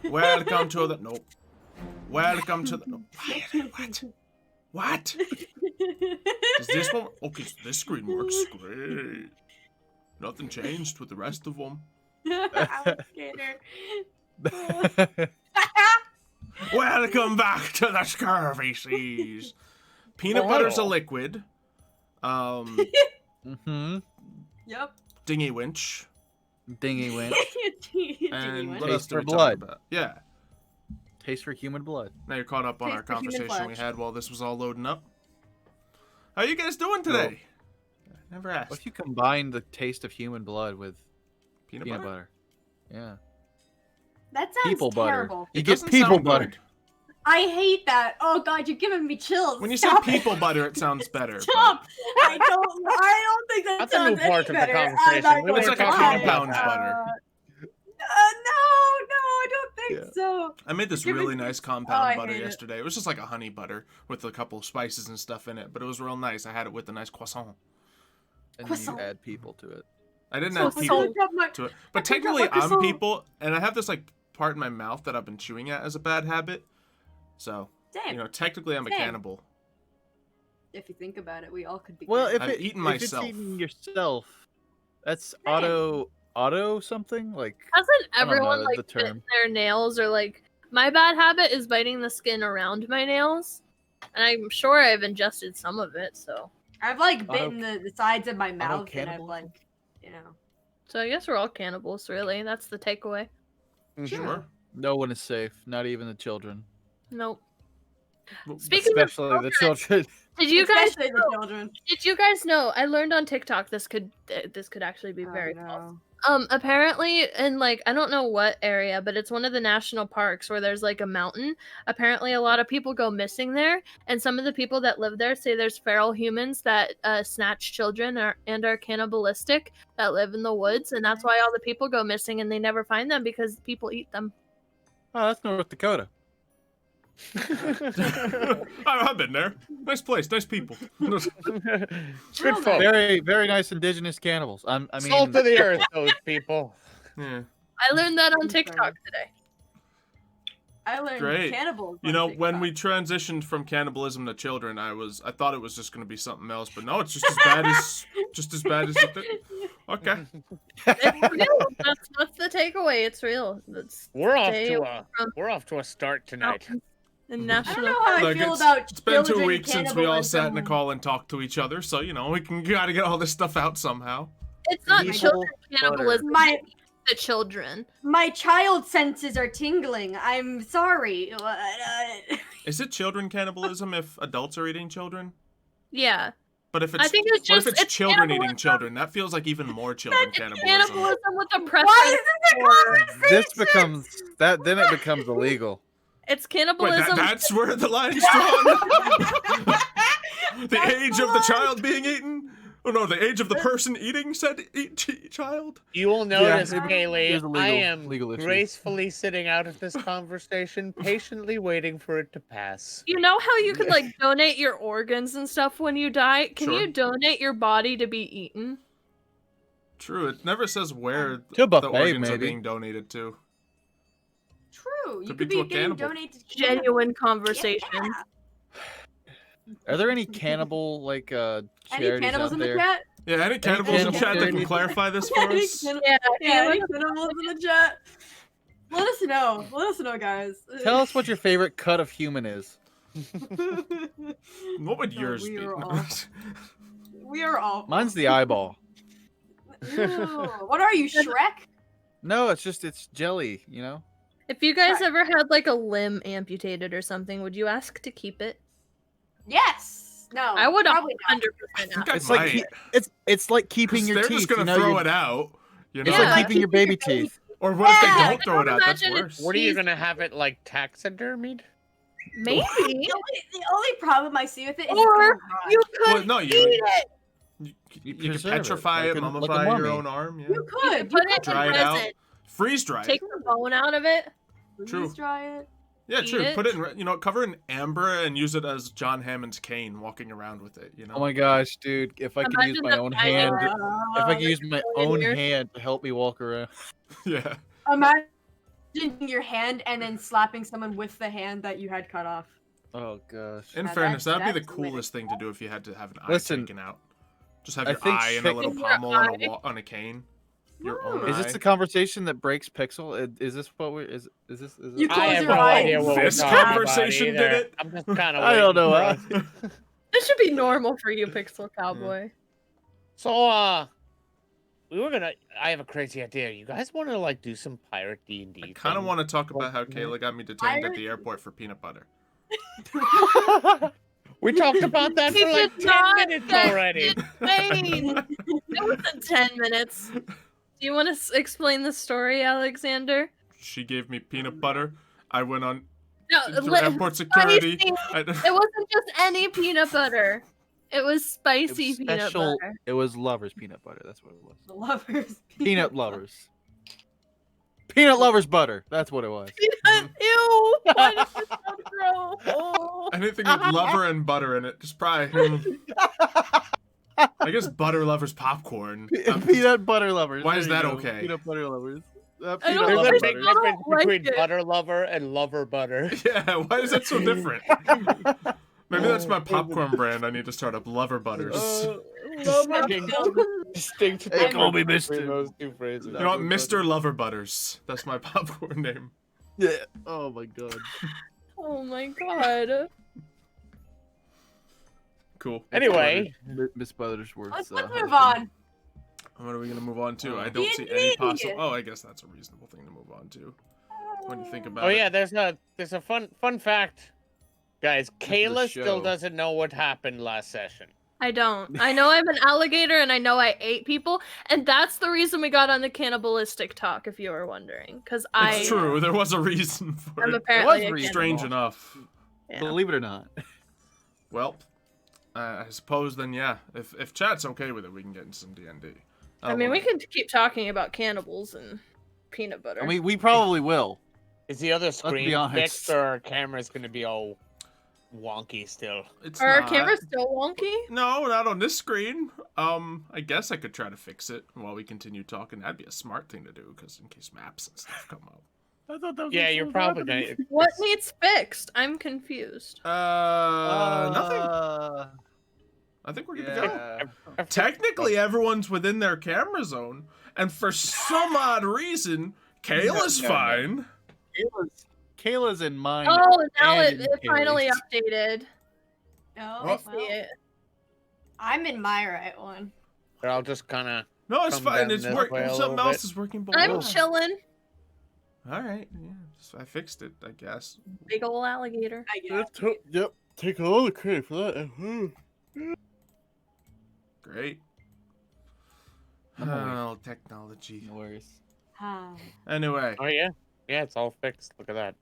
Welcome to the... Nope. Welcome to the... No. What? What? Does this one... Okay, so this screen works great. Nothing changed with the rest of them. Alligator. Welcome back to the Scurvy Seas. Peanut butter's a liquid. Yep. Dinghy winch. Dinghy winch. And Winch. what else Taste do for we talk blood. about? Yeah. Taste for human blood. Now you're caught up on Taste our for human conversation we flesh. had while this was all loading up. How you guys doing today? Never asked. What if you combine the taste of human blood with Peanut peanut butter? butter? Yeah. That sounds People butter. terrible. You It get doesn't people sound butter. good. I hate that. Oh god, you're giving me chills. When you say Stop it. people butter, it sounds better. Stop! I don't think that That's a new sounds any part of the better. conversation. I'm not We It's were like a talking about compound that. butter. No, I don't think Yeah. so. I made this Give me really some- nice Oh, compound I butter hate it. yesterday. It was just like a honey butter with a couple of spices and stuff in it, but it was real nice. I had it with a nice croissant. And then Croissant. you add people to it. I didn't So add people soaked up my- to it, but I forgot technically what I'm croissant- people, and I have this like part in my mouth that I've been chewing at as a bad habit. So Damn. you know, technically I'm a Same. cannibal. If you think about it, we all could be. Well, if I've it, eaten if myself. it's eating yourself, that's Same. auto something like. Hasn't I don't everyone know like the bitten term. their nails or like my bad habit is biting the skin around my nails, and I'm sure I've ingested some of it. So I've like Auto- bitten the sides of my mouth, and I've cannibalism? like, you know. I guess we're all cannibals, really. That's the takeaway. Sure. No one is safe, not even the children. Nope. Well, Speaking Especially of the children. did you guys Especially the know, children. did you guys know? I learned on TikTok this could actually be Oh, very no. false. Apparently in like I don't know what area, but it's one of the national parks where there's like a mountain. Apparently a lot of people go missing there, and some of the people that live there say there's feral humans that snatch children and are cannibalistic that live in the woods, and that's why all the people go missing and they never find them because people eat them. Oh, that's North Dakota. I've been there. Nice place, nice people. Good Real folk. nice. Very, very nice indigenous cannibals. I mean, Salt of the earth, those people. Yeah. I learned that on I'm sorry. TikTok today. I learned Great. cannibals. You on know, when TikTok. we transitioned from cannibalism to children, I thought it was just going to be something else, but no, it's just as bad as you think. Okay. It's real. That's the takeaway. It's real. It's We're off stay to from a start tonight. mountains and I don't national. know how I Look, feel it's about been 2 children weeks since we all sat in a cannibalism. call and talked to each other, so you know we gotta get all this stuff out somehow. It's not People children butter. cannibalism. My The children. my child senses are tingling. I'm sorry. Is it children cannibalism if adults are eating children? Yeah. But if it's I think it's what if just- it's it's children eating cannibalism. children? That feels like even more children It's cannibalism. cannibalism with a preference. Why is this a conversation? this becomes that. Then it becomes illegal. It's Wait, cannibalism. that's where the line's drawn. The That's age the of the line. child being eaten. Oh no, the age of the person eating said child. You will notice, Yeah, Kaylee, there's a I legal- am legal issue. gracefully sitting out of this conversation, patiently waiting for it to pass. You know how you can like donate your organs and stuff when you die? Can Sure. you donate your body to be eaten? True, it never says where To a the buffet, organs are maybe. being donated to. True. You Could could be to be a getting cannibal. donated to Genuine conversation. Yeah. Are there any cannibal like Any charities cannibals out in the there? chat? Yeah, any cannibals in cannibal chat that can charities? clarify this for Any us? canni- Yeah. Yeah, you any know, cannibals in the chat? Let us know. Let us know, guys. Tell us what your favorite cut of human is. What would No, yours we be? are all- We are all. Mine's the eyeball. Ew. What are you, Shrek? No, it's jelly. You know. If you guys Right. ever had like a limb amputated or something, would you ask to keep it? Yes. No. I would probably not. 100% think ask. I It's like might. it's like keeping 'Cause your they're teeth. just gonna you know, throw you- it out. You know? It's Yeah. like keeping your baby Keep your teeth. Or what if they Yeah, don't throw it out? That's imagine if- worse. What are you He's- gonna have it like taxidermied? Maybe. The only problem I see with it is it's Or gonna rot. you could Well, no, eat you- it. You You could preserve it, petrify like it, a- like a mummify your mummy. own arm. Yeah. You You could. could put it in Dry it out. resin. Freeze dry it. Take the bone out of it. True. Freeze dry it. Yeah, eat true. it. Put it in, cover it in amber and use it as John Hammond's cane, walking around with it. You know. Oh my gosh, dude! If I could use Imagine my the own tiny hand, one. if I could use my own Millionaire. hand to help me walk around. Yeah. Imagine in your hand and then slapping someone with the hand that you had cut off. Oh gosh. In Now fairness, that'd be the that's the way to coolest thing to do if you had to have an eye Listen, taken out. Just have I your think eye and a little Your pommel eye? on a cane. Your own Is eye. this the conversation that breaks Pixel? Is this what we is this You it? close I have your no eyes. idea what we're This talking about conversation did either. it? I'm just kind of. I don't know. This should be normal for you, Pixel Cowboy. So, we were gonna. I have a crazy idea. You guys want to like do some pirate D&D? I kind of want to talk about how Hopefully. Kayla got me detained at the Pirate- airport for peanut butter. We talked about that We for like did 10 not minutes get already. Wait, it wasn't 10 minutes. Do you want to explain the story, Alexander? She gave me peanut butter. I went on No, through airport security. spicy. I- It wasn't just any peanut butter. It was spicy peanut special. butter. It was lovers peanut butter. That's what it was. The lovers. Peanut lovers. Peanut lovers butter. That's what it was. Ew! Why did you so gross? Oh. Anything with lover and butter in it. Just probably. I guess butter lovers popcorn. Peanut butter lovers. Why There is you that go. okay? Peanut butter lovers. I Peanut don't There's lover a like big it. butter. difference like between it. butter lover and lover butter. Yeah, why is that so different? Maybe that's my popcorn brand. I need to start up Lover Butters. Distinct They call me difference Mr. between those two phrases. You know what? Mr. Lover Butters. That's my popcorn name. Yeah. Oh my god. Oh my god. Cool. Anyway, Miss Buttersworth's. Let's move on. What are we gonna move on to? I don't see D&D. any possible. Oh, I guess that's a reasonable thing to move on to. When you think about oh it. yeah, there's a fun fact, guys. is a Kayla still show. doesn't know what happened last session. I don't. I know I'm an alligator and I know I ate people, and that's the reason we got on the cannibalistic talk, if you were wondering. Because It's true. There was a reason for I'm it. apparently a reason. Strange cannibal. enough. Yeah. Believe it or not. Well, I suppose then, yeah. If chat's okay with it, we can get into some D&D. I mean, we can keep talking about cannibals and peanut butter. I mean, we probably will. Is the other be screen honest. fixed, or our camera's gonna be all wonky still? It's Are our not. cameras still wonky? No, not on this screen. I guess I could try to fix it while we continue talking. That'd be a smart thing to do, because in case maps and stuff come up. I thought that was Yeah, you're probably gonna. What needs fixed? I'm confused. Nothing. I think we're good to go. Yeah. Technically, everyone's within their camera zone, and for some odd reason, Kayla's No. fine. Kayla's in mine. Oh, now and it finally Kaylee's. updated. Oh, I well, see it. I'm in my right one. I'll just kind of. No, it's Come fine. down It's this working. way a Something little else bit. is working below. I'm chilling. All right. Yeah, I fixed it, I guess. Big ol' alligator. I guess. Yep. Take all the credit for that. Great. I'm awake. Oh, technology. No worries. Ah. Anyway, Oh yeah, yeah, it's all fixed. Look at that.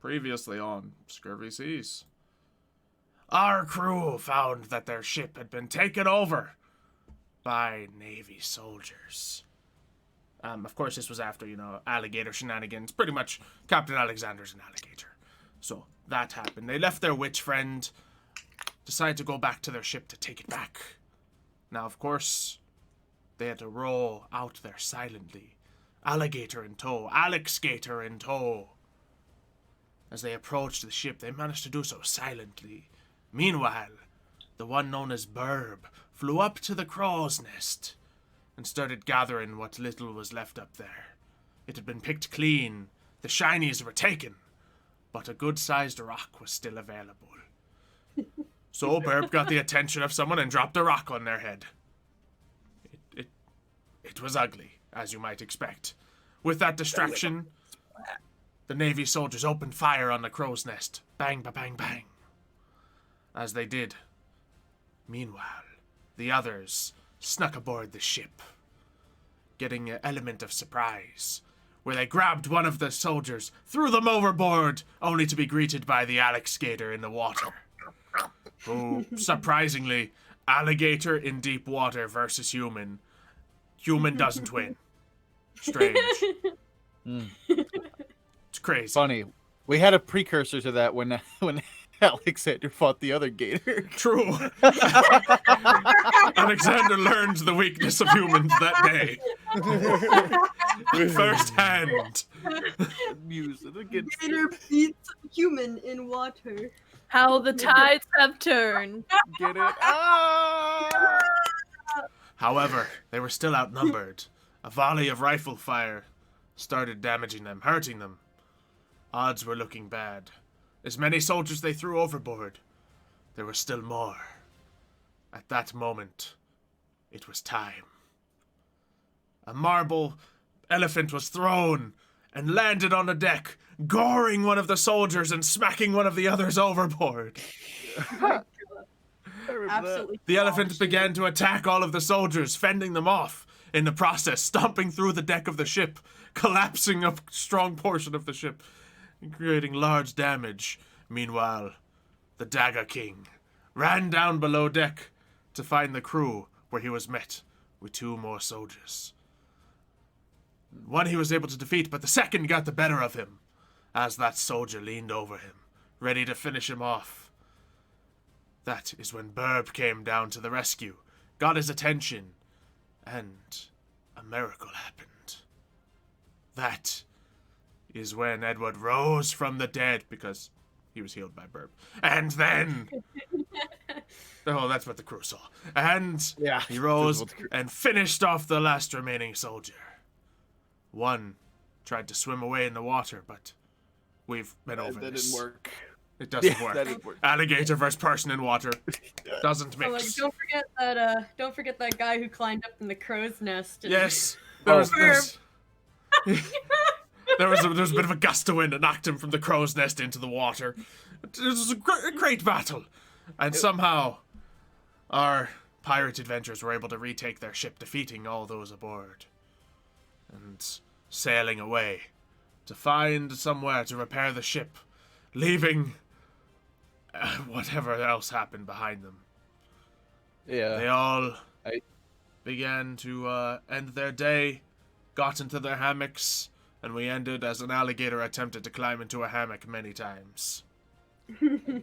previously on Scurvy Seas, our crew found that their ship had been taken over by Navy soldiers. Of course, this was after, alligator shenanigans. Pretty much, Captain Alexander's an alligator. So, that happened. They left their witch friend, decided to go back to their ship to take it back. Now, of course, they had to row out there silently. Alligator in tow, Alex-gator in tow. As they approached the ship, they managed to do so silently. Meanwhile, the one known as Birb flew up to the crow's nest and started gathering what little was left up there. It had been picked clean, the shinies were taken, but a good-sized rock was still available. So Birb got the attention of someone and dropped a rock on their head. It was ugly, as you might expect. With that distraction, the Navy soldiers opened fire on the crow's nest. Bang, ba-bang, bang. As they did. Meanwhile, the others snuck aboard the ship, getting an element of surprise, where they grabbed one of the soldiers, threw them overboard, only to be greeted by the Alex-gator in the water. Who, surprisingly, alligator in deep water versus human. Human doesn't win. Strange. It's crazy. Funny. We had a precursor to that when Alexander fought the other gator. True. Alexander learned the weakness of humans that day. firsthand. Music against Gator beats human in water. How the tides have turned. get it. Ah! However, they were still outnumbered. A volley of rifle fire started damaging them, hurting them. Odds were looking bad. As many soldiers they threw overboard, there were still more. At that moment, it was time. A marble elephant was thrown and landed on the deck, goring one of the soldiers and smacking one of the others overboard. Absolutely. The elephant began to attack all of the soldiers, fending them off. In the process, stomping through the deck of the ship, collapsing a strong portion of the ship, and creating large damage. Meanwhile, the Dagger King ran down below deck to find the crew, where he was met with 2 more soldiers. One he was able to defeat, but the second got the better of him, as that soldier leaned over him, ready to finish him off. That is when Birb came down to the rescue, got his attention, and a miracle happened. That is when Edward rose from the dead, because he was healed by Birb. And then... oh, that's what the crew saw. And Yeah, he rose that's what the crew- and finished off the last remaining soldier. One tried to swim away in the water, but we've been over that this. didn't work. It doesn't Yeah, work. that didn't work. Alligator versus person in water doesn't Oh, like, mix. don't forget that guy who climbed up in the crow's nest. And Yes, Oh. there was a bit of a gust of wind that knocked him from the crow's nest into the water. It was a great battle, and somehow our pirate adventurers were able to retake their ship, defeating all those aboard, and sailing away to find somewhere to repair the ship, leaving whatever else happened behind them. Yeah. They all I- began to end their day, got into their hammocks, and we ended as an alligator attempted to climb into a hammock many times.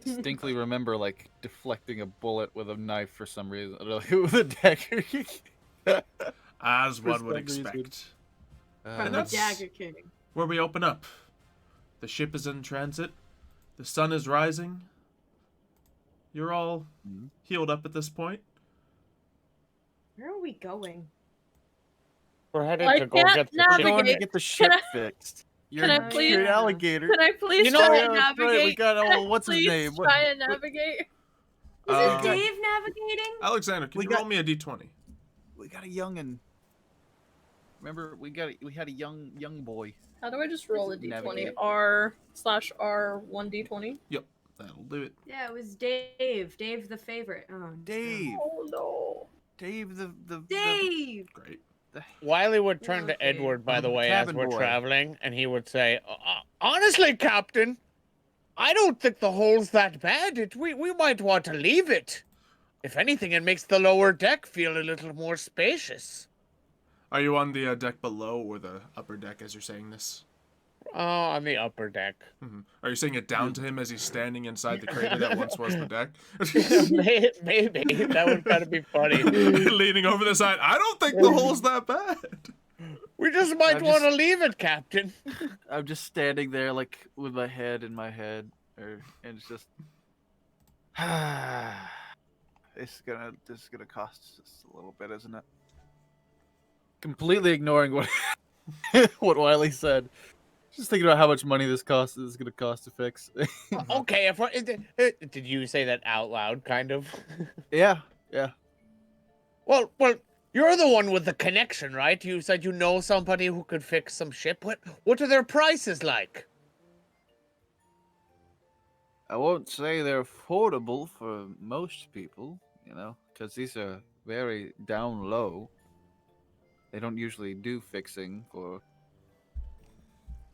Distinctly remember like deflecting a bullet with a knife for some reason. With a dagger. As For one would some reason. expect. from And the that's Dagger King. where we open up. The ship is in transit. The sun is rising. You're all healed up at this point. Where are we going? We're headed I to go can't get the navigate. ship. Going to get the ship I- fixed. You're, I please- you're an alligator. Can I please You know try what? and That's right, navigate? we got Can I what's his please name? What- Try and navigate. Is Uh, it Dave navigating? Alexander, can We you got- roll me a d20? We got a youngin. Remember, we had a young boy. How do I just roll a Navigate. d20? R/R1d20. That'll do it. Yeah, it was Dave. Dave the favorite. Oh, Dave. Oh no. Dave the Dave. Great. Wiley would turn to Okay. Edward, by the I'm the way, as cabin we're boy. traveling, and he would say, honestly, Captain, I don't think the hole's that bad. We might want to leave it. If anything, it makes the lower deck feel a little more spacious. Are you on the deck below or the upper deck as you're saying this? Oh, on the upper deck. Are you saying it down to him as he's standing inside the crater that once was the deck? Maybe. That would kind of be funny. Leaning over the side. I don't think the hole's that bad. We just might I'm want to just- leave it, Captain. I'm just standing there, like with my head in my head, and it's just. This is gonna cost us a little bit, isn't it? Completely ignoring what what Wiley said. Just thinking about how much money this is gonna cost to fix. Okay, did you say that out loud, kind of? yeah. Well, you're the one with the connection, right? You said you know somebody who could fix some ship. What are their prices like? I won't say they're affordable for most people, because these are very down low. They don't usually do fixing for.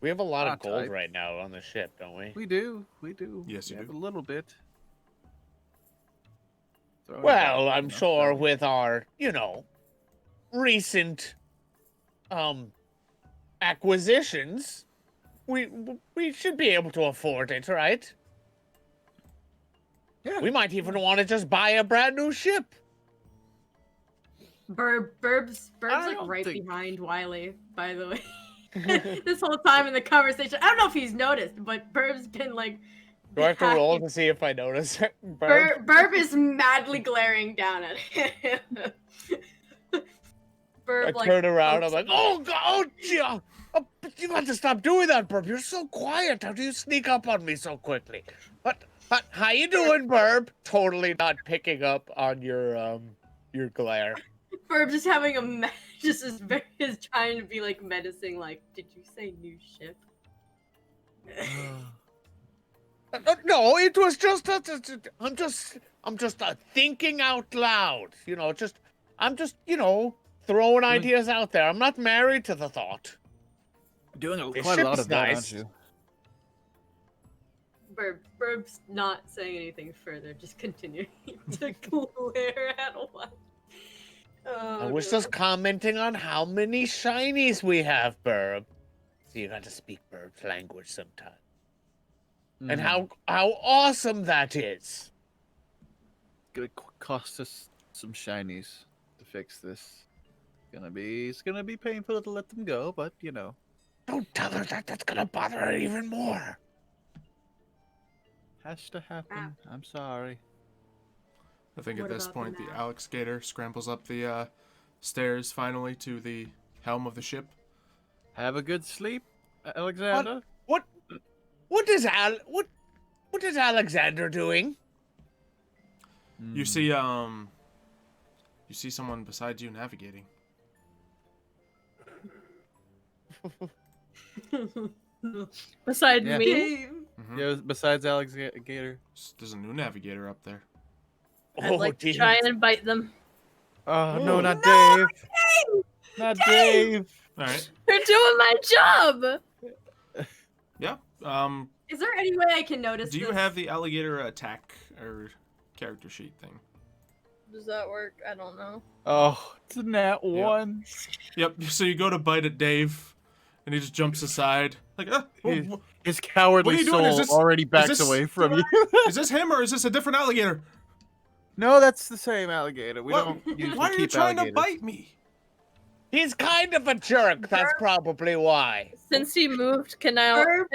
We have a lot of Not gold type. right now on the ship, don't we? We do. Yes, you We have do. a little bit. Throwing it Well, out, I'm sure so- with our, recent acquisitions, we should be able to afford it, right? Yeah. We might even want to just buy a brand new ship. Burb's I like don't right think- behind Wiley, by the way. This whole time in the conversation. I don't know if he's noticed, but Burb's been like. Do I have to roll behind- to see if I notice it? Birb? Burb is madly glaring down at him. Burb, I like, turn around. I'm pokes like, him. oh god, you got to stop doing that, Birb. You're so quiet. How do you sneak up on me so quickly? But how you doing, Birb? Totally not picking up on your glare. Burb just having is trying to be like menacing. Like, did you say new ship? No, it was just I'm just thinking out loud. I'm just throwing ideas out there. I'm not married to the thought. Doing This quite a lot ship's of that, nice. aren't you? Burb's not saying anything further, just continuing to glare at one. Oh, I was no. just commenting on how many shinies we have, Birb. So you got to speak Birb's language sometime. And how awesome that is. Gonna cost us some shinies to fix this. It's gonna be painful to let them go, but you know. Don't tell her that. That's gonna bother her even more. Has to happen. I'm sorry. I think at What this about the point, the map? Alligator scrambles up the stairs finally to the helm of the ship. Have a good sleep, Alexander. What is Alexander doing? You see someone beside you navigating. Beside Yeah. me. Dave. Mhm. Yeah, besides Alligator. There's a new navigator up there. I'd like to try and invite them. Oh no, Ooh. not No, Dave! Not Dave! All right. They're doing my job. Yeah. Is there any way I can notice Do you this? have the Alligator Attack or character sheet thing? Does that work? I don't know. Oh, it's a nat one. Yep. So you go to bite at Dave, and he just jumps aside. Like, His what cowardly are you doing? soul Is this- already backs this- away from you. is this him or is this a different alligator? No, that's the same alligator. We What? don't usually Why are you keep trying alligators. to bite me? He's kind of a jerk. That's probably why. Since he moved, can I? Burb,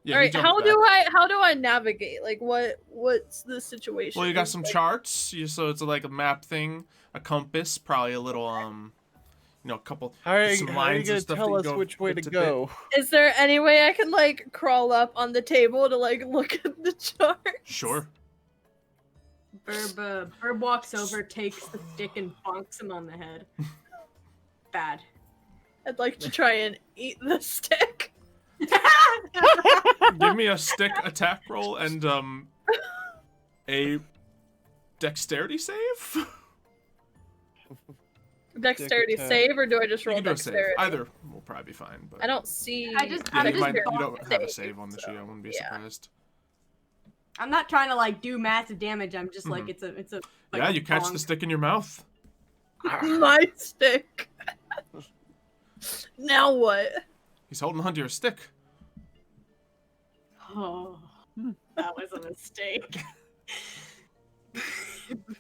Yeah, All he right. jumped How back. do I navigate? Like, what's the situation? Well, you got some Like, charts. So it's like a map thing, a compass, probably a little a couple. How are some you lines gonna and stuff tell that us go which way to bit bit. go? Is there any way I can like crawl up on the table to like look at the chart? Sure. Burb walks over, takes the stick, and bonks him on the head. Bad. I'd like to try and eat the stick. Give me a stick attack roll and a dexterity save. Dexterity attack. save, or do I just You roll can do a save. dexterity? Either will probably be fine. But I don't see. I just- Yeah, I'm you, just might, you going don't to have a save, save on the sheet. I wouldn't be yeah. surprised. I'm not trying to like do massive damage. I'm just like Mhm. it's a like Yeah, a you catch the bonk. stick in your mouth. My stick. Now what? He's holding onto your stick. Oh, that was a mistake.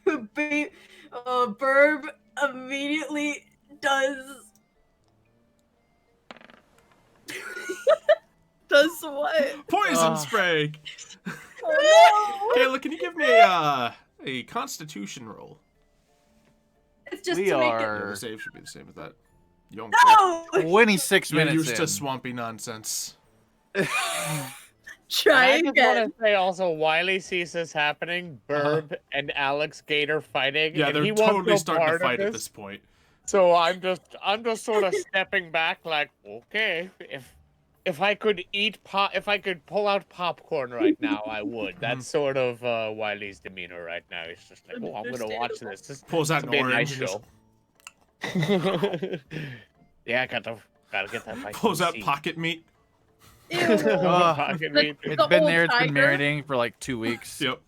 Burb immediately does. Does what? Poison spray. Oh Kayla, can you give me a Constitution roll? It's just We to make Yeah, are the save should be the same as that. You don't it. care. No. 26 You're minutes used in. to swampy nonsense. Try I just again. want to say also, Wiley sees this happening, Birb and Alex Gator fighting. Yeah, and they're he wants totally no starting to part of fight at this point. So I'm just sort of stepping back, like, okay, if I could if I could pull out popcorn right now, I would. That's sort of Wiley's demeanor right now. He's just like, oh, I'm gonna watch this. This Pulls out will an be a orange. nice and show. Yeah, I gotta get that. just pulls out vitamin C. pocket meat. Ew. Pocket meat. It's The been old there. It's been tiger. marinating for like 2 weeks. Yep.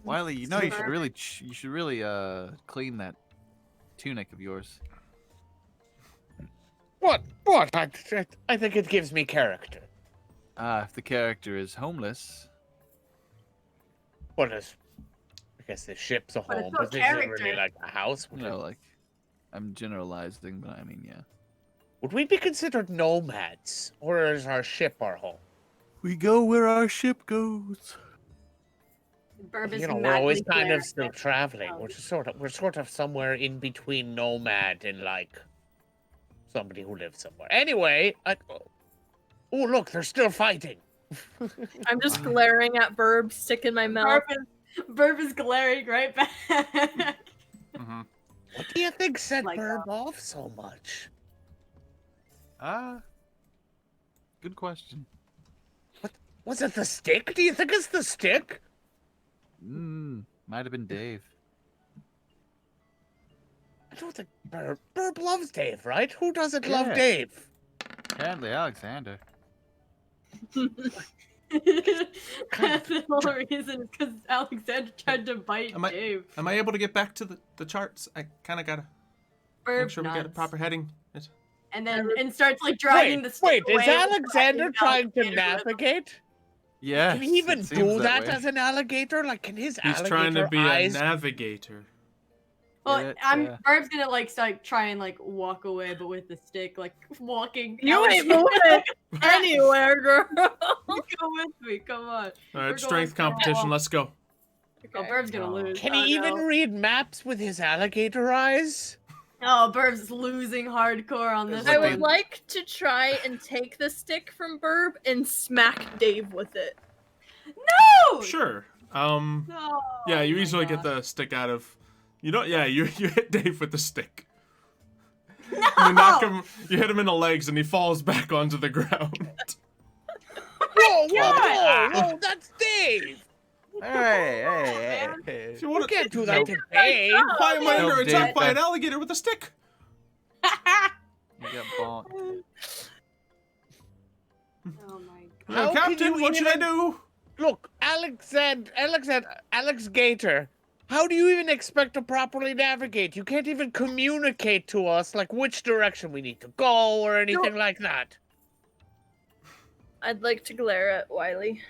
Wiley, you know you should really clean that tunic of yours. What? I think it gives me character. If the character is homeless, What is? guess the ship's a But it's home, still but this isn't really character. like a house. You know, like, I'm generalizing, but I mean, yeah. Would we be considered nomads, or is our ship our home? We go where our ship goes. Birb is You know, we're always madly kind of glaring still at traveling. him. We're sort of somewhere in between nomad and like somebody who lives somewhere. Anyway, oh look, they're still fighting. I'm just glaring at Birb, stick in my mouth. Birb is glaring right back. Mm-hmm. What do you think set Like, Birb off so much? Good question. Was it the stick? Do you think it's the stick? Might have been Dave. I don't think Birb loves Dave, right? Who doesn't love Yeah. Dave? Apparently Alexander. That's the whole reason, because Alexander tried to bite Am I- Dave. Am I able to get back to the charts? I kind of gotta Birb make sure we get a nods. proper heading. And then and starts like dragging the stick Wait, is away, Alexander trying to Alexander with him. navigate? Yeah. Can he even do that as an alligator? Like, can his He's alligator trying to be eyes? a navigator. Well, Birb's gonna like start try and like walk away, but with the stick, like walking. You ain't Alexander. moving anywhere, girl. Come with me, come on. All We're right, strength going competition. slow. Let's go. Oh, Birb's gonna No. lose. Can Oh, he even no. read maps with his alligator eyes? Oh, Birb's losing hardcore on this I like would one. like to try and take the stick from Birb and smack Dave with it. No! Sure. No. Yeah, you Oh my easily get God. the stick out of. You don't. Yeah, you hit Dave with the stick. No! You knock him. You hit him in the legs, and he falls back onto the ground. Whoa, God. whoa, that's Dave! Hey. If you You want to, can't do that to Dave! why am I No, under Dave, attack by an that's- alligator with a stick? You got bonked. Oh my God. How can Captain, you what should I even- do? Look, Alex Gator, how do you even expect to properly navigate? You can't even communicate to us, like, which direction we need to go or anything like that. I'd like to glare at Wiley.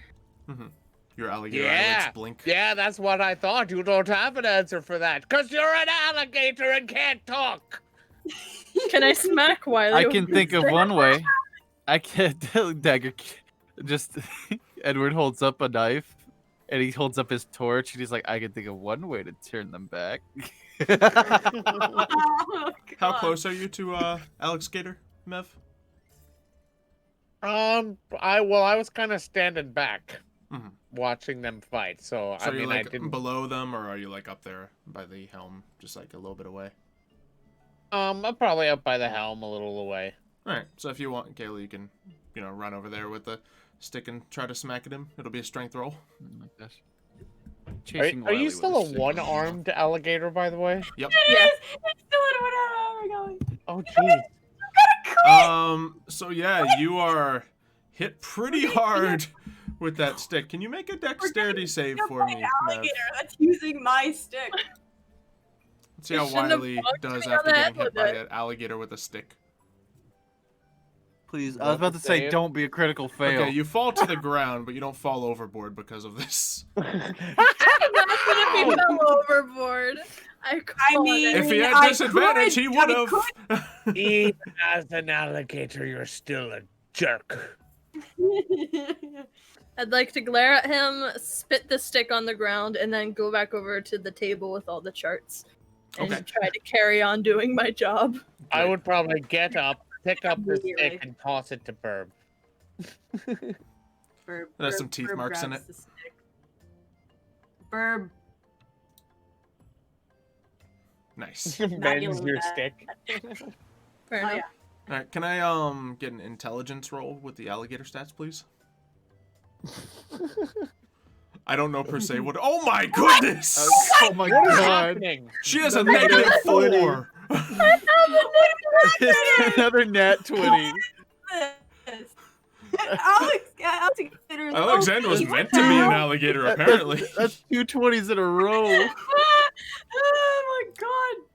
Your alligator Yeah. eyelids blink. Yeah, that's what I thought. You don't have an answer for that, because you're an alligator and can't talk. Can I smack Wiley? I with can the think of stick? one way. I can't tell Dagger. Just Edward holds up a knife, and he holds up his torch, and he's like, "I can think of one way to turn them back." Oh, How God. close are you to Alex Gator, Mev? I was kind of standing back, Mhm. watching them fight. So, So I you're mean, I like didn't. below them, or are you like up there by the helm, just like a little bit away? I'm probably up by the helm, a little away. All right. So if you want, Kaylee, you can, run over there with the stick and try to smack at him. It'll be a strength roll. Like this. Are Chasing you Wiley still with a stick. one-armed alligator, by the way? Yep. It Yeah. is! It's doing whatever we're going. Oh, jeez. So yeah, you are hit pretty hard with that stick. Can you make a dexterity save You're for my me, Mev? alligator that's using my stick. Let's see how shouldn't have Wiley bonked does me on after the getting head hit with by it. an alligator with a stick. Please, I What was about to to say, save? don't be a critical fail. Okay, you fall to the ground, but you don't fall overboard because of this. I'm not gonna be fell overboard. I mean- If he had I disadvantage, could- he would I have. Even as an alligator, you're still a jerk. I'd like to glare at him, spit the stick on the ground, and then go back over to the table with all the charts and Okay. try to carry on doing my job. I would probably get up, pick up the Immediately. stick, and toss it to Birb. Birb, There's some teeth Birb marks in grabs it. the stick. Birb. Nice. dealing Bends with your that. stick. Fair Oh, enough. yeah. All right, can I get an intelligence roll with the alligator stats, please? I don't know per se what. Oh my goodness! Oh my What is god. happening? She has a Negative -4. Another nat 20. This. Alligator is Alexander was OP. meant to be an alligator, apparently. That's 2 20s in a row. Oh my god.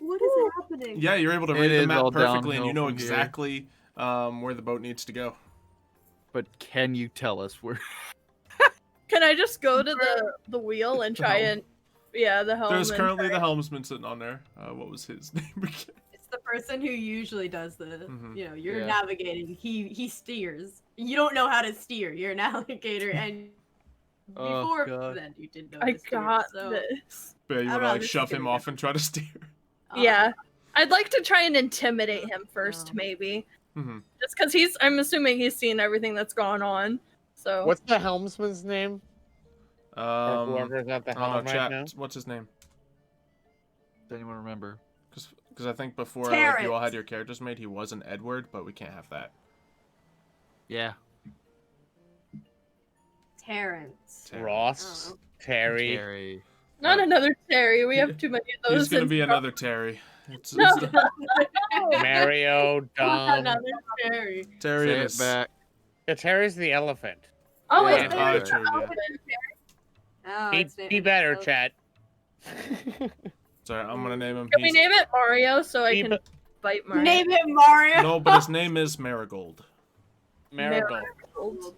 What is happening? Yeah, you're able to It read the is map all perfectly, and you downhill know from here. exactly where the boat needs to go. But can you tell us where? Can I just go to the wheel and try No. and Yeah, the helm. There's and currently the turret. helmsman sitting on there. What was his name again? It's the person who usually does the, Mhm. you're Yeah. navigating. He steers. You don't know how to steer. You're an alligator, and Oh, before God. then you didn't know I to steer. got So this. But you I want don't to know, like this is shove gonna him be off and try to steer. Yeah. I'd like to try and intimidate him first, No. maybe. Mhm. Just because I'm assuming he's seen everything that's gone on. So. What's the helmsman's name? Or Um, whoever's at the I don't know, helm right chat. now? What's his name? Does anyone remember? Because I think before like, you all Terrence. had your characters made, he was an Edward, but we can't have that. Yeah. Terrence. Ross, Oh. Terry. Terry. Not another Terry. We have too many of those. He's gonna in be Scotland. another Terry. It's No. Mario, Dom. Another Terry. Terry. Say It it is. back. Yeah, Terry's the elephant. Oh, Yeah. is there? Oh, true. Yeah. Oh, Be better, oh, chat. Sorry, I'm gonna name him. Can we He's- name it Mario so I Be can be- bite Mario? Name him Mario. No, but his name is Marigold. Marigold.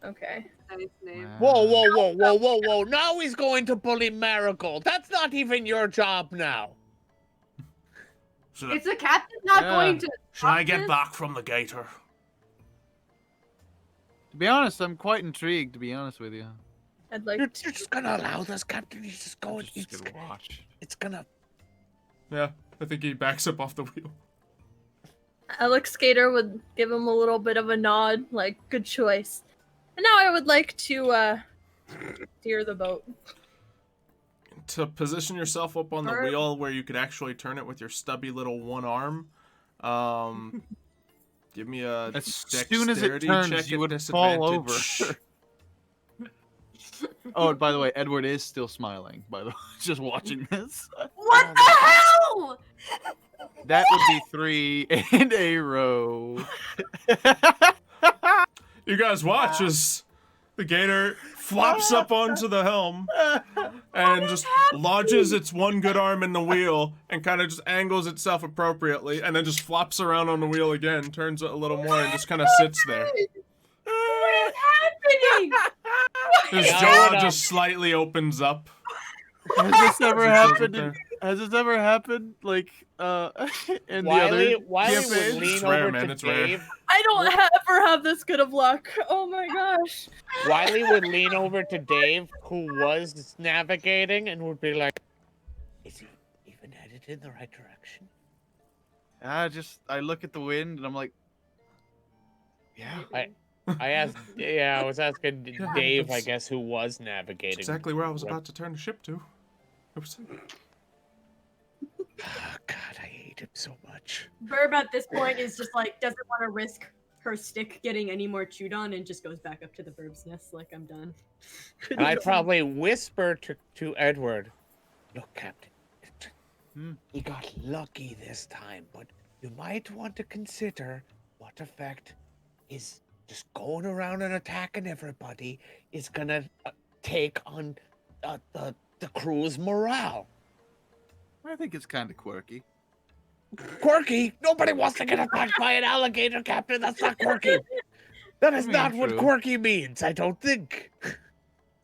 Okay. Nice name. Whoa, whoa, whoa, whoa, whoa, whoa. Now he's going to bully Marigold. That's not even your job now. Should It's the captain's not Yeah. going to. I stop get this? back from the gator? To be honest, I'm quite intrigued, to be honest with you. I'd like You're to. just gonna allow this, Captain? He's just I'm going. just gonna watch. It's gonna. Yeah, I think he backs up off the wheel. Alex Skater would give him a little bit of a nod, like, good choice. And now I would like to steer the boat. To position yourself up on the Birb. wheel where you could actually turn it with your stubby little one arm. Give me a As soon as it dexterity turns, check you at would fall over. disadvantage. Oh, and by the way, Edward is still smiling, by the way, just watching this. What the hell? That would be 3 in a row. You guys watch as the gator flops up onto the helm and just lodges its one good arm in the wheel and kind of just angles itself appropriately and then just flops around on the wheel again, turns it a little more and just kind of sits there. What is happening? His Yeah, jaw what just slightly opens up. Has this ever Just goes up happened? there. Has this ever happened? Like, in Wiley, the other Wiley would campaigns? lean It's rare, over man, to it's rare. Dave. I don't ever have this good of luck. Oh my gosh. Wiley would lean over to Dave, who was navigating, and would be like, "Is he even headed in the right direction?" I look at the wind and I'm like, yeah. I was asking Yeah, Dave, I that's- guess, who was navigating. Exactly where I was about to turn the ship to. Oops. Oh, God, I hate him so much. Birb at this point is just like doesn't want to risk her stick getting any more chewed on and just goes back up to the bird's nest like I'm done. And I'd probably whisper to Edward, "Look, Captain, he got lucky this time, but you might want to consider what effect is just going around and attacking everybody is gonna take on the crew's morale." I think it's kind of quirky. Quirky? Nobody wants to get attacked by an alligator, Captain. That's not quirky. That is I mean, not what true. quirky means, I don't think.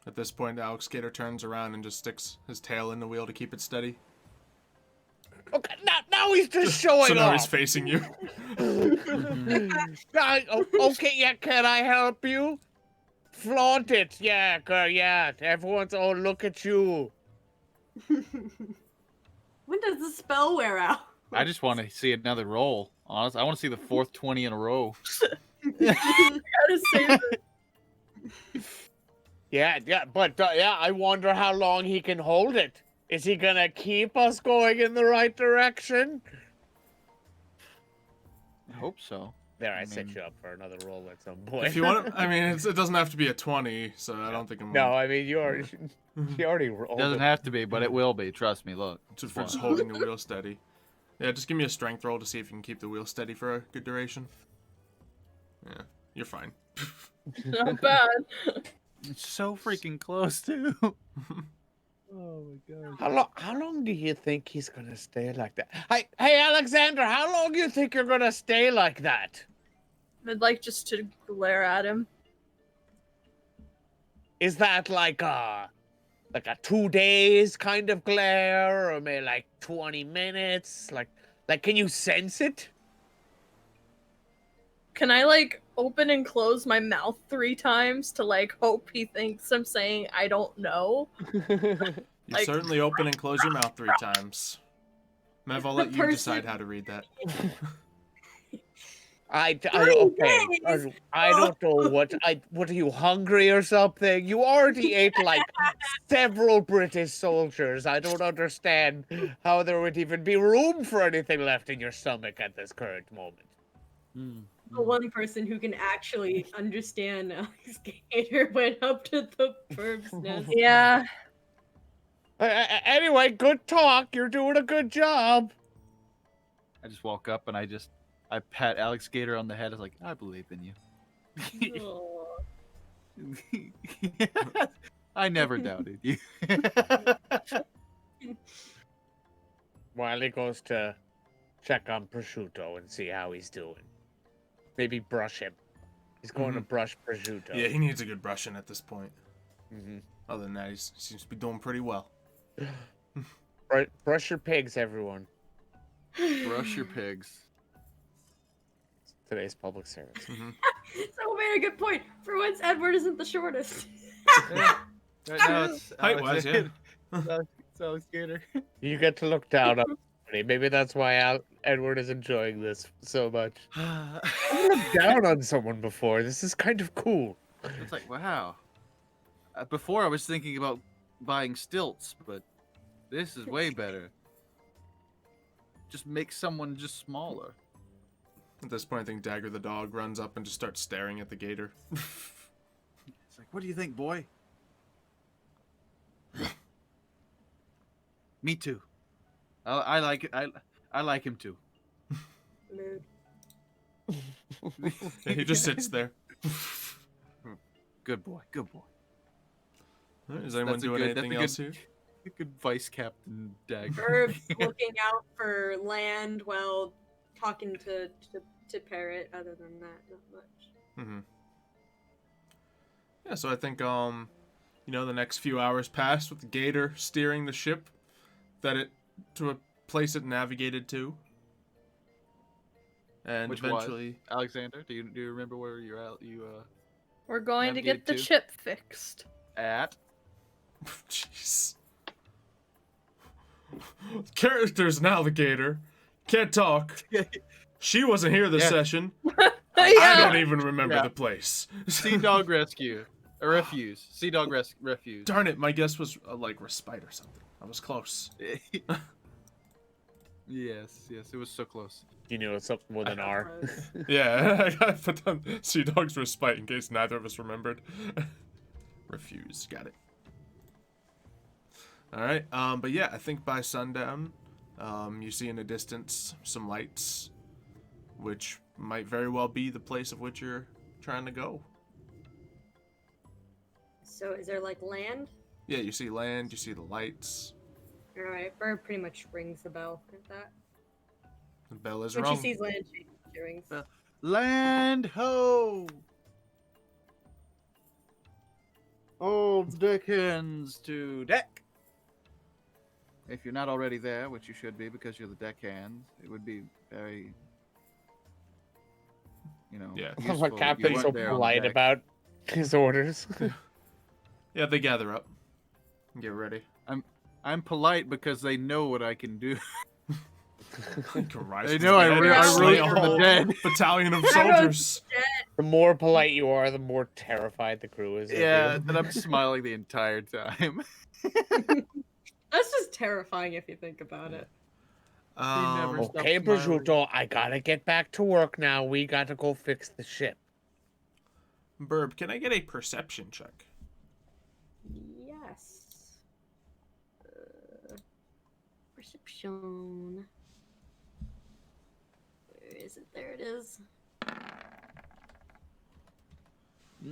At this point, Alex Gator turns around and just sticks his tail in the wheel to keep it steady. Okay, now he's just showing So now he's off. facing you. Okay, yeah, can I help you? Flaunt it, yeah, yeah. Everyone's, oh, look at you. When does the spell wear out? I just want to see another roll. Honestly, I want to see the fourth 20 in a row. Gotta save it. Yeah, but I wonder how long he can hold it. Is he gonna keep us going in the right direction? I hope so. There, I I set mean- you up for another roll at some point. If you want, I mean, it doesn't have to be a 20, so I don't think I'm. No, I mean, you already rolled Doesn't it. have to be, but it will be. Trust me. Look. Just for just holding the wheel steady. Yeah, just give me a strength roll to see if you can keep the wheel steady for a good duration. Yeah, you're fine. Not bad. It's so freaking close too. Oh my god. How long do you think he's gonna stay like that? Hey, Alexander, how long do you think you're gonna stay like that? I'd like just to glare at him. Is that like like a 2 days kind of glare, or maybe like 20 minutes? Like can you sense it? Can I like open and close my mouth 3 times to like hope he thinks I'm saying I don't know? You Like- certainly open and close your mouth 3 times. Mev, I'll let you decide how to read that. I Three okay. days? I don't know what are you hungry or something? You already ate like several British soldiers. I don't understand how there would even be room for anything left in your stomach at this current moment. The one person who can actually understand Alligator went up to the Birb's nest. Yeah. Anyway, good talk. You're doing a good job. I just walk up and I pat Alex Gator on the head. I was like, I believe in you. Aw. I never doubted you. Wiley goes to check on Prosciutto and see how he's doing. Maybe brush him. He's going to brush Prosciutto. Yeah, he needs a good brushing at this point. Mm-hmm. Other than that, he seems to be doing pretty well. Brush your pigs, everyone. Brush your pigs. Today's public service. So made a good point. For once, Edward isn't the shortest. Right now it's Height-wise, yeah. It's Alex Gator. You get to look down on me. Maybe that's why Edward is enjoying this so much. I've looked down on someone before. This is kind of cool. It's like, wow. Before I was thinking about buying stilts, but this is way better. Just make someone just smaller. At this point, I think Dagger the dog runs up and just starts staring at the gator. It's like, what do you think, boy? Me too. I like it. I like him too. Mood. Yeah, he just sits there. Good boy. Good boy. Is anyone That's a doing good- anything that's a else good- here? Good Vice Captain Dagger. Birb's looking out for land while talking to Parrot. Other than that, not much. Yeah, so I think the next few hours passed with the gator steering the ship to a place it navigated to. And Which eventually was? Alexander, do you remember where you're at? We're going to get Navigated the to? chip fixed. At? Jeez. Character's an alligator. Can't talk. She wasn't here this Yeah. session. I don't even remember Yeah. the place. Sea Dog Rescue. A refuse. Sea Dog Refuge. Darn it, my guess was like respite or something. I was close. Yes, it was so close. You knew it's something with an R. Yeah, I gotta put down Sea Dog's respite in case neither of us remembered. Refuse, got it. Alright, but yeah, I think by sundown, you see in the distance some lights, which might very well be the place of which you're trying to go. So is there like land? Yeah, you see land, you see the lights. Alright, Birb pretty much rings the bell at that. The bell is When rung. she sees land, she rings. Land ho! Old deckhands to deck! If you're not already there, which you should be because you're the deckhands, it would be very, Yeah. useful Like if you Captain's weren't so there on the polite deck. about his orders. Yeah, they gather up. Get ready. I'm polite because they know what I can do. You can rise They from know the I dead rose and from slay a the whole dead. battalion of I rose soldiers. The more polite you are, the more terrified the crew is. of Yeah, you. then I'm smiling the entire time. That's just terrifying if you think about it. never- Um, Stop Okay, smiling. Prosciutto, I gotta get back to work now. We gotta go fix the ship. Birb, can I get a perception check? Yes. Perception. Where is it? There it is.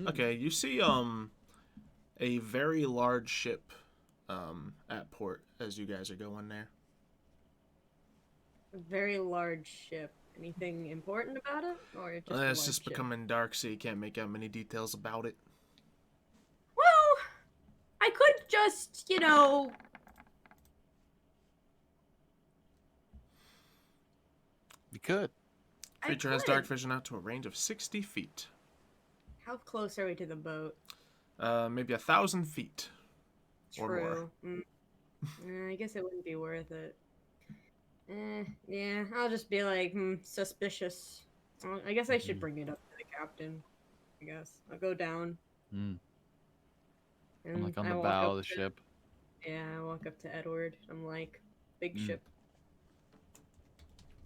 Okay, you see a very large ship at port as you guys are going there. A very large ship. Anything important about it, or just a It's large just ship? becoming dark, so you can't make out many details about it. Well, I could just, you know... You could. Creature has dark vision out to a range of 60 feet. How close are we to the boat? Maybe 1,000 feet. Or more. True. I guess it wouldn't be worth it. Yeah, I'll just be like, suspicious. I guess I should bring it up to the captain. I guess. I'll go down. I'm And like on I the walk bow up of the to- ship. Yeah, I walk up to Edward. I'm like, big ship.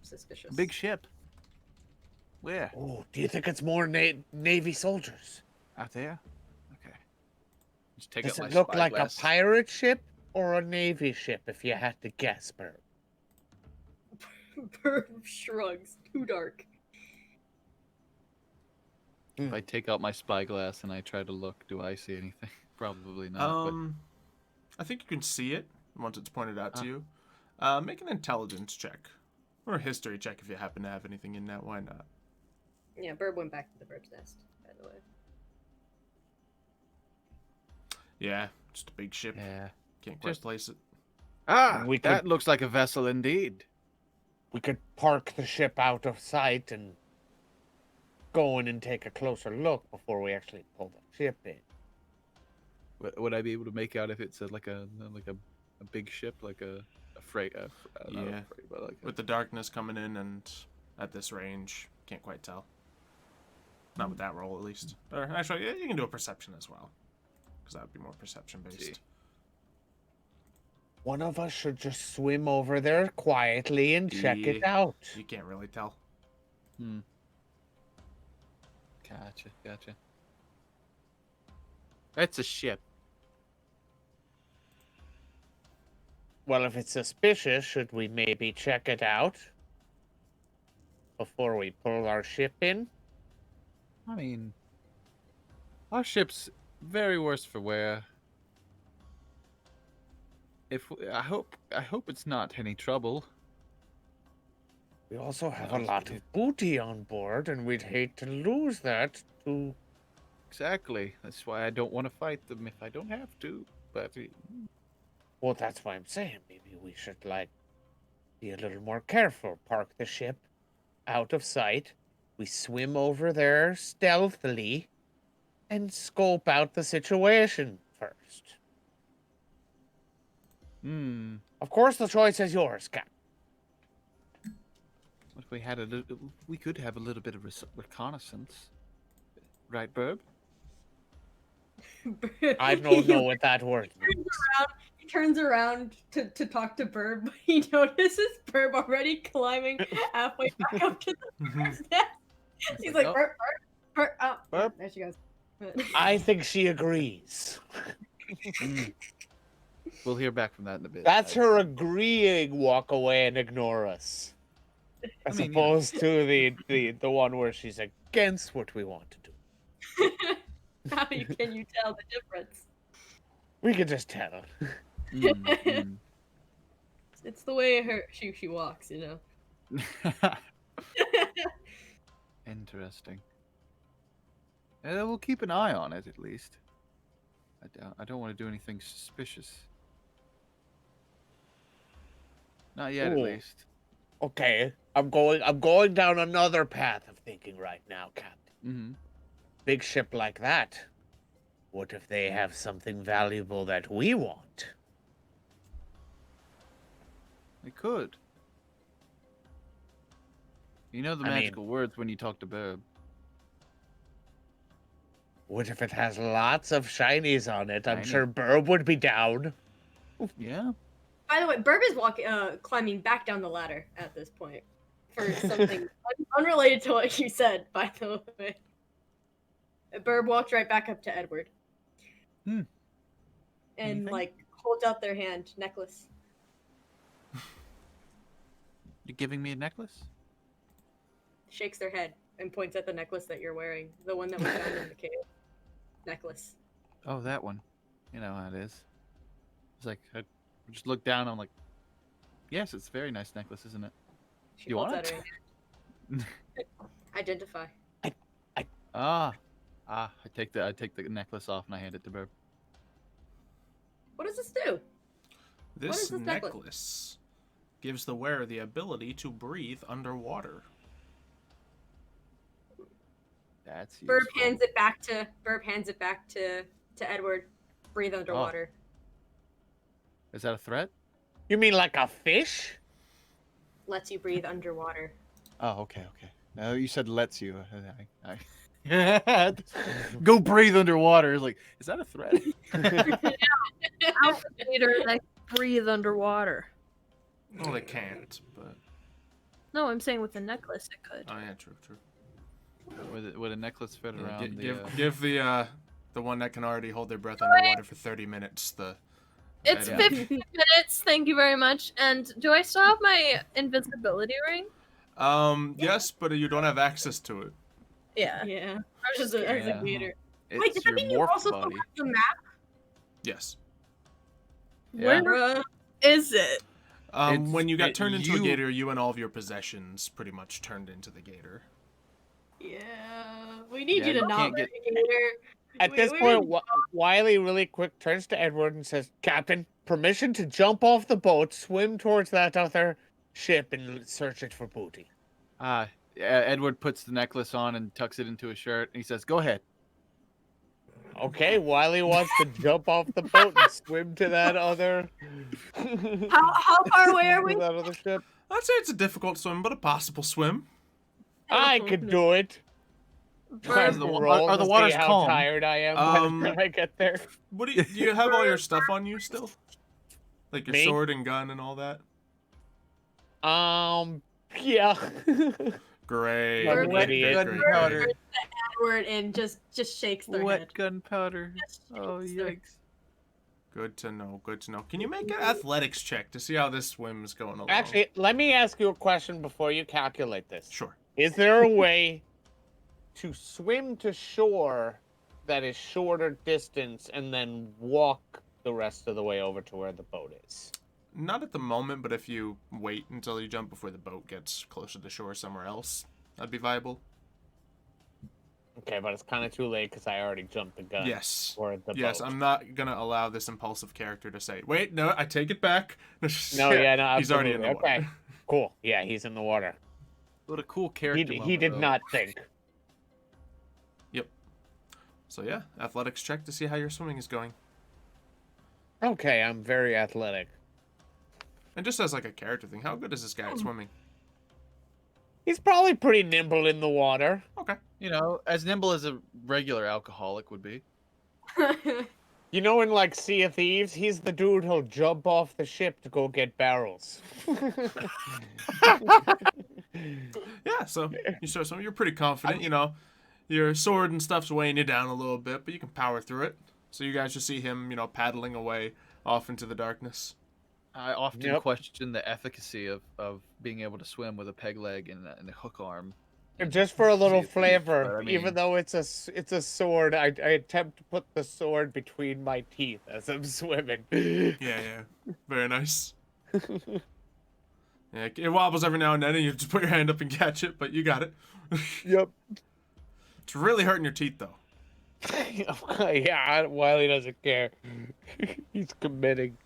Suspicious. Big ship. Where? Oh, do you think it's more Navy soldiers? Out there? Okay. Just take Does out it my look like spyglass. a pirate ship or a Navy ship, if you had to guess, Birb? Birb shrugs. Too dark. If I take out my spyglass and I try to look, do I see anything? Probably not. I think you can see it once it's pointed out to you. Make an intelligence check. Or a history check if you happen to have anything in that. Why not? Yeah, Birb went back to the bird's nest, by the way. Yeah, just a big ship. Yeah. Can't quite Just- place it. Ah, We that could- looks like a vessel indeed. We could park the ship out of sight and go in and take a closer look before we actually pull the ship in. Would I be able to make out if it's like a big ship, like a freight? Not a Yeah. freight, but like With the darkness coming in and at this range, can't quite tell. Not with that roll, at least. Or actually, yeah, you can do a perception as well. Because that would be more perception See. based. One of us should just swim over there quietly and check it out. You can't really tell. Gotcha. That's a ship. Well, if it's suspicious, should we maybe check it out before we pull our ship in? I mean, our ship's very worse for wear. I hope it's not any trouble. We also have a Honestly, lot of booty on board, and we'd hate to lose that to... Exactly. That's why I don't want to fight them if I don't have to. But Well, that's why I'm saying maybe we should, like, be a little more careful. Park the ship out of sight. We swim over there stealthily and scope out the situation first. Of course, the choice is yours, Cap. What if we had we could have a little bit of reconnaissance, right, Birb? I don't know what that word means. He turns around to talk to Birb, but he notices Birb already climbing halfway back up to the bird's nest. He's like, oh. Birb, oh, Birb? there she goes. I think she agrees. We'll hear back from that in a bit. That's her agreeing walk away and ignore us. As mean, opposed to the one where she's against what we want to do. How can you tell the difference? We can just tell. It's the way she walks, you know. Interesting. We'll keep an eye on it at least. I don't want to do anything suspicious. Not yet, at Ooh. least. Okay, I'm going down another path of thinking right now, Captain. Big ship like that. What if they have something valuable that we want? They could. You know the I mean- magical words when you talk to Birb. What if it has lots of shinies on it? I'm Shiny. sure Birb would be down. Yeah. By the way, Birb is climbing back down the ladder at this point for something unrelated to what you said. By the way, Birb walks right back up to Edward, and Anything? like holds out their hand, necklace. You giving me a necklace? Shakes their head and points at the necklace that you're wearing, the one that was found in the cave. Necklace. Oh, that one. You know how it is. It's like I just look down. I'm like, yes, it's a very nice necklace, isn't it? She You holds want out it? her hand. Identify. I take the necklace off and I hand it to Birb. What does this do? This is this necklace? necklace gives the wearer the ability to breathe underwater. That's Birb useful. hands it back to Edward. Breathe underwater. Is that a threat? You mean like a fish? Lets you breathe underwater. Oh, okay. No, you said lets you. Go breathe underwater. It's like, is that a threat? Alligator that breathe underwater. Well, they can't, but No, I'm saying with the necklace it could. oh yeah, true. Would a necklace fit Yeah, around give the one that can already hold their breath underwater for 30 minutes the. It's item. 15 minutes. Thank you very much. And do I still have my invisibility ring? Yes, but you don't have access to it. Yeah. Yeah. As a gator. Wait, It's does your that mean you morph also body. have the map? Yes. Yeah. Bruh. Is it? It's- When you got turned into a you- gator, you and all of your possessions pretty much turned into the gator. Yeah. We need Yeah, you to you not can't be get- a gator. At this we point, really- Wiley really quick turns to Edward and says, "Captain, permission to jump off the boat, swim towards that other ship, and search it for booty." Edward puts the necklace on and tucks it into his shirt, and he says, "Go ahead." Okay, Wiley wants to jump off the boat and swim to that other. How far away are we? That other ship. I'd say it's a difficult swim, but a possible swim. I could do it. Birb, the wa- Roll are the to see waters how calm? tired I am by the time I get there. What do you have all your stuff on you still? Like your Me? sword and gun and all that? Yeah. Great. I'm great, an great, idiot. great, Gunpowder. great. Edward and just shakes their Wet head. gunpowder. Just Oh, shakes their- yikes. Good to know. Good to know. Can you make an athletics check to see how this swim's going along? Actually, let me ask you a question before you calculate this. Sure. Is there a way to swim to shore that is shorter distance and then walk the rest of the way over to where the boat is? Not at the moment, but if you wait until you jump before the boat gets closer to shore somewhere else, that'd be viable. Okay, but it's kind of too late because I already jumped the gun. Yes. Or the Yes, boat. I'm not gonna allow this impulsive character to say, "Wait, no, I take it back." No, yeah, no, He's already in the absolutely. water. Okay, cool. Yeah, he's in the water. What a cool He, character. he moment, did though. not think. So yeah, athletics check to see how your swimming is going. Okay, I'm very athletic. And just as like a character thing, how good is this guy at swimming? He's probably pretty nimble in the water. Okay. You know, as nimble as a regular alcoholic would be. You know, in like Sea of Thieves, he's the dude who'll jump off the ship to go get barrels. Yeah, so you start swimming, you're pretty confident, you know. Your sword and stuff's weighing you down a little bit, but you can power through it. So you guys just see him, you know, paddling away off into the darkness. I often Yep. question the efficacy of being able to swim with a peg leg and a hook arm. Just for a little Sea of Thieves, flavor, but I even mean- though it's a sword, I attempt to put the sword between my teeth as I'm swimming. Yeah. Very nice. Yeah, it wobbles every now and then, and you just put your hand up and catch it, but you got it. Yep. It's really hurting your teeth, though. Yeah, Wiley doesn't care. He's committing.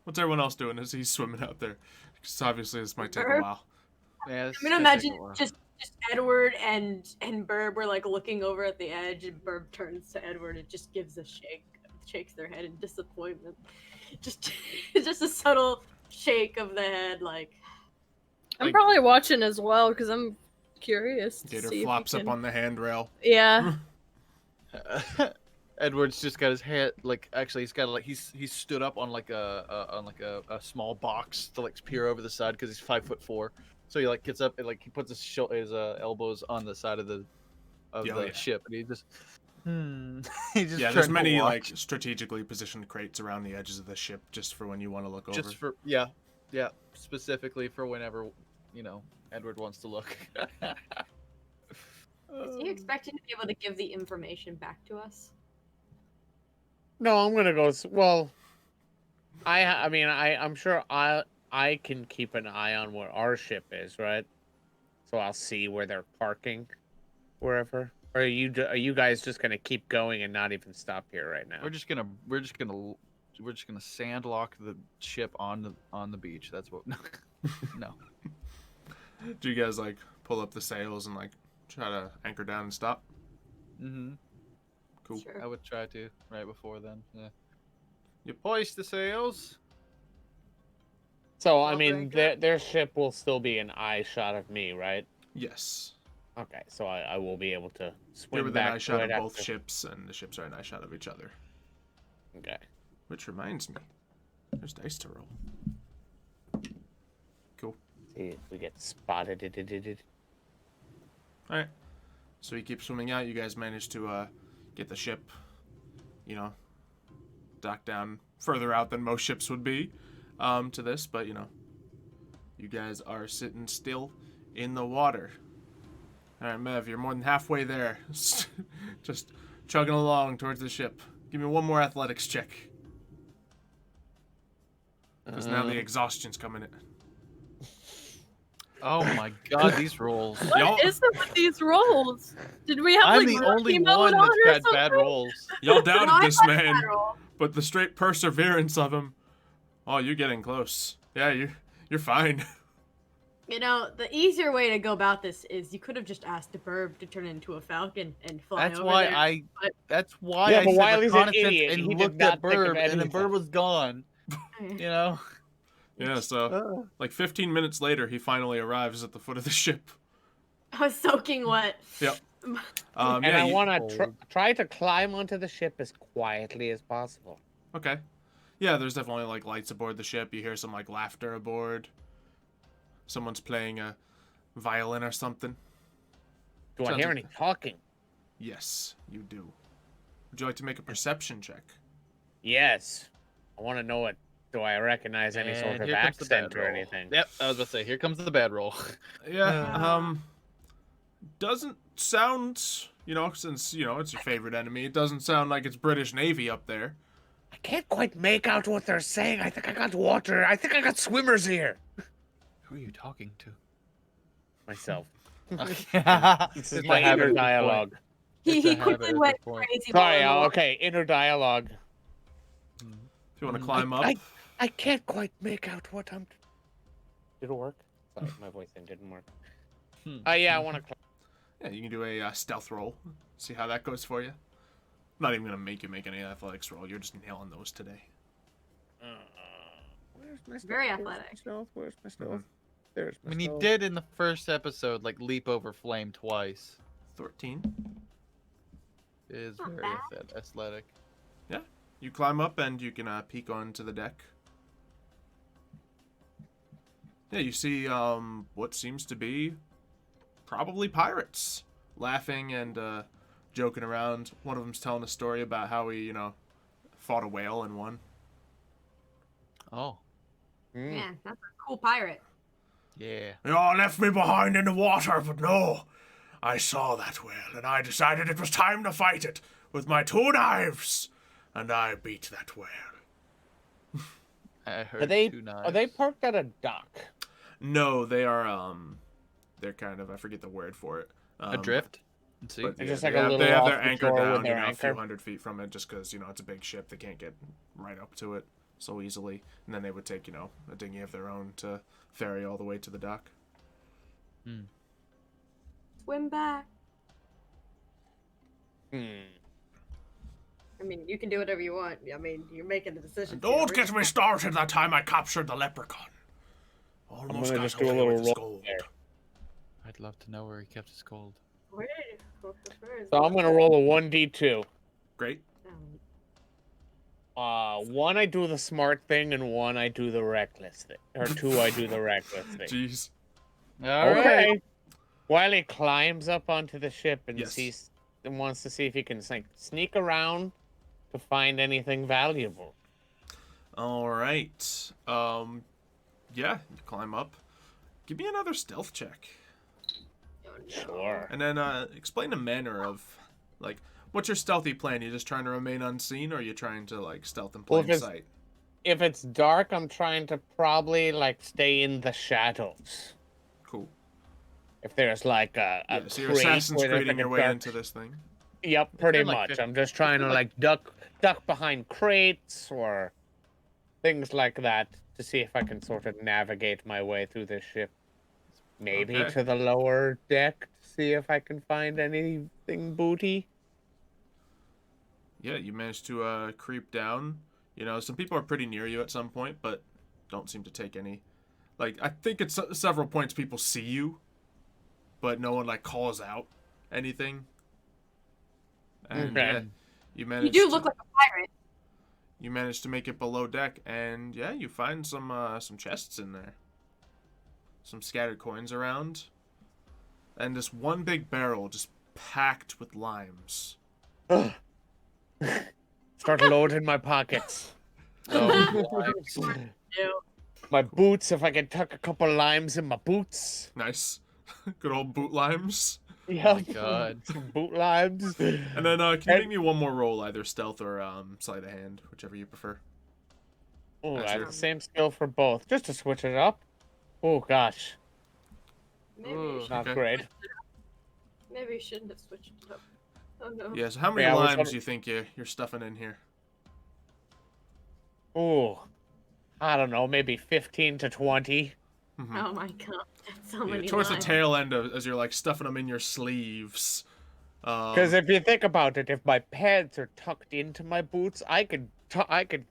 What's everyone else doing as he's swimming out there? Because obviously this might take a Herb? while. Yeah, I'm gonna imagine just Edward and Birb were like looking over at the edge, and Birb turns to Edward and just gives a shake, shakes their head in disappointment. Just a subtle shake of the head, like. I'm probably watching as well because I'm curious. To Gator see if flops he up can... on the handrail. Yeah. Edward's just got his head he's got he's stood up on a small box to like peer over the side because he's 5'4". So he like gets up and like he puts his elbows on the side of the ship and he just he just Yeah, turned there's to many watch. like strategically positioned crates around the edges of the ship just for when you want to look over. Just for specifically for whenever Edward wants to look. Is he expecting to be able to give the information back to us? No, I'm gonna go. Well, I'm sure I can keep an eye on where our ship is, right? So I'll see where they're parking, wherever. Or are you guys just gonna keep going and not even stop here right now? We're just gonna gonna sandlock the ship on the beach. That's what. No. Do you guys like pull up the sails and like try to anchor down and stop? Mm-hmm. Cool. Sure. I would try to right before then. Yeah. You hoist the sails. So I Well, mean, thank their ship will still be an eye shot of me, right? Yes. Okay, so I will be able to You're swim within back eye to shot it of both after- ships, and the ships are in eye shot of each other. Okay. Which reminds me, there's dice to roll. Cool. See if we get spotted. All right. So you keep swimming out. You guys manage to get the ship, docked down further out than most ships would be to this. But, you guys are sitting still in the water. All right, Mev, you're more than halfway there. Just chugging along towards the ship. Give me one more athletics check. Because now the exhaustion's coming in. Oh my God, these rolls. Y'all- What is it with these rolls? Did we have I'm like the only rookie one mode on or that's got bad something? rolls. Y'all No, doubted I this like man, that roll. but the straight perseverance of him. Oh, you're getting close. Yeah, you're fine. The easier way to go about this is you could have just asked the Birb to turn into a falcon and fly That's over why there. but- That's why Yeah, I but said Wiley's an reconnaissance idiot. and He did looked not at think of Birb, and then anything. Birb was gone. You know. Yeah, so like 15 minutes later, he finally arrives at the foot of the ship. I was soaking wet. Yep. And yeah, I you- want to try to climb onto the ship as quietly as possible. Okay. Yeah, there's definitely like lights aboard the ship. You hear some like laughter aboard. Someone's playing a violin or something. Do I Sounds hear like- any talking? Yes, you do. Would you like to make a perception check? Yes. I want to know what. Do I recognize any sort And of here comes the bad accent or roll. anything? Yep, I was about to say, here comes the bad roll. Yeah. Doesn't sound, since it's your favorite enemy, it doesn't sound like it's British Navy up there. I can't quite make out what they're saying. I think I got water. I think I got swimmers here. Who are you talking to? Myself. This This is my inner dialogue. He It's a quickly habit at went this point. crazy. Sorry, while in the water. okay, inner dialogue. If you want to climb up. I can't quite make out what I'm. Did it work? Sorry, my voice thing didn't work. Yeah, I want to. Yeah, you can do a stealth roll. See how that goes for you. I'm not even going to make you make any athletics roll. You're just nailing those today. Where's my stealth? Very Where's athletic. my stealth? Where's my stealth? There's my I mean, he stealth. did in the first episode, like, leap over flame twice. 13. It is Not very bad. athletic. You climb up and you can peek onto the deck. Yeah, you see what seems to be probably pirates laughing and joking around. One of them's telling a story about how he, fought a whale and won. Oh, Yeah, that's a cool pirate. yeah. You all left me behind in the water, but no. I saw that whale and I decided it was time to fight it with my 2 knives. And I beat that whale. I heard Are they two are they knives. parked at a dock? No, they are, they're kind of, I forget the word for it. Adrift? Let's see. But They're yeah, just like they a have, little they have off their the anchor shore with down, their a few anchor? hundred feet from it, just because it's a big ship. They can't get right up to it so easily. And then they would take a dinghy of their own to ferry all the way to the dock. Swim back. Hmm. I mean, you can do whatever you want. I mean, you're making the decision. Don't get me started that time I captured the leprechaun. I'm Almost gonna got just do a away little with his roll gold. there. I'd love to know where he kept his gold. Where is So I'm gonna roll a 1d2. Great. One I do the smart thing, and one I do the reckless thing, or two I do the reckless thing. Jeez. All right. Okay. Wiley climbs up onto the ship and Yes. sees and wants to see if he can sneak around to find anything valuable. All right. Yeah, you climb up. Give me another stealth check. Sure. And then explain the manner of, like, what's your stealthy plan? You just trying to remain unseen, or are you trying to, like, stealth in Well, if plain it's- sight? If it's dark, I'm trying to probably stay in the shadows. Cool. If there's like a Yeah, so you're crate Assassin's where there's, Creeding like, your a way dark- into this thing. Yep, pretty been, like, much. 50 I'm just trying to duck behind crates or things like that to see if I can sort of navigate my way through this ship. Maybe Okay. to the lower deck to see if I can find anything booty. Yeah, you managed to creep down. You know, some people are pretty near you at some point, but don't seem to take any. Like, I think at several points people see you, but no one, like, calls out anything. And, Okay. yeah, you You managed do to, look like a pirate. you managed to make it below deck, and, yeah, you find some chests in there. Some scattered coins around. And this one big barrel just packed with limes. Start loading my pockets. My boots, if I can tuck a couple limes in my boots. Nice. Good old boot limes. Yeah, God. some boot limes. And then, can you make me one more roll, either stealth or sleight of hand, whichever you prefer. Oh, That's I have your- the same skill for both, just to switch it up. Oh gosh, Maybe, Ooh. you should, not Okay. great. maybe you shouldn't have switched it up. Oh no. Yeah, so how many Yeah, I was limes gonna- do you think you're stuffing in here? Oh, I don't know, maybe 15 to 20. Mhm. Oh my god. That's so Yeah, many towards limes. the tail end as you're, like, stuffing them in your sleeves. Because if you think about it, if my pants are tucked into my boots, I could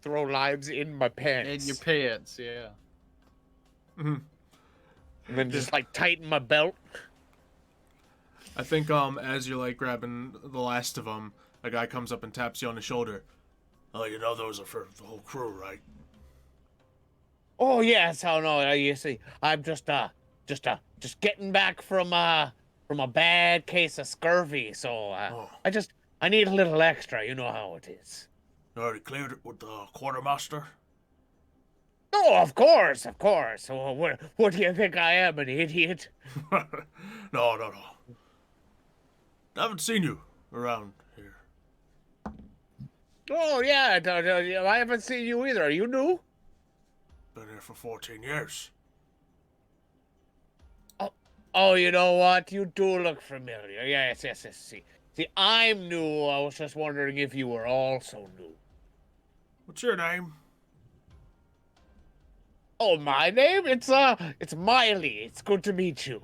throw limes in my pants. In your pants, yeah. Mhm. And then just like tighten my belt. I think as you're, like, grabbing the last of them, a guy comes up and taps you on the shoulder. Oh, you know those are for the whole crew, right? Oh yes, oh no, you see, I'm just getting back from a bad case of scurvy, so Oh. I need a little extra. You know how it is. You already cleared it with the quartermaster? Oh, of course, of course. Oh, what do you think I am, an idiot? No. I haven't seen you around here. Oh yeah, I haven't seen you either. Are you new? Been here for 14 years. Oh, you know what? You do look familiar. Yes. See, I'm new. I was just wondering if you were also new. What's your name? Oh, my name? It's Miley. It's good to meet you.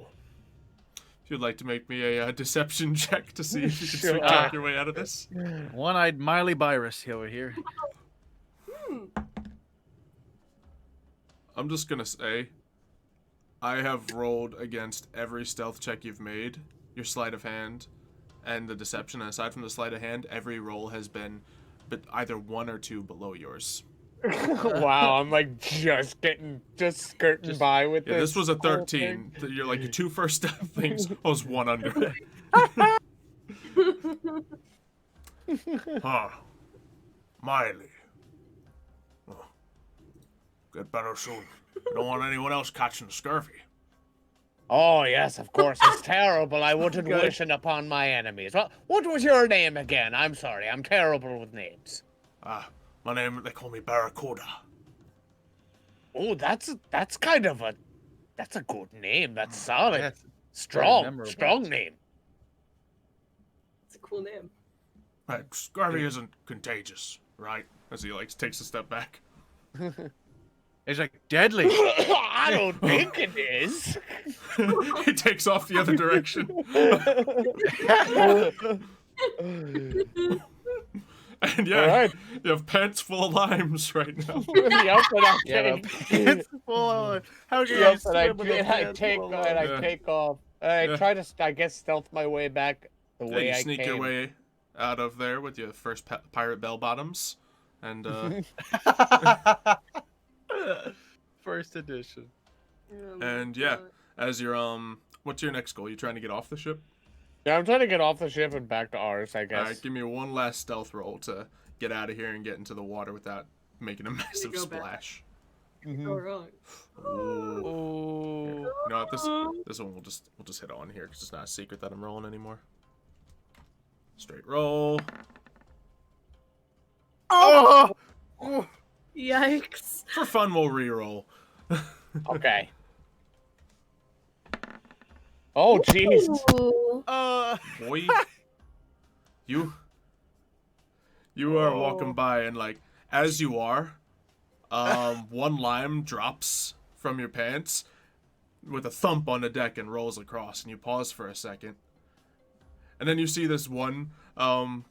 If you'd like to make me a deception check to see if you can Sure. sweet talk your way out of this. One-eyed Miley Virus over here. I'm just gonna say, I have rolled against every stealth check you've made, your sleight of hand, and the deception. And aside from the sleight of hand, every roll has been either 1 or 2 below yours. Wow, I'm like just skirting by with Yeah, this. this was a whole 13. thing. Your 2 first stealth things was 1 under. Huh. Miley. Oh. Get better soon. I don't want anyone else catching scurvy. Oh yes, of course. It's terrible. I wouldn't wish it upon my enemies. Well, what was your name again? I'm sorry. I'm terrible with names. My name, they call me Barracuda. Oh, that's kind of that's a good name. That's solid. That's Strong memorable. name. It's a cool name. Right, scurvy isn't contagious, right? As he, like, takes a step back. It's like deadly. I don't think it is. He takes off the other direction. And yeah, Alright. you have pants full of limes right now. Yep, and I Yeah, take, it's full of. How can yep, you and I swim with a pants take full of- and I Yeah. take off. I Yeah. try to, I guess, stealth my way back the Yeah, way you I sneak came. your way out of there with your first pirate bell bottoms, and First edition. Oh my And, yeah. God. as you're what's your next goal? You trying to get off the ship? Yeah, I'm trying to get off the ship and back to ours, I All guess. right, give me one last stealth roll to get out of here and get into the water without making a massive go back. splash. Go wrong. Ooh. Oh. You know what, this one we'll just hit on here because it's not a secret that I'm rolling anymore. Straight roll. Oh. Yikes. For fun, we'll re-roll. Okay. Oh, jeez. Ooh. Boy, you are walking by, and like as you are, one lime drops from your pants with a thump on the deck and rolls across, and you pause for a second. And then you see this one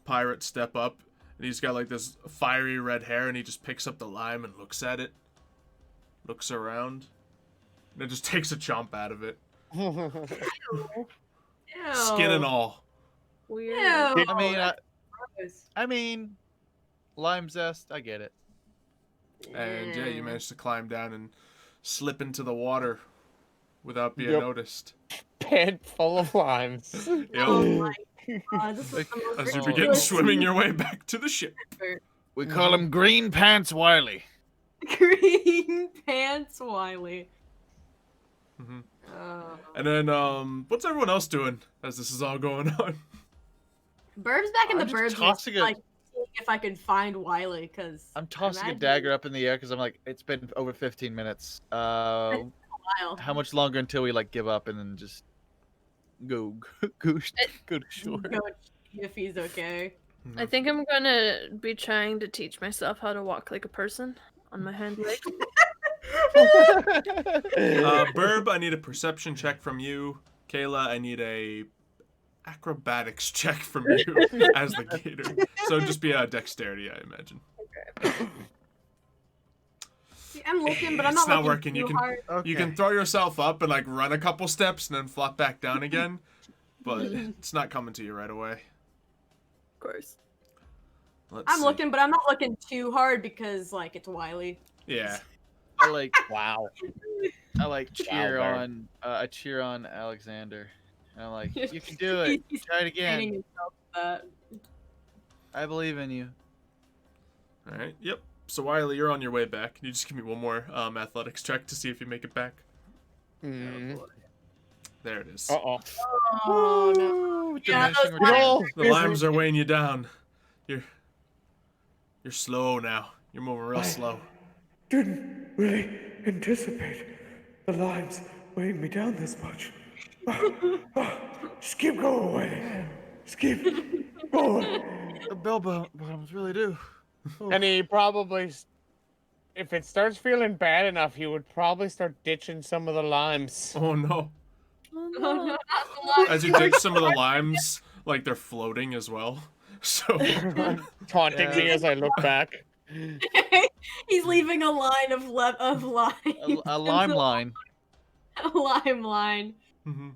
pirate step up, and he's got like this fiery red hair, and he just picks up the lime and looks at it, looks around, and then just takes a chomp out of it. Ew. Skin and all. Weird. Ew. I mean, lime zest. I get it. And yeah, you managed to climb down and slip into the water without being Yep. noticed. Pant full of limes. Oh Yep. my god, this is the most As you begin ridiculous swimming your way back to the ship. ever. We call him Green Pants Wiley. Green Pants Wiley. Mhm. Oh. And then, what's everyone else doing as this is all going on? Burb's back in the I'm just bird's tossing nest, a- like seeing if I can find Wiley, because I'm tossing a dagger up in the air because I'm like, it's been over 15 minutes. While. How much longer until we like give up and then just go to shore? Go if he's okay. I think I'm gonna be trying to teach myself how to walk like a person on my hind legs. Birb, I need a perception check from you. Kayla, I need a acrobatics check from you as the gator. So just be a dexterity, I imagine. See, I'm looking, but I'm It's not not looking working. too You can- hard. Okay. You can throw yourself up and like run a couple steps and then flop back down again, but it's not coming to you right away. Of course. Let's I'm see. looking, but I'm not looking too hard because like it's Wiley. Yeah. I like Wow. cheer Wow, on I cheer on Alexander. And I'm like, you can do it. He's Try it training again. himself for that. I believe in you. All right. Yep. So Wiley, you're on your way back. Can you just give me one more athletics check to see if you make it back? Mm. There it is. Uh-oh. Oh no. Ooh, Yeah, diminishing those returns. No. The limes are weighing you down. You're slow now. You're moving real I- slow. Didn't really anticipate the limes weighing me down this much. Just keep going away. Just keep going. The bell bottoms really do. And he probably, if it starts feeling bad enough, he would probably start ditching some of the limes. Oh no. Oh, Oh, no. no, not the line. As you dig some of the limes, like they're floating as well. So Taunting me Yeah. as I look back. He's leaving a line of lime. A lime line. A lime line. Mhm.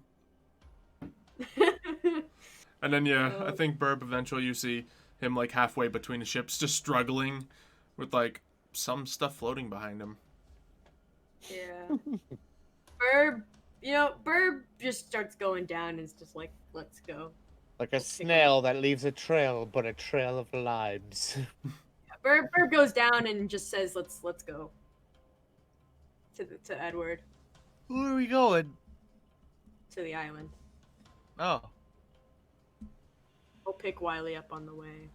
And then yeah, I think Birb eventually you see him like halfway between the ships, just struggling with like some stuff floating behind him. Yeah. Birb just starts going down and is just like, let's go. Like a snail that leaves a trail, but a trail of limes. Birb goes down and just says, let's go. To Edward, Where are we going? to the island. Oh. We'll pick Wiley up on the way.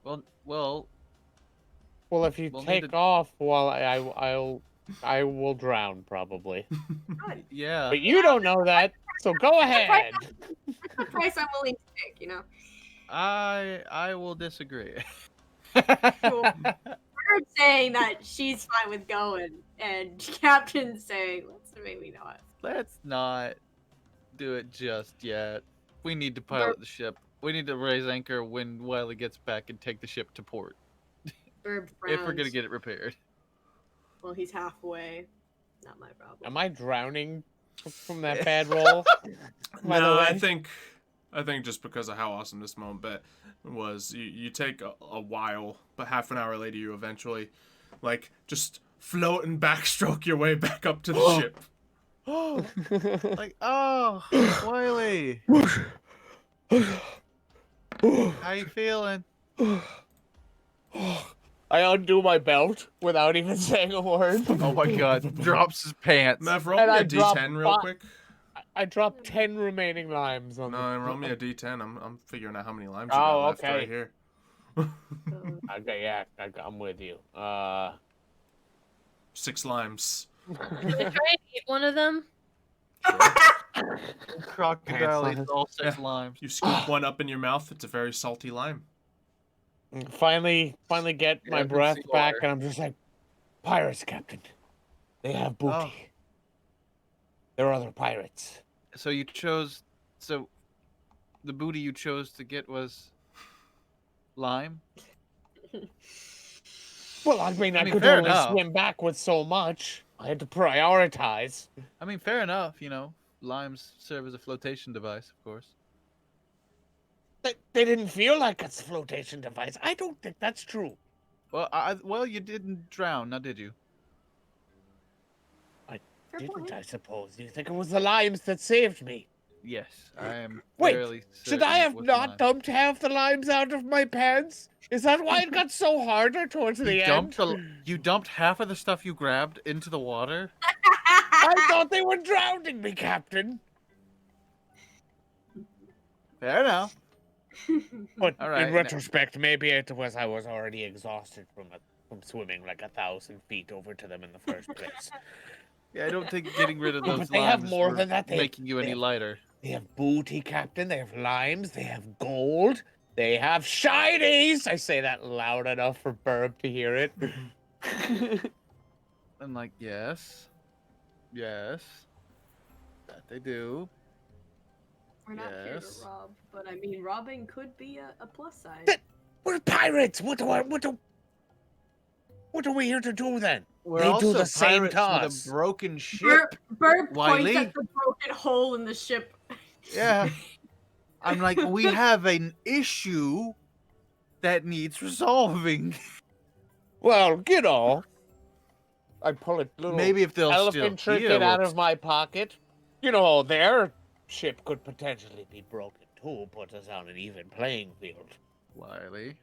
Well, Well, if you We'll need take to- off, well, I will drown probably. yeah. But you don't know that, so go ahead. That's the price I'm willing to take, you know? I will disagree. Cool. Bird saying that she's fine with going, and Captain saying, let's maybe not. Let's not do it just yet. We need to pilot the ship. We need to raise anchor when Wiley gets back and take the ship to port. Bird frowns. If we're gonna get it repaired. Well, he's halfway. Not my problem. Am I drowning from that bad roll? By the No, I way? think just because of how awesome this moment was, you take a while, but half an hour later you eventually, like, just float and backstroke your way back up to the ship. Like, oh, Wiley, how you feeling? I undo my belt without even saying a word. Oh my God! Drops his pants. Mev, roll And me I a dropped D10 real fi- quick. I dropped 10 remaining limes on No, the... roll me a D10. I'm figuring out how many limes you Oh, got left okay. right here. Okay, yeah, I'm with you. 6 limes. Should I try and eat one of them? Crocodile Pants eats all 6 limes. You scoop one up in your mouth. It's a very salty lime. Finally get my Yeah, breath good back, water. and I'm just like, pirates, Captain. They have booty. Oh. There are other pirates. So you chose. So the booty you chose to get was lime. Well, I mean, I could fair only enough. swim back with so much. I had to prioritize. I mean, fair enough. You know, limes serve as a flotation device, of course. They didn't feel like it's a flotation device. I don't think that's true. Well, you didn't drown, now did you? Fair Didn't point. I suppose? You think it was the limes that saved me? Yes, I am. Wait, fairly Should I certain it have was not lime. dumped half the limes out of my pants? Is that why it got so harder towards the end? You dumped half of the stuff you grabbed into the water. I thought they were drowning me, Captain. Fair enough. But All right, in now- retrospect, maybe it was I was already exhausted from swimming like 1,000 feet over to them in the first place. Yeah, I don't think getting rid of But those they have limes more were than that. They making you they any have- lighter. They have booty, Captain. They have limes. They have gold. They have shinies. I say that loud enough for Birb to hear it. I'm like, yes, that they do. We're not here Yes. to rob, but I mean, robbing could be a plus side. That- We're pirates. What are we here to do then? We're They do also the same pirates to with us. a broken ship. Birb points Wiley? at the broken hole in the ship. Yeah. I'm like, we have an issue that needs resolving. Well, you know, I pull a little Maybe if they'll elephant still trinket heal, out we'll- of my pocket. You know, their ship could potentially be broken too. Put us on an even playing field. Wiley.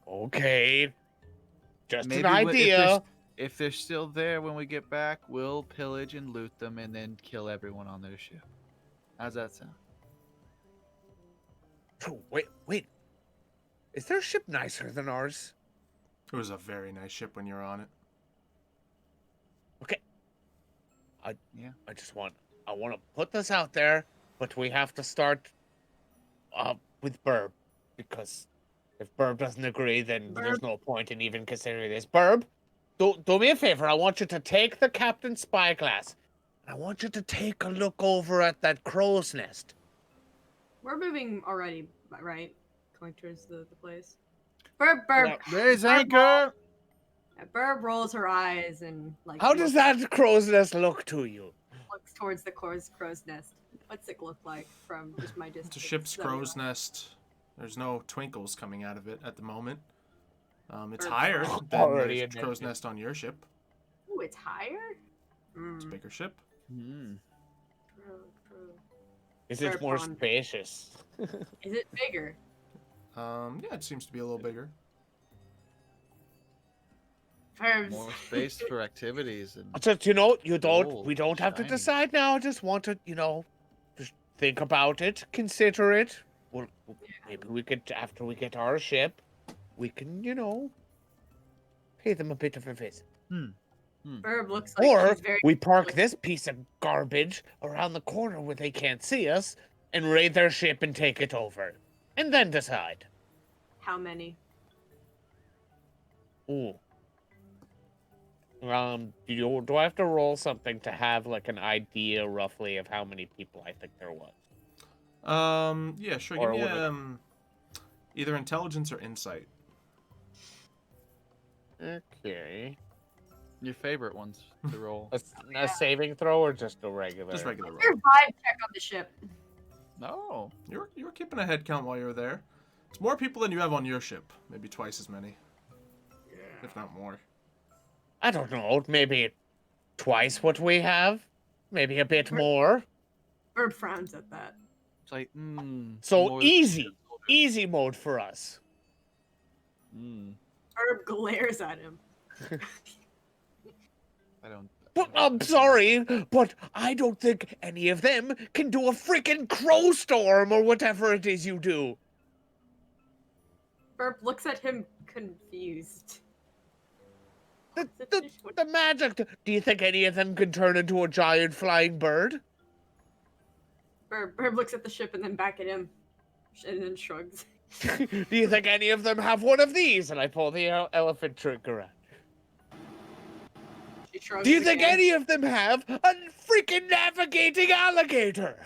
Okay, just Maybe an idea. if they're still there when we get back, we'll pillage and loot them and then kill everyone on their ship. How's that sound? Oh, wait. Is their ship nicer than ours? It was a very nice ship when you were on it. I want to put this out there, but we have to start with Birb, because if Birb doesn't agree, then there's no point in even considering this. Birb, do me a favor. I want you to take the captain's spyglass, and I want you to take a look over at that crow's nest. We're moving already, right? Going towards the place. Birb. Yeah, Raise anchor! Birb rolls her eyes and like. How does that crow's nest look to you? Looks towards the crow's nest. What's it look like from just my distance? It's a ship's So- crow's nest. There's no twinkles coming out of it at the moment. It's Or- higher than Already the admitted. crow's nest on your ship. Ooh, it's higher. It's a bigger ship. Hmm. True. Is it Birb more pond. spacious? Is it bigger? Yeah, it seems to be a little bigger. Birb's. More space for activities and Just, you know, we Gold, don't have to shiny. decide now. I just want to, just think about it, consider it. Well, maybe we could, after we get our ship, we can, pay them a bit of a visit. Birb looks like Or she's very. we park this piece of garbage around the corner where they can't see us and raid their ship and take it over. And then decide. How many? Ooh. Do I have to roll something to have like an idea roughly of how many people I think there was? Yeah, sure. Or Give me would it- either intelligence or insight. Okay. your favorite ones to roll. A saving throw or just a regular? Just regular roll. Your vibe check on the ship. No. You were keeping a head count while you were there. It's more people than you have on your ship. Maybe twice as many, if not more. I don't know. Maybe twice what we have. Maybe a bit more. Birb frowns at that. It's like, So more- easy mode for us. Birb glares at him. I don't. But I'm sorry, but I don't think any of them can do a freaking crow storm or whatever it is you do. Birb looks at him confused. The magic. Do you think any of them can turn into a giant flying bird? Birb looks at the ship and then back at him, and then shrugs. Do you think any of them have one of these? And I pull the elephant trigger out. She shrugs Do you her think hand. any of them have a freaking navigating alligator?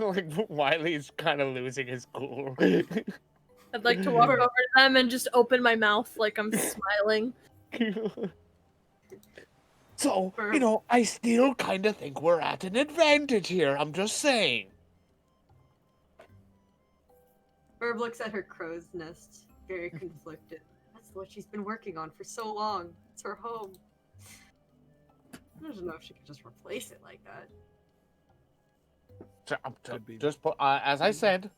Like, Wiley's kind of losing his cool. I'd like to walk over to them and just open my mouth like I'm smiling. So, you know, I still kind of think we're at an advantage here. I'm just saying. Birb looks at her crow's nest, very conflicted. That's what she's been working on for so long. It's her home. I don't know if she could just replace it like that. Could be. Just put, as I said,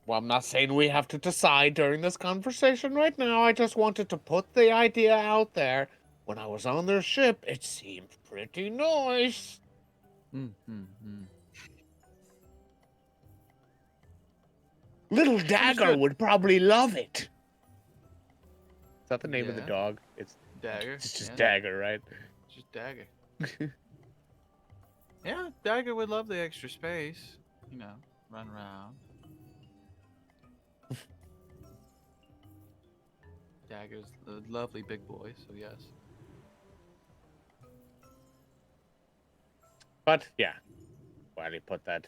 well, I'm not saying we have to decide during this conversation right now. I just wanted to put the idea out there. When I was on their ship, it seemed pretty nice. Little Dagger would probably love it. Is that the name of the Yeah. dog? It's Dagger. just Yeah, Dagger, right? Just Dagger. Yeah, Dagger would love the extra space. You know, run around. Dagger's a lovely big boy, so yes. But yeah, Wiley put that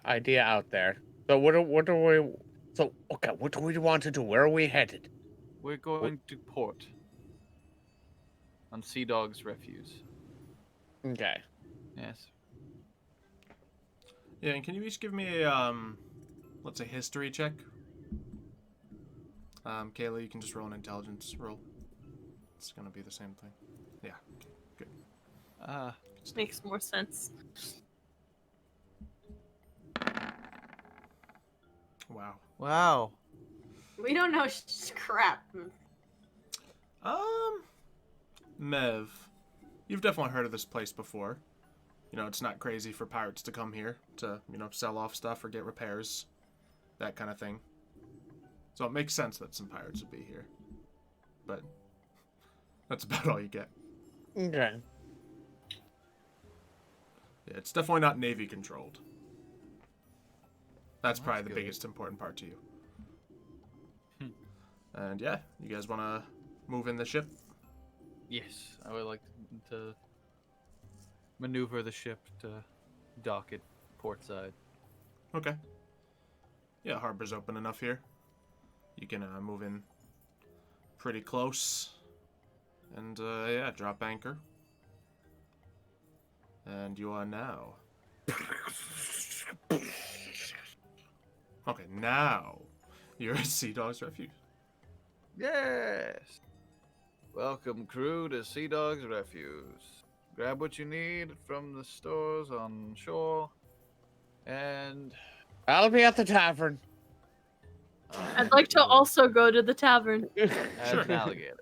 idea out there. So what do we? So okay, what do we want to do? Where are we headed? We're going to port. On Sea Dog's refuse. Okay. Yes. Yeah, and can you each give me a, let's say, history check? Kaylee, you can just roll an intelligence roll. It's gonna be the same thing. Yeah, okay, good. Makes more sense. Wow. Wow. We don't know crap. Mev, you've definitely heard of this place before. You know, it's not crazy for pirates to come here to, you know, sell off stuff or get repairs, that kind of thing. So it makes sense that some pirates would be here. But that's about all you get. Okay. Yeah, it's definitely not Navy controlled. That's Well, probably that's the good. biggest important part to you. And yeah, you guys want to move in the ship? Yes, I would like to maneuver the ship to dock at port side. Okay. Yeah, harbor's open enough here. You can move in pretty close. And yeah, drop anchor. And you are now. Okay, now you're at Sea Dog's Refuge. Yes! Welcome, crew, to Sea Dog's Refuse. Grab what you need from the stores on shore, and... I'll be at the tavern. I'd like to also go to the tavern. As an alligator.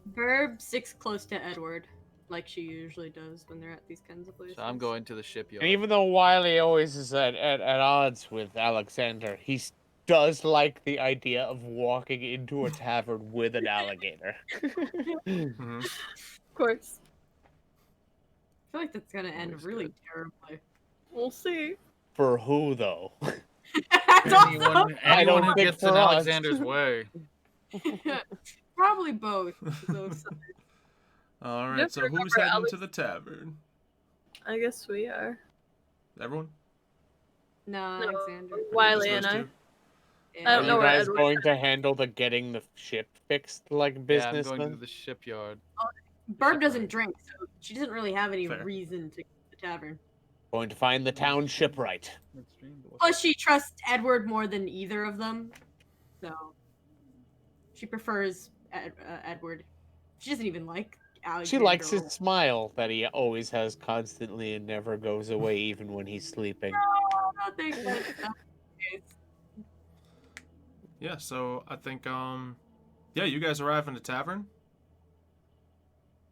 Birb sticks close to Edward, like she usually does when they're at these kinds of places. So I'm going to the shipyard. And even though Wiley always is at odds with Alexander, he does like the idea of walking into a tavern with an alligator. Mm-hmm. Of course. I feel like that's gonna end Always really good. terribly. We'll see. For who, though? That's also Anyone don't who think gets for in us. Alexander's way. probably both. Those. All right, Just so who's remember, heading Alex- to the tavern? I guess we are. Everyone? No, No, Alexander. Wiley Just and those I. two? Yeah. I Are don't know you where guys Edward's going to handle the getting the ship fixed like Yeah, I'm business going to then? the shipyard. Birb doesn't drink, so she doesn't really have any Fair. reason to go to the tavern. Going to find the town shipwright. Plus, she trusts Edward more than either of them, so she prefers Edward. She doesn't even like Alexander. She likes or- his smile that he always has constantly and never goes away even when he's sleeping. I don't think that's the case. Yeah, so I think, yeah, you guys arrive in the tavern.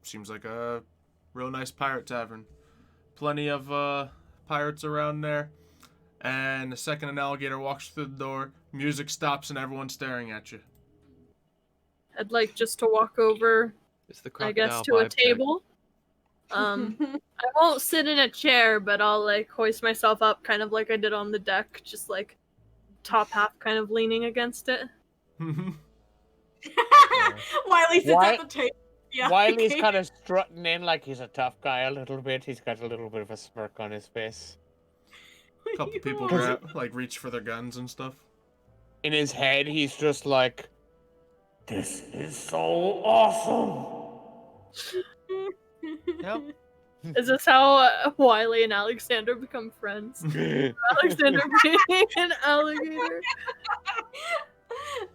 Seems like a real nice pirate tavern. Plenty of, pirates around there. And the second an alligator walks through the door, music stops and everyone's staring at you. I'd like just to walk over, It's the I guess, crocodile to a vibe check. table. I won't sit in a chair, but I'll like hoist myself up, kind of like I did on the deck, just like top half kind of leaning against it. Wiley sits at the table. Yeah, Wiley's kind of strutting in like he's a tough guy a little bit. He's got a little bit of a smirk on his face. A couple people reach for their guns and stuff. In his head, he's just like, "This is so awesome." Yep. Is this how Wiley and Alexander become friends? Alexander being an alligator.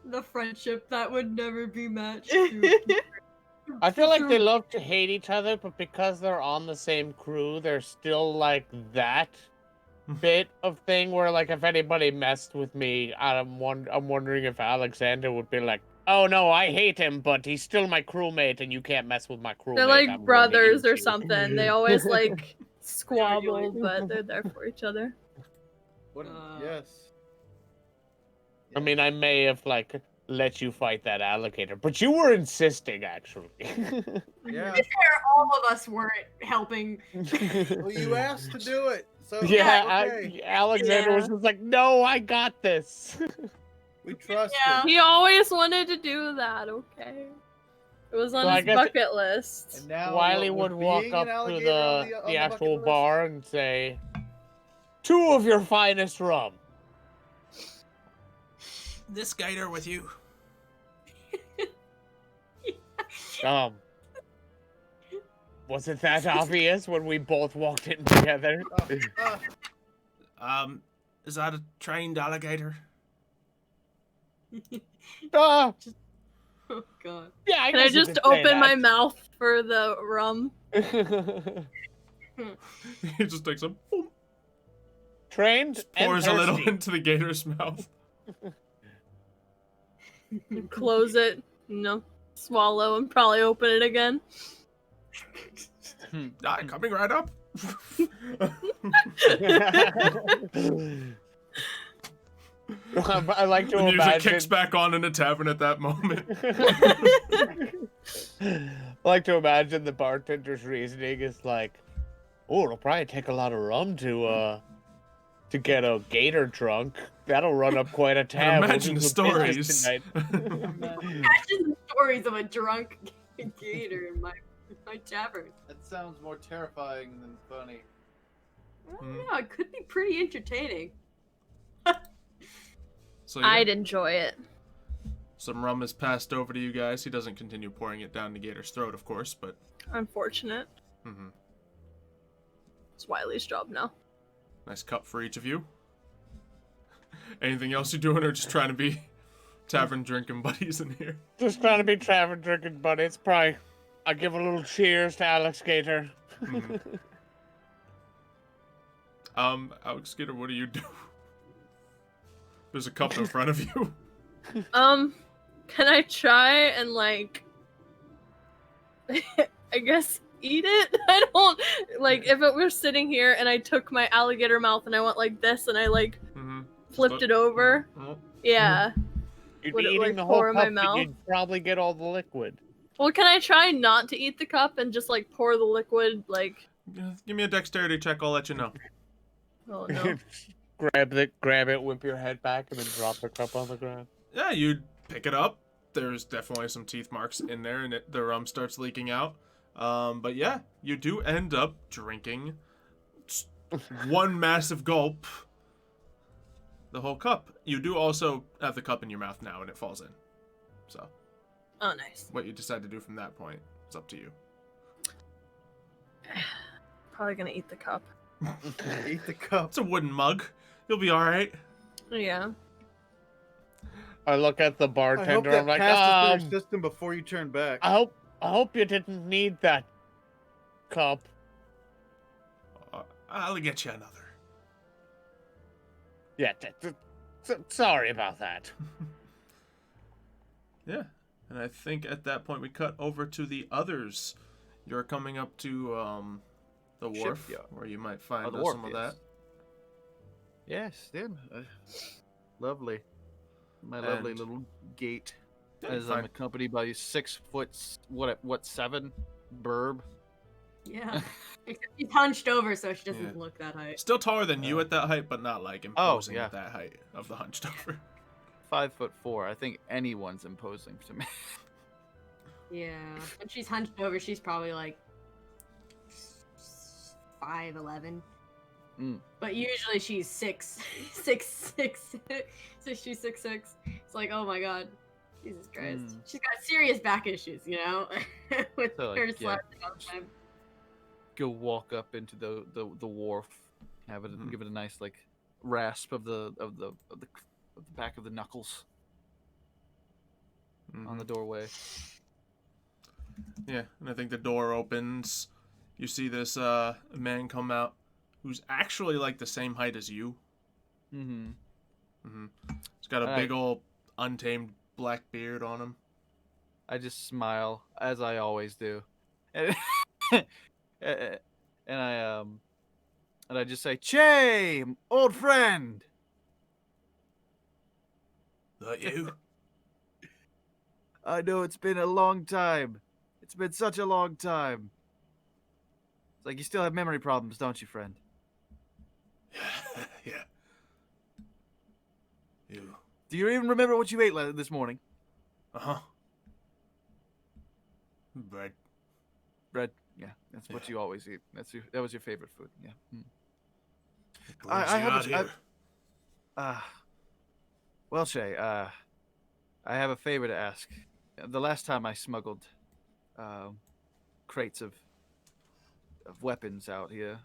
The friendship that would never be matched. I feel like they love to hate each other, but because they're on the same crew, they're still like that bit of thing where, like, if anybody messed with me, I'm wondering if Alexander would be like, "Oh no, I hate him, but he's still my crewmate, and you can't mess with my crewmate." They're like I'm brothers really or into you." something. They always like squabble, but they're there for each other. Yes. I mean, I may have like let you fight that alligator, but you were insisting, actually. Yeah. All of us weren't helping. Well, you asked to do it. So Yeah, okay. Alexander was just like, "No, I got this." We trust Yeah. you. He always wanted to do that, okay? It was on So I his guess bucket list. And now, Wiley what, would with walk being up an to alligator the, on the bucket actual list? bar and say, "2 of your finest rum." This gator with you. Was it that obvious when we both walked in together? Is that a trained alligator? Ah, Oh god. yeah, I Can I guess you just could say open my that. mouth for the rum? He just takes a boom, Trained and pours a little thirsty. into the gator's mouth. Close it, swallow, and probably open it again. Coming right up. I like to The music imagine. kicks back on in a tavern at that moment. I like to imagine the bartender's reasoning is like, "Oh, it'll probably take a lot of rum to get a gator drunk. That'll run up quite a tab. We'll Imagine do the some business stories. tonight." Imagine the stories of a drunk gator in my tavern. That sounds more terrifying than funny. I don't know, it could be pretty entertaining. So, yeah, I'd enjoy it. some rum is passed over to you guys. He doesn't continue pouring it down the gator's throat, of course, but Unfortunate. It's Wiley's job now. nice cup for each of you. Anything else you're doing, or just trying to be tavern drinking buddies in here? Just trying to be tavern drinking, but it's probably. I give a little cheers to Alex Gator. Alex Gator, what do you do? There's a cup in front of you. Can I try and like I guess eat it? I don't like if it were sitting here and I took my alligator mouth and I went like this and I like flipped it over. Yeah. You'd Would be it, eating like, the whole pour in my cup, but mouth? you'd probably get all the liquid. Well, can I try not to eat the cup and just like pour the liquid like Give me a dexterity check, I'll let you know. oh no. grab it, whip your head back, and then drop the cup on the ground. Yeah, you pick it up. There's definitely some teeth marks in there, and the rum starts leaking out. But yeah, you do end up drinking one massive gulp, the whole cup. You do also have the cup in your mouth now, and it falls in. So, Oh nice. what you decide to do from that point is up to you. Probably gonna eat the cup. Eat the cup. It's a wooden mug. You'll be all right. Yeah. I look at the I hope bartender. that I'm like, passes through your system before you turn back. I hope you didn't need that cup. I'll get you another. Yeah, sorry about that. Yeah, and I think at that point we cut over to the others. You're coming up to the wharf, Shipyard. where you might find the wharf, some of yes. that. Yes, dude. Lovely. My lovely And- little gate. Yeah, you As I'm find- accompanied by 6 foot, 7 Birb. Yeah. Except she's hunched over, so she doesn't Yeah. look that high. Still taller than you at that height, but not like imposing yeah. at that height of the hunched over. 5'4". I think anyone's imposing to me. Yeah. When she's hunched over, she's probably like 5'11". Mm. But usually she's 6'6". So she's 6'6". It's like, oh my god. Jesus Christ. Mm. She's got serious back issues, you know? With So, her like, yeah. slouching all the time. Go walk up into the wharf, have it, give it a nice like rasp of the back of the knuckles on the doorway. Yeah, and I think the door opens. You see this man come out who's actually like the same height as you. Mm-hmm. He's got a big old untamed black beard on him. I just smile as I always do, and I just say, "Che, old friend." That you? I know it's been a long time. It's been such a long time. It's like you still have memory problems, don't you, friend? Yeah. You. Do you even remember what you ate this morning? Uh-huh. Bread. Bread. Yeah, that's what you always eat. That was your favorite food. Yeah. What brings you out here? Well, Shay, I have a favor to ask. The last time I smuggled crates of weapons out here,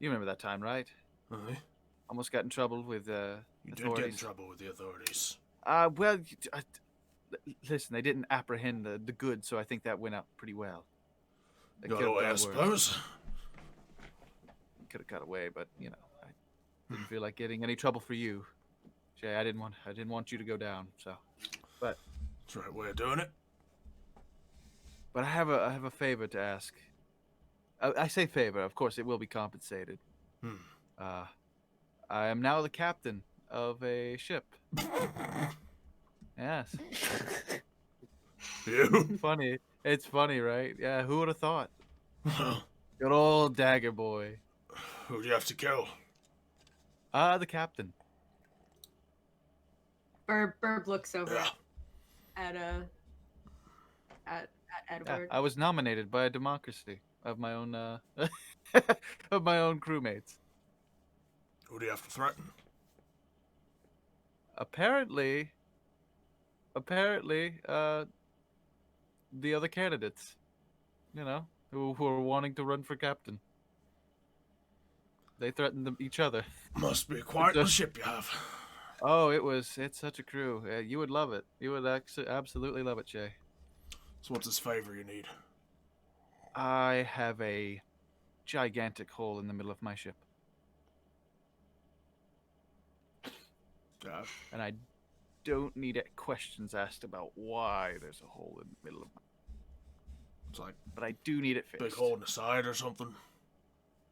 you remember that time, right? Aye. Almost got in trouble with You authorities. did get in trouble with the authorities. Well, listen, they didn't apprehend the goods, so I think that went out pretty well. They Got could've away, done I worse. suppose. Could have got away, but you know, I didn't feel like getting any trouble for you, Jay. I didn't want you to go down. So, but That's the right way of doing it. I have a favor to ask. I say favor, of course it will be compensated. I am now the captain of a ship. Yes. You? Funny. It's funny, right? Yeah, who would have thought? Well, Good old Dagger Boy. who do you have to kill? The captain. Birb looks over Yeah. at Yeah, Edward. I was nominated by a democracy of my own of my own crewmates. Who do you have to threaten? Apparently, the other candidates, you know, who are wanting to run for captain. They threatened each other. Must be quite the ship you have. Oh, it's such a crew. You would love it. You would absolutely love it, Jay. So what's this favor you need? I have a gigantic hole in the middle of my ship, and I don't need questions asked about why there's a hole in the middle of my... It's like But I do need it fixed. big hole in the side or something.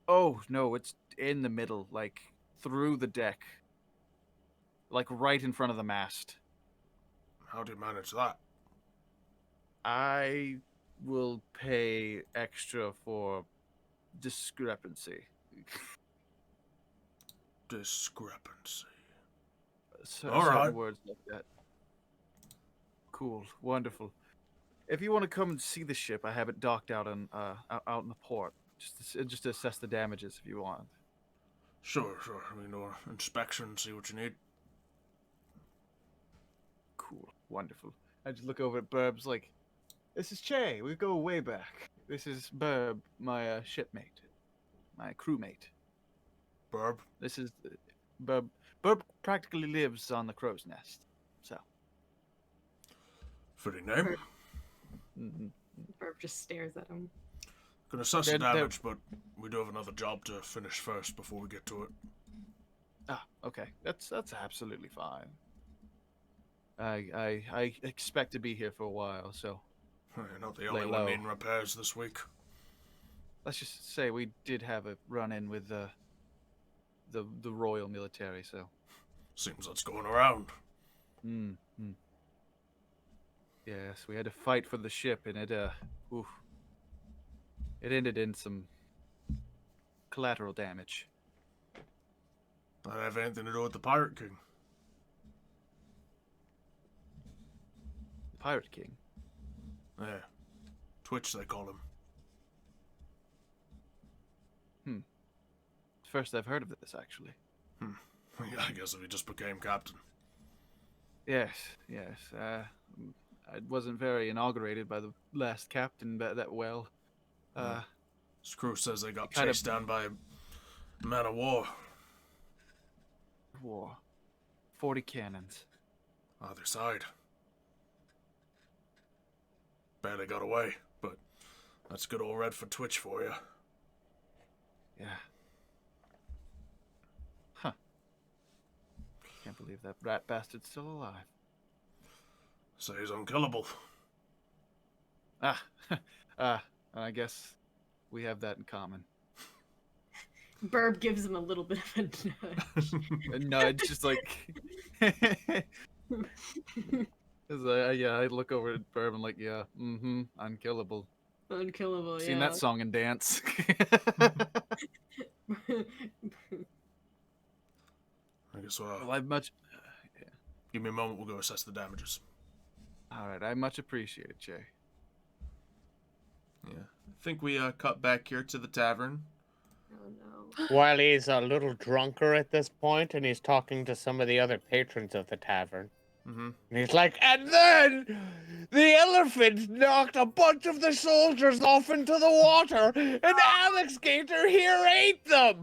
Oh, no, it's in the middle, like through the deck. Like right in front of the mast. How do you manage that? I will pay extra for discrepancy. Discrepancy. Certain right. words like that. Cool, wonderful. If you want to come and see the ship, I have it docked out on out in the port, just to assess the damages if you want. Sure. We know inspection, see what you need. Cool, wonderful. I just look over at Burb's like, this is Che. We go way back. This is Birb, my shipmate, my crewmate. Birb? This is Birb. Birb practically lives on the crow's nest. So. Fitting name. Birb just stares at him. Gonna assess the damage, but we do have another job to finish first before we get to it. Ah, okay. That's absolutely fine. I expect to be here for a while, so You're not the only one needing repairs this week. let's just say we did have a run-in with the royal military, so. Seems that's going around. Yes, we had to fight for the ship, and it oof. It ended in some collateral damage. Not have anything to do with the Pirate King. The Pirate King. Yeah. Twitch, they call him. First I've heard of this, actually. I guess if he just became captain. Yes. I wasn't very inaugurated by the last captain that well. His crew says they got kind of- chased down by a man of war. War. 40 cannons. Either side. Barely got away, but that's good old Redford Twitch for you. Yeah. Huh. Can't believe that rat bastard's still alive. So he's unkillable. I guess we have that in common. Birb gives him a little bit of a nudge. A nudge, just like... I look over at Birb and like, yeah, unkillable. Unkillable, yeah. Seen that song and dance. I guess Well, I much... give me a moment, we'll go assess the damages. Alright, I much appreciate it, Jay. Yeah. I think we cut back here to the tavern. Oh no. Wiley's a little drunker at this point, and he's talking to some of the other patrons of the tavern. Mm-hmm. And he's like, and then the elephant knocked a bunch of the soldiers off into the water, and Alligator here ate them.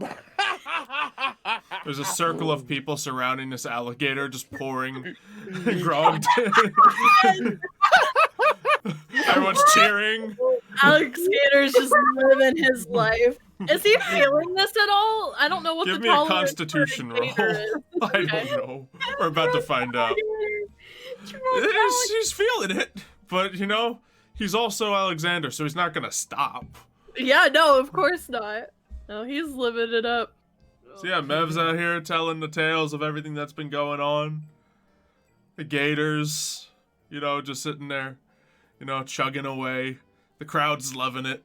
There's a circle of people surrounding this alligator, just pouring grog. Everyone's cheering. Alligator's just living his life. Is he feeling this at all? I don't know what Give the me a tolerance for constitution roll. gator is. I don't know. We're about to find out. He's feeling it, but you know, he's also Alexander, so he's not gonna stop. Yeah, no, of course not. No, he's living it up. So yeah, Mev's out here telling the tales of everything that's been going on. The gators, you know, just sitting there, you know, chugging away. The crowd's loving it.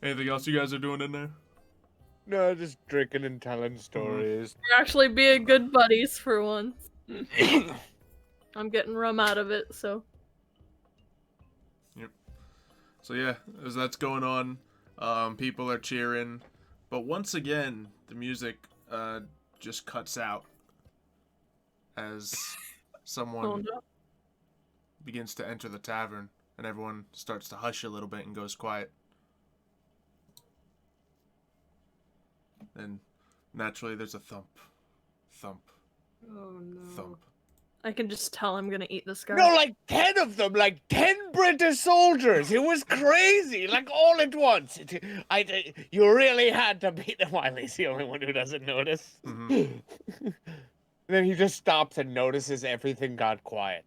Anything else you guys are doing in there? No, just drinking and telling stories. We're actually being good buddies for once. I'm getting rum out of it, so. Yep. So yeah, as that's going on, people are cheering, but once again, the music just cuts out as someone Oh, no. begins to enter the tavern, and everyone starts to hush a little bit and goes quiet. And naturally, there's a thump, thump, Oh no. thump. I can just tell I'm gonna eat this guy. No, like 10 of them, like 10 British soldiers. It was crazy, like all at once. You really had to beat them. Wiley's the only one who doesn't notice. Mm-hmm. Then he just stops and notices everything got quiet.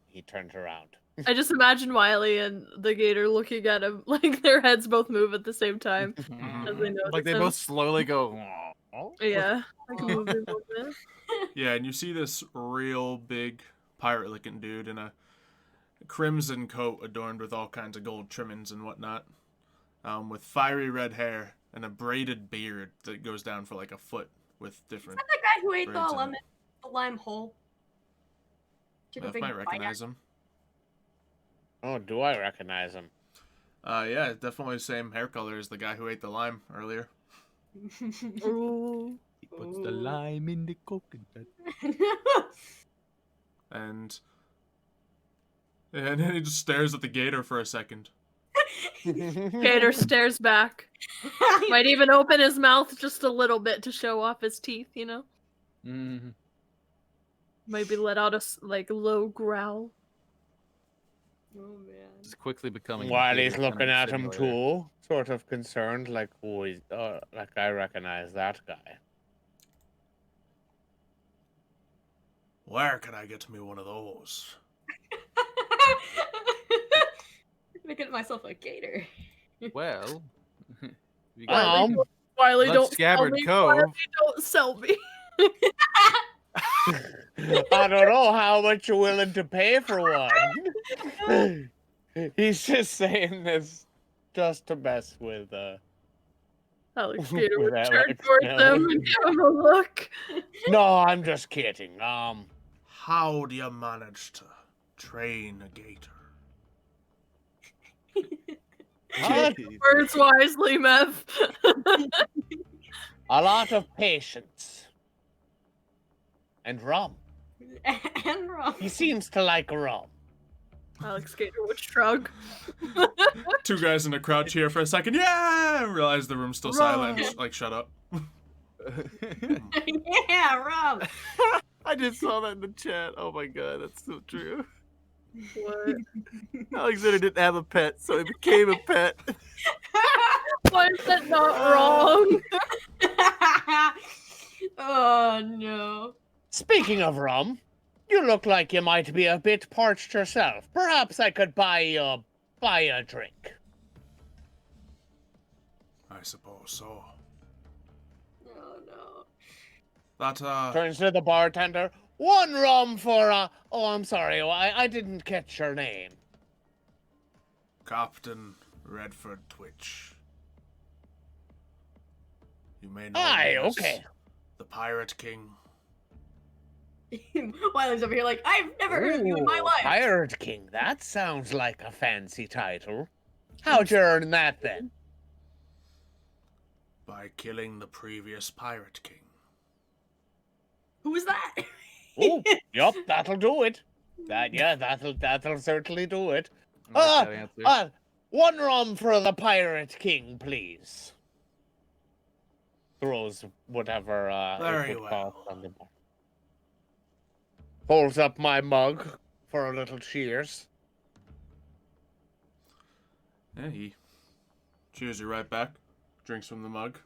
He turns around. I just imagine Wiley and the gator looking at him, like their heads both move at the same time as they notice Like they him. both slowly go. Yeah, like a movie movement. Yeah, and you see this real big pirate-looking dude in a crimson coat adorned with all kinds of gold trimmings and whatnot, with fiery red hair and a braided beard that goes down for like a foot with different. Is that the guy who ate Braids in the lime hole? Took a Mev big might bite recognize him. Oh, do I recognize him? Yeah, definitely the same hair color as the guy who ate the lime earlier. Ooh. He puts the lime in the coconut. And then he just stares at the gator for a second. Gator stares back. Might even open his mouth just a little bit to show off his teeth, you know? Mm-hmm. Maybe let out a low growl. Oh man. It's quickly becoming. Wiley's Gator kind looking of at him simulator. too, sort of concerned, like, oh, like I recognize that guy. Where can I get me one of those? Making myself a gator. Well, you got Wiley, don't Left sell Scabbard me. Cove. Wiley, don't sell me. I don't know how much you're willing to pay for one. He's just saying this just to mess with Alligator With would turn Alex, towards no. them and give him a look. No, I'm just kidding. How do you manage to train a gator? Words wisely, Mev. A lot of patience. And rum. And wrong. He seems to like rum. Alligator would shrug. Two guys in the crowd cheer for a second. Yeah! Realize the room's still silent. Right. Like, shut up. Yeah, Rob. I just saw that in the chat. Oh my god, that's so true. What? Alexander didn't have a pet, so he became a pet. Why is that not wrong? Oh no. Speaking of rum, you look like you might be a bit parched yourself. Perhaps I could buy you a drink. I suppose so. Oh no. That, Turns to the bartender. One rum for Oh, I'm sorry. I didn't catch your name. Captain Redford Twitch. You may know Aye, me as okay. the Pirate King. Wiley's over here like, I've never heard of you in my Ooh, life. Pirate King. That sounds like a fancy title. How'd you earn that then? By killing the previous Pirate King. Who was that? Oh, yup, that'll do it. That'll certainly do it. I like that answer. One rum for the Pirate King, please. Throws whatever Very it would well. cost on the bar. Holds up my mug for a little cheers. Yeah, he cheers you right back. Drinks from the mug.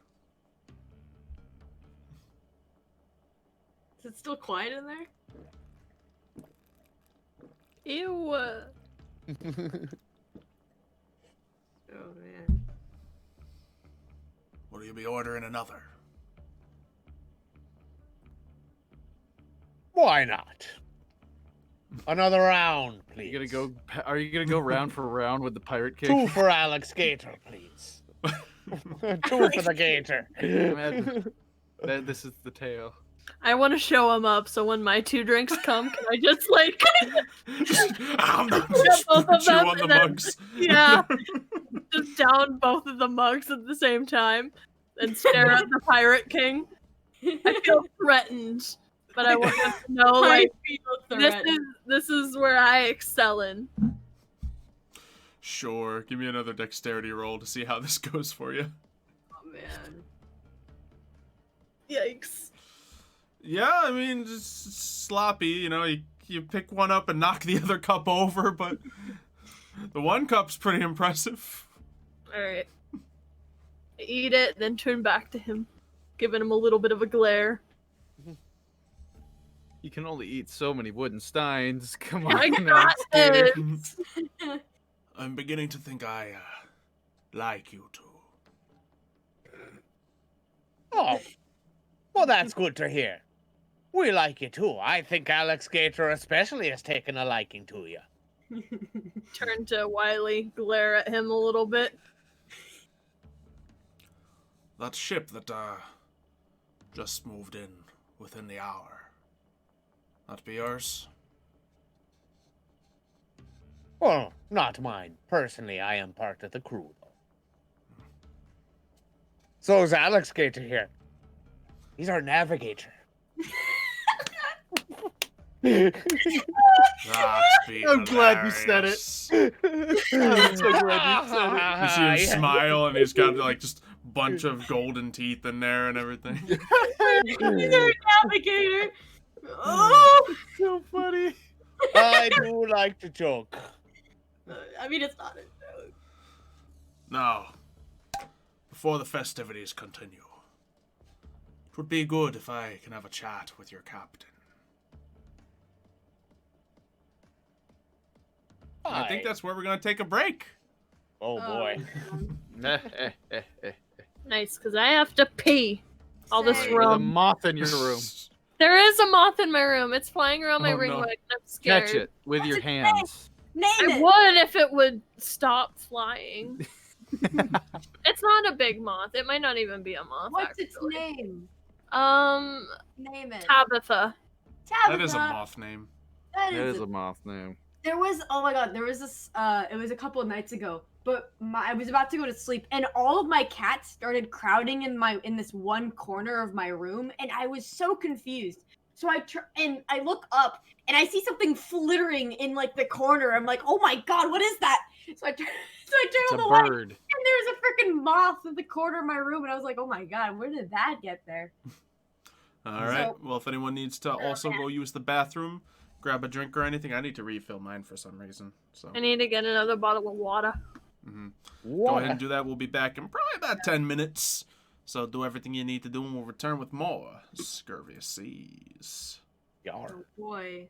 Is it still quiet in there? Ew. Oh man. Will you be ordering another? Why not? Another round, please. Are you gonna go round for round with the Pirate King? 2 for Alex Gator, please. 2 for the Gator. Imagine. This is the tale. I want to show him up, so when my 2 drinks come, can I just like Just both of chew them on the and then- mugs. yeah, just down both of the mugs at the same time and stare at the Pirate King? I feel threatened, but I want them to know like this is where I excel in. Sure, give me another dexterity roll to see how this goes for you. Oh man. Yikes. Yeah, I mean, just sloppy, you know, you pick one up and knock the other cup over, but the one cup's pretty impressive. Alright. Eat it, then turn back to him, giving him a little bit of a glare. You can only eat so many wooden steins. Come on. I got Alexander. this! I'm beginning to think I like you two. Oh, well, that's good to hear. We like you too. I think Alex Gator especially has taken a liking to you. Turn to Wiley, glare at him a little bit. That ship that just moved in within the hour. That be yours? Well, not mine. Personally, I am part of the crew, though. So is Alex Gator here. He's our navigator. I'm glad you said it. I'm so glad you said it. You see him smile, and he's got like just a bunch of golden teeth in there and everything. He's our navigator. Oh, So funny. I do like to joke. I mean, it's not a joke. Now, before the festivities continue, it would be good if I can have a chat with your captain. I think that's where we're gonna take a break. Oh boy. Nice, because I have to pee. All this Same. With a rum. moth in your room. There is a moth in my room. It's flying around my Oh, ring no. light, and I'm scared. Catch it with your its name? hands. Name I it. would if it would stop flying. It's not a big moth. It might not even be a moth. What's its actually. name? Name it. Tabitha. Tabitha. That is a moth name. That That is is a a moth name. There was, oh my god, there was this, it was a couple of nights ago, but I was about to go to sleep, and all of my cats started crowding in this one corner of my room, and I was so confused. So I look up, and I see something flittering in, like, the corner. I'm like, oh my god, what is that? So I turn It's on a the light, bird. and there's a freaking moth in the corner of my room, and I was like, oh my god, where did that get there? All right. Well, if anyone needs to also go use the bathroom, grab a drink or anything, I need to refill mine for some reason. So. I need to get another bottle of water. Go ahead and do that. We'll be back in probably about 10 minutes. So do everything you need to do, and we'll return with more Scurvy Seas. Yar. Oh boy.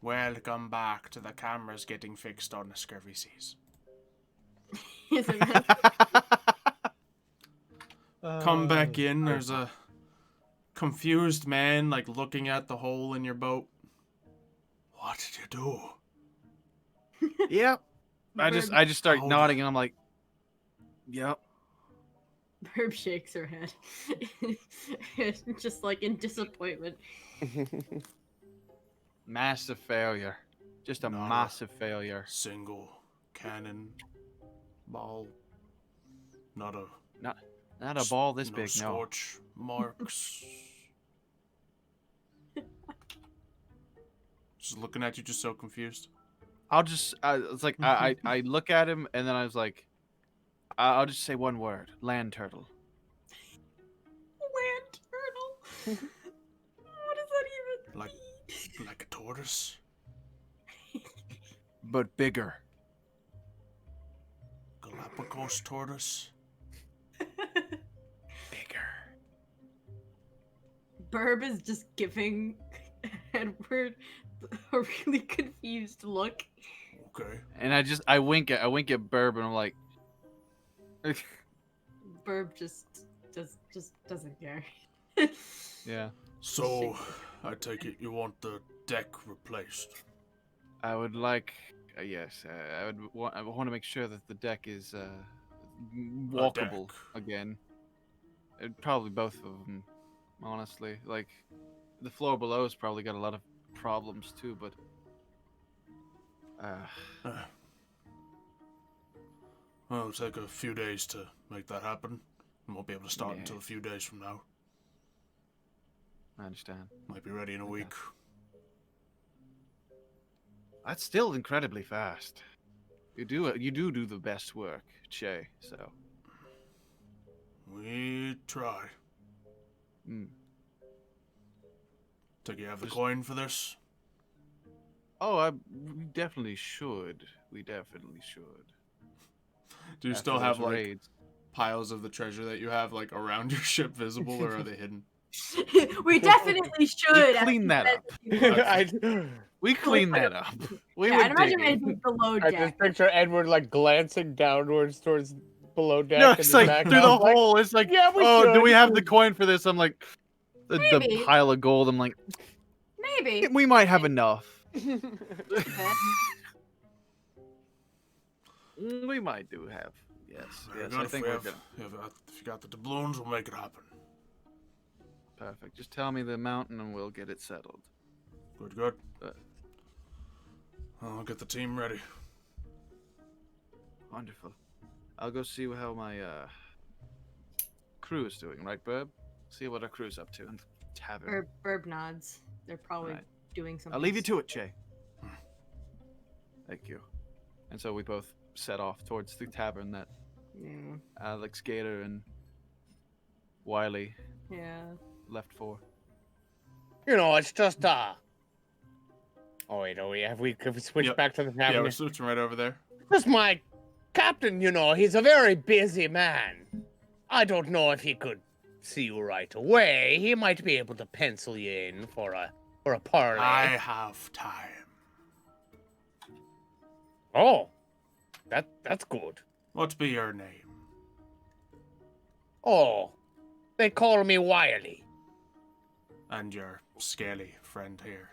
Welcome back to the cameras getting fixed on the Scurvy Seas. Come back in. There's a confused man, like, looking at the hole in your boat. What did you do? Yep. I just start Hold nodding, and I'm like, yep. Birb shakes her head. Just like in disappointment. Massive failure. Just a Not a- massive failure. Single cannon ball. Not a Not a ball this no big, no. scorch marks. Just looking at you, just so confused. It's like, I look at him, and then I was like, I'll just say one word. Land turtle. Land turtle. What does that even Like like a tortoise. But bigger. Galapagos tortoise. Bigger. Birb is just giving Edward a really confused look. Okay. And I wink at Birb, and I'm like, Birb just doesn't care. yeah. So, I take it you want the deck replaced. I would like, yes, I want to make sure that the deck is walkable deck. again. Probably both of them, honestly. Like, the floor below has probably got a lot of problems too, but Well, it'll take a few days to make that happen. We won't be able to start Yeah. until a few days from now. I understand. Might be ready in a week. That's still incredibly fast. You do the best work, Che. So. We try. Mm. Take you have the Just- coin for this? Oh, we definitely should. We definitely should. Do you After still have those like raids. piles of the treasure that you have like around your ship visible, or are they hidden? We definitely should. clean that up. We clean that up. We Yeah, would I'd imagine dig it. it'd be below I deck. just picture Edward like glancing downwards towards below deck. No, in it's the like back. through I the was like, hole. It's like, yeah, we oh, do we should. have the coin for this? I'm like, the Maybe. pile of gold. I'm like, Maybe. we might have enough. We might do have. Yes, Very yes. good. I If think we we're have- good. if you got the doubloons, we'll make it happen. Perfect. Just tell me the amount and we'll get it settled. Good, good. Uh, I'll get the team ready. Wonderful. I'll go see how my crew is doing, right, Birb? See what our crew's up to in the tavern. Birb nods. They're probably Right. doing something. I'll leave you to it, Che. Thank you. And so we both set off towards the tavern that Yeah. Alligator and Wiley Yeah. left for. You know, it's just Oh wait, have we switched Yep. back to the Yeah, tavern? we're switching right over there. Just my captain, you know, he's a very busy man. I don't know if he could see you right away. He might be able to pencil you in for a parley. I have time. Oh, that's good. What be your name? Oh, they call me Wiley. And your scaly friend here.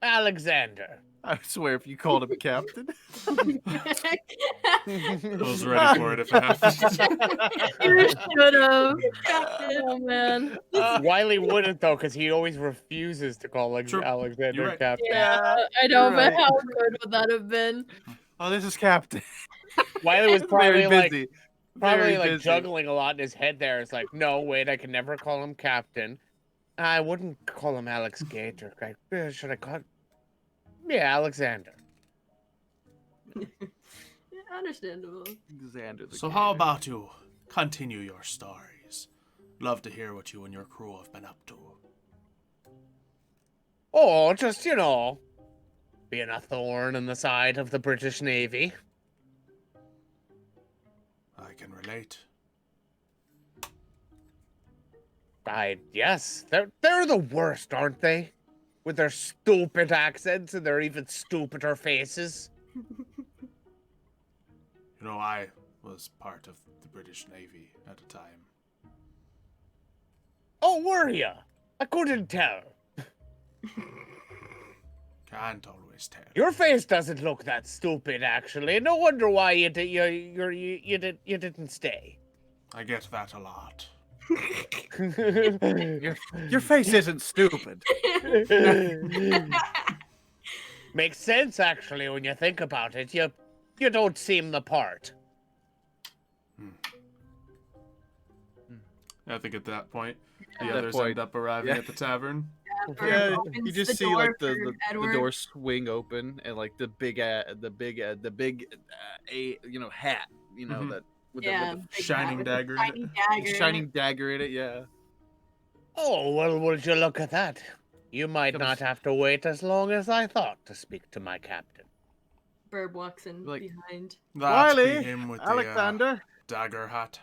Alexander. I swear, if you called him captain. I was ready for it if it happened. You should have. Captain. Oh man. Wiley wouldn't though, because he always refuses to call True. Alexander You're right. captain. Yeah, I know, you're but right. how good would that have been? Oh, this is captain. Wiley was Very probably like busy. probably Very like busy. juggling a lot in his head there. It's like, no, wait, I can never call him captain. I wouldn't call him Alex Gator. Should I call? Yeah, Alexander. Yeah, understandable. Xander the So how Gator. about you continue your stories? Love to hear what you and your crew have been up to. Oh, just being a thorn in the side of the British Navy. I can relate. Yes, they're the worst, aren't they? With their stupid accents and their even stupider faces. You know, I was part of the British Navy at a time. Oh, were ya? I couldn't tell. Can't always tell. Your face doesn't look that stupid, actually. No wonder why you didn't stay. I get that a lot. Your face isn't stupid. Makes sense, actually, when you think about it. You don't seem the part. I think at that point, At the that others point, end up arriving yeah. at the tavern. Birb Yeah, opens you just the see door like for the Edward. door swing open and like the big hat, hat, Mhm. that with Yeah, the big shining hat with dagger the in Tiny it. dagger. shining dagger in it. Yeah. Oh, well, would you look at that? You might Comes- not have to wait as long as I thought to speak to my captain. Birb walks in Like- behind. That Wiley, be him with the Alexander. dagger hat.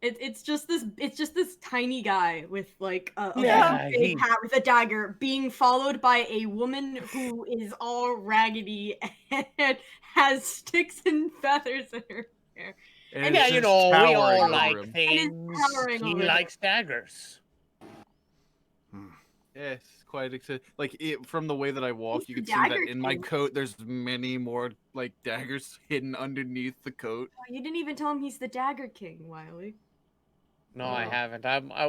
It's just this tiny guy with like a Yeah, big he- hat with a dagger, being followed by a woman who is all raggedy and has sticks and feathers in her hair. And Yeah, it's we just all towering over like him. things. towering He over likes daggers. Yes, quite excited. Like from the way that I walk, He's you the can see that dagger in my king. coat, there's many more like daggers hidden underneath the coat. Oh, you didn't even tell him he's the Dagger King, Wiley. No, I Oh. haven't.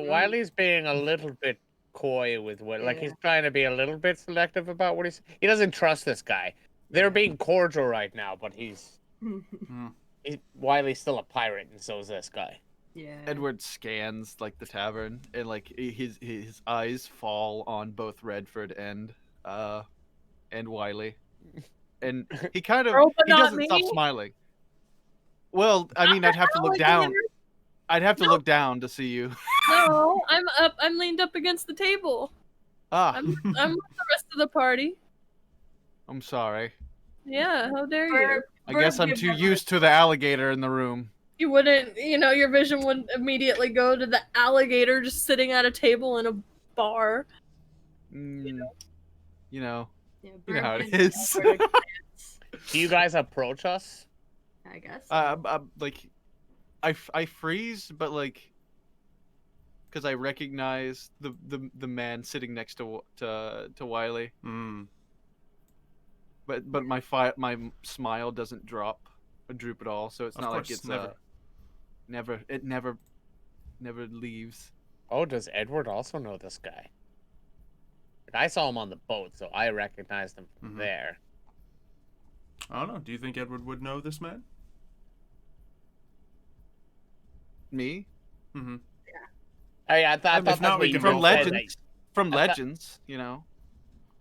Wiley's being a little bit coy with what, like he's trying to be a little bit selective about what he doesn't trust this guy. They're being cordial right now, but Wiley's still a pirate, and so is this guy. Yeah. Edward scans like the tavern, and like his eyes fall on both Redford and Wiley, and he kind of Girl, but he not doesn't stop me. smiling. Well, I mean, I'd have to look down. I'd have to look down to see you. No, I'm up. I'm leaned up against the table. Ah, I'm with the rest of the party. I'm sorry. Yeah, how dare you? Birb- I guess Birb I'm gives too him a- used to the alligator in the room. You wouldn't, your vision wouldn't immediately go to the alligator just sitting at a table in a bar. Mm, you know Yeah, how Birb it gives is. Edward a glance, Do you guys approach us? I guess. Like, I freeze, but like, because I recognize the man sitting next to Wiley, but my smile doesn't drop or droop at all, so it's Of not course, like it's never. never leaves. Oh, does Edward also know this guy? I saw him on the boat, so I recognized him from there. I don't know. Do you think Edward would know this man? Me? Mm-hmm. I thought If that's not, what we you can just roll said. legends. From I thought- legends, I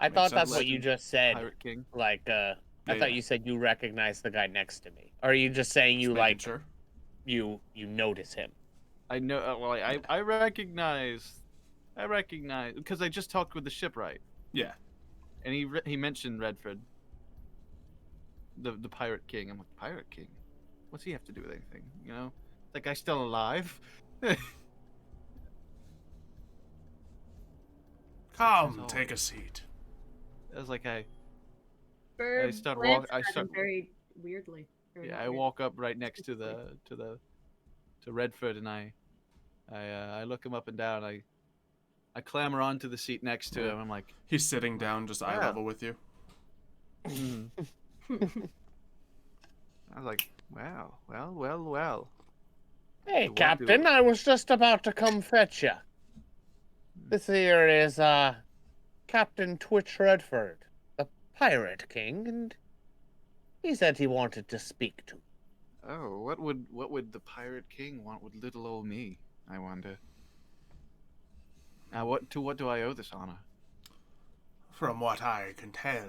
Makes thought that's sense. what you just said. Pirate King. Like, I Yeah, thought yeah. you said you recognized the guy next to me. Or are you just saying you Just making like sure. you notice him? I know. Well, I recognize because I just talked with the shipwright. Yeah. And he mentioned Redford, the Pirate King. I'm like, Pirate King? What's he have to do with anything? That guy's still alive. Come, take a seat. I was like, Birb start glanced walk- I at him start- very weirdly. Yeah, I walk up right next to Redford, and I look him up and down. I clamber onto the seat next to him. I'm like, He's sitting down, just eye level with you. I was like, wow, well. Hey, What Captain, do- I was just about to come fetch you. This here is, Captain Twitch Redford, the Pirate King, and he said he wanted to speak to. Oh, what would the Pirate King want with little old me? I wonder. Now, what do I owe this honor? From what I can tell,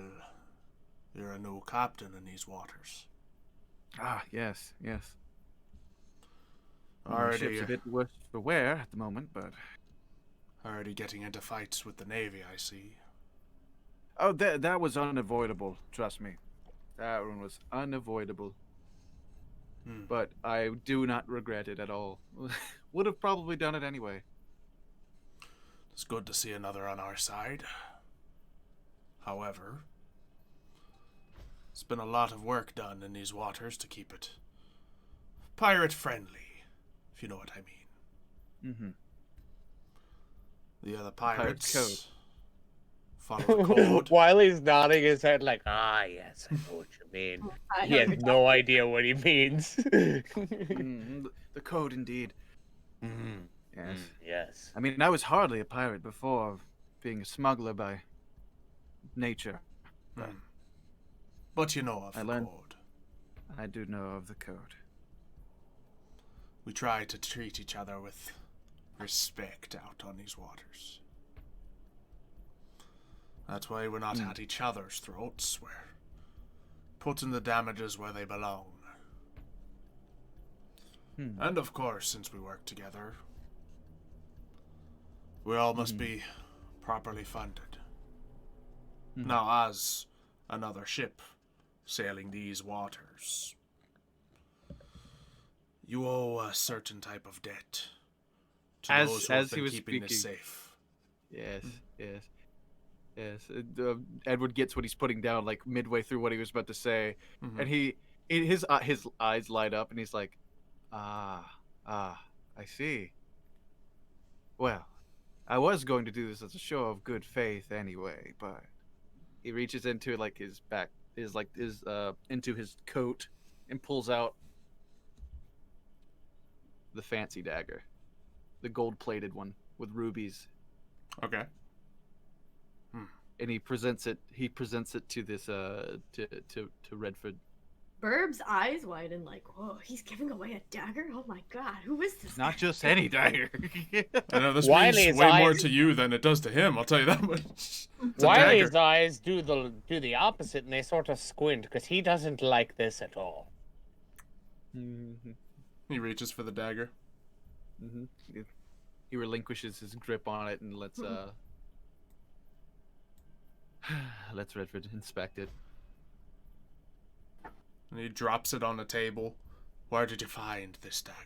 you're a new captain in these waters. Ah, yes. My Already, ship's a bit worse for wear at the moment, but already getting into fights with the Navy, I see. oh, that was unavoidable. Trust me, that one was unavoidable. But I do not regret it at all. Would have probably done it anyway. It's good to see another on our side. However, it's been a lot of work done in these waters to keep it pirate-friendly, if you know what I mean. Mm-hmm. The other Pirate's pirates follow the code. Wiley's nodding his head like, ah, yes, I know what you mean. I He know has you're no idea what he means. The code, indeed. Mm, Yes. yes. I mean, I was hardly a pirate before being a smuggler by nature. But you know of I the learned- code. I do know of the code. We try to treat each other with respect out on these waters. That's why we're not at each other's throats. We're putting the damages where they belong. And of course, since we work together, we all must be properly funded. Now, as another ship sailing these waters, you owe a certain type of debt to those who have he been was keeping this speaking. safe. Yes. Edward gets what he's putting down, like midway through what he was about to say, and his eyes light up, and he's like, I see. Well, I was going to do this as a show of good faith anyway, but he reaches into like his back, into his coat, and pulls out the fancy dagger, the gold-plated one with rubies. Okay. And he presents it to this to Redford. Birb's eyes widen like, whoa, he's giving away a dagger? Oh my god, who is this Not guy? just any dagger. I know this Wiley's means way more eyes- to you than it does to him, I'll tell you that much. It's a Wiley's dagger. eyes do the opposite, and they sort of squint because he doesn't like this at all. He reaches for the dagger. He relinquishes his grip on it and lets Redford inspect it. And he drops it on the table. Where did you find this dagger?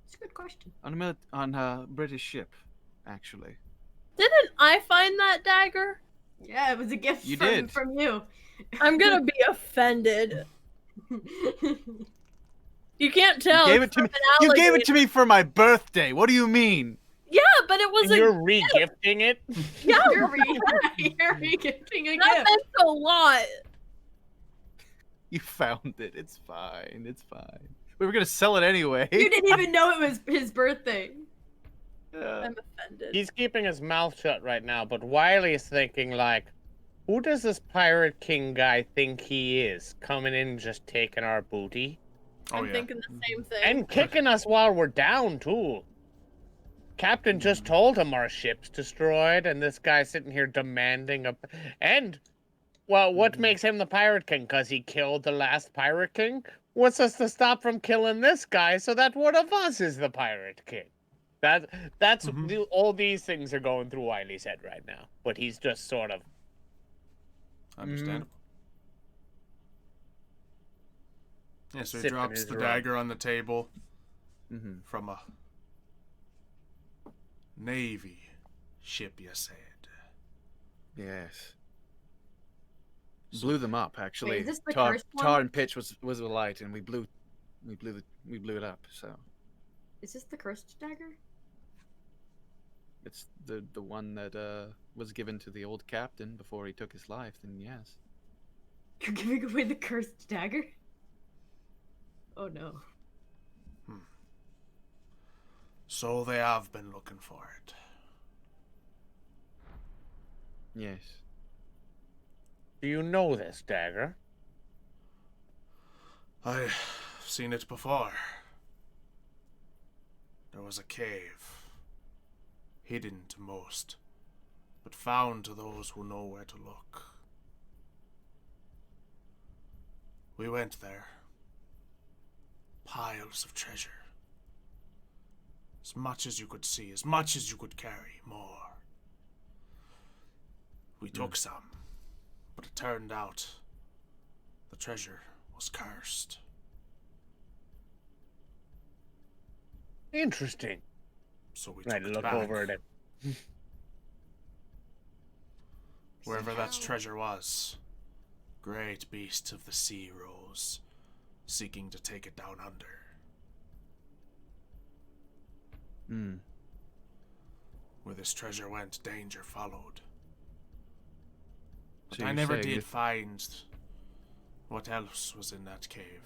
It's a good question. On a British ship, actually. Didn't I find that dagger? Yeah, it was a gift You from, did. from you. I'm gonna be offended. You can't tell. You gave it's it to me. from an You gave it alligator. to me for my birthday. What do you mean? Yeah, but it was And a you're re-gifting it? yeah. You're re-gifting a That gift. meant a lot. You found it. It's fine. It's fine. We were gonna sell it anyway. You didn't even know it was his birthday. I'm offended. He's keeping his mouth shut right now, but Wiley's thinking like, who does this Pirate King guy think he is? Coming in and just taking our booty? I'm thinking the same thing. And kicking us while we're down, too. Captain just told him our ship's destroyed, and this guy's sitting here demanding a... And, well, what makes him the Pirate King? Because he killed the last Pirate King? What's us to stop from killing this guy so that one of us is the Pirate King? That's all these things are going through Wiley's head right now. But he's just sort of... Understandable. Yeah, so he Sipping drops his the rum. dagger on the table from a Navy ship, you said. Yes. Blew them up, actually. is this the tar, cursed tar one? and pitch was a light, and we blew it up. So Is this the cursed dagger? it's the one that was given to the old captain before he took his life. Then yes. You're giving away the cursed dagger? Oh no. So they have been looking for it. Yes. Do you know this dagger? I've seen it before. There was a cave, hidden to most, but found to those who know where to look. We went there. Piles of treasure. As much as you could see, as much as you could carry, more. We took some, but it turned out the treasure was cursed. Interesting. So we Right, took it look back. over at it. Wherever that treasure was, great beasts of the sea rose, seeking to take it down under. Where this treasure went, danger followed. But So I you're never saying did that- find what else was in that cave.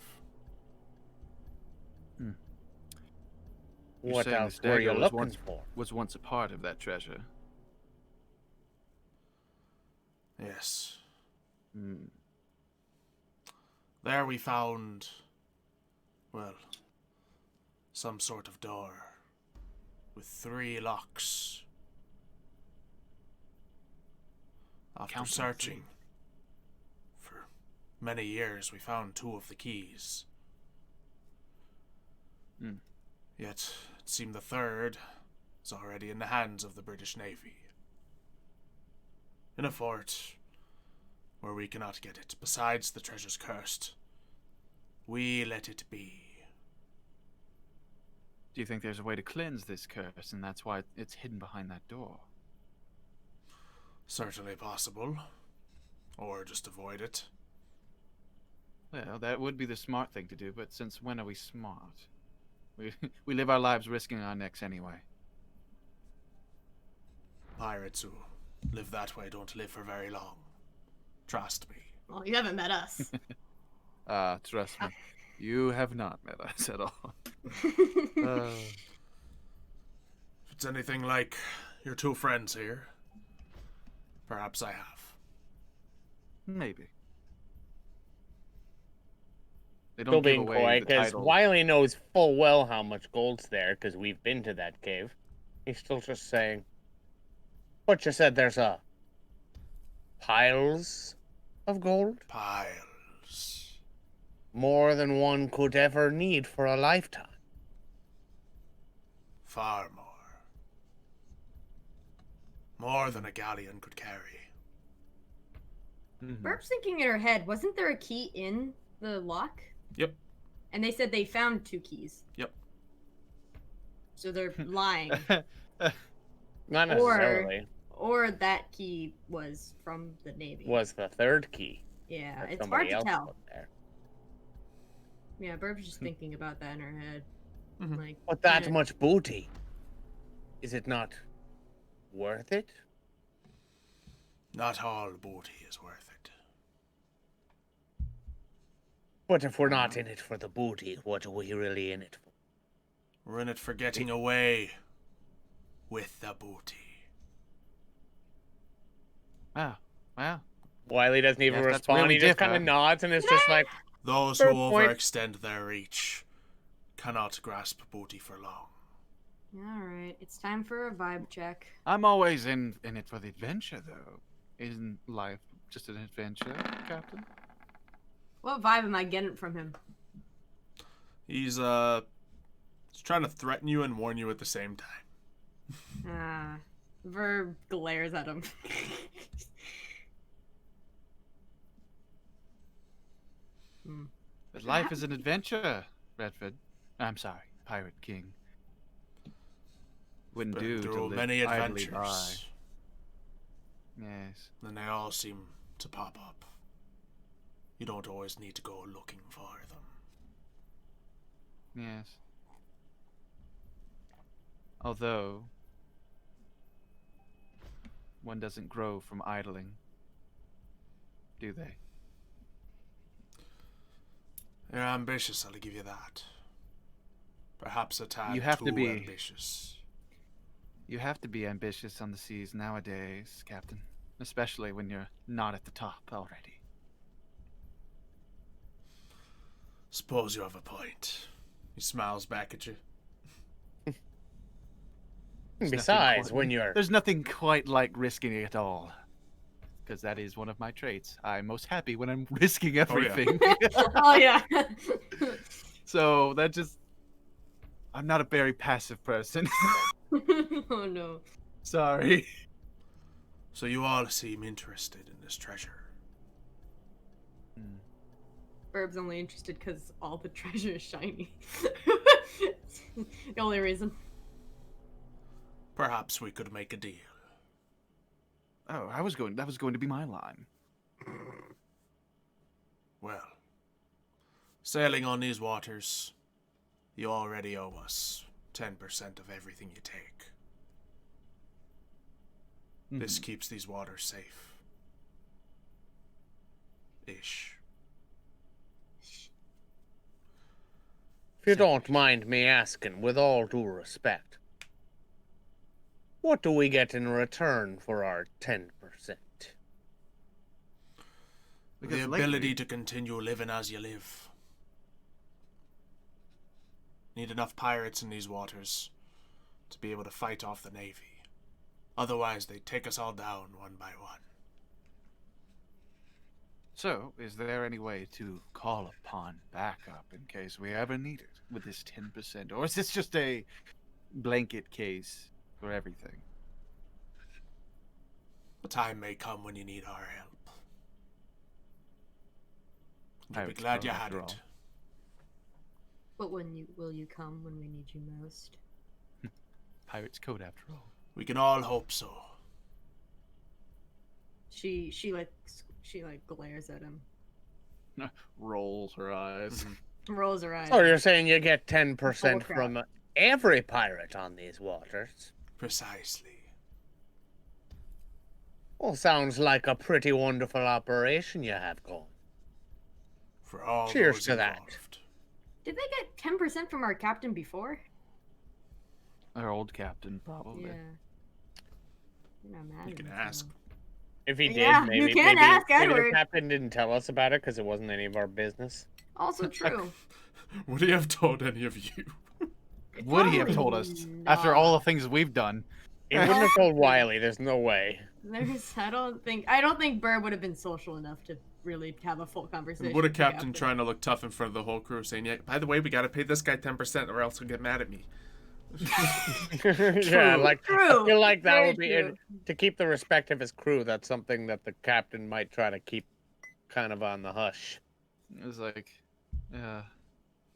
You're What saying else this were you dagger looking for? was once a part of that treasure. Yes. Hmm. There we found, well, some sort of door with 3 locks. After Count them, searching for many years, we found 2 of the keys. Yet, it seemed the 3rd is already in the hands of the British Navy. In a fort where we cannot get it. Besides, the treasure's cursed. We let it be. Do you think there's a way to cleanse this curse, and that's why it's hidden behind that door? Certainly possible. Or just avoid it. Well, that would be the smart thing to do, but since when are we smart? We live our lives risking our necks anyway. Pirates who live that way don't live for very long. Trust me. Well, you haven't met us. Trust me. You have not met us at all. If it's anything like your 2 friends here, perhaps I have. Maybe. They Still don't give being away coy, the because title. Wiley knows full well how much gold's there, because we've been to that cave. He's still just saying, but you said there's piles of gold? Piles. More than one could ever need for a lifetime. Far more. More than a galleon could carry. Burb's thinking in her head, wasn't there a key in the lock? Yep. And they said they found 2 keys. Yep. So they're lying. Not necessarily. Or that key was from the Navy. Was the 3rd key. Yeah, that it's somebody hard to else tell. put there. Yeah, Burb's just thinking about that in her head. Mhm. Like, But that yeah. much booty, is it not worth it? Not all booty is worth it. But if we're not in it for the booty, what are we really in it for? We're in it for getting away with the booty. Wow. Wiley doesn't even Yes, that's respond. really He just kind of different. nods and is just like, Those who Fair point. overextend their reach cannot grasp booty for long. Alright, it's time for a vibe check. I'm always in it for the adventure, though. Isn't life just an adventure, Captain? What vibe am I getting from him? He's trying to threaten you and warn you at the same time. Verb glares at him. But life is an adventure, Redford. I'm sorry, Pirate King. Wouldn't Been do to through live many idly adventures. by. Yes. And they all seem to pop up. You don't always need to go looking for them. Yes. Although, one doesn't grow from idling, do they? You're ambitious, I'll give you that. Perhaps a tad You have too to be. ambitious. You have to be ambitious on the seas nowadays, Captain. Especially when you're not at the top already. Suppose you have a point. He smiles back at you. Besides, when you're There's nothing quite like risking it all. Because that is one of my traits. I'm most happy when I'm risking everything. Oh yeah. So that just... I'm not a very passive person. Oh no. Sorry. So you all seem interested in this treasure. Birb's only interested because all the treasure is shiny. The only reason. Perhaps we could make a deal. Oh, that was going to be my line. Well, sailing on these waters, you already owe us 10% of everything you take. This keeps these waters safe. Ish. If you don't mind me asking, with all due respect, what do we get in return for our 10%? The ability to continue living as you live. Need enough pirates in these waters to be able to fight off the Navy. Otherwise, they'd take us all down one by one. So, is there any way to call upon backup in case we ever need it with this 10%? Or is this just a blanket case for everything? The time may come when you need our help. You'll be Pirates glad Code, you had after it. all. But will you come when we need you most? Pirates Code, after all. We can all hope so. She glares at him. Rolls her eyes. Rolls her eyes. So you're saying you get 10% Bull crap. from every pirate on these waters? Precisely. Well, sounds like a pretty wonderful operation you have going. For all Cheers those to that. involved. Did they get 10% from our captain before? Our old captain, probably. Yeah. You're not mad You at can me, ask. so- If he did, Yeah, you can ask maybe the Edward. captain didn't tell us about it because it wasn't any of our business. Also true. Would he have told any of you? Would he have told us after all the things we've done? He wouldn't have told Wiley. There's no way. I don't think Birb would have been social enough to really have a full conversation. What a with the captain trying to look tough in front of the whole crew, saying, "Yeah, by the way, we gotta pay this guy 10%, or else he'll get mad at me." Yeah, like True. I feel like that Very would be true. to keep the respect of his crew. That's something that the captain might try to keep kind of on the hush. It was like, yeah.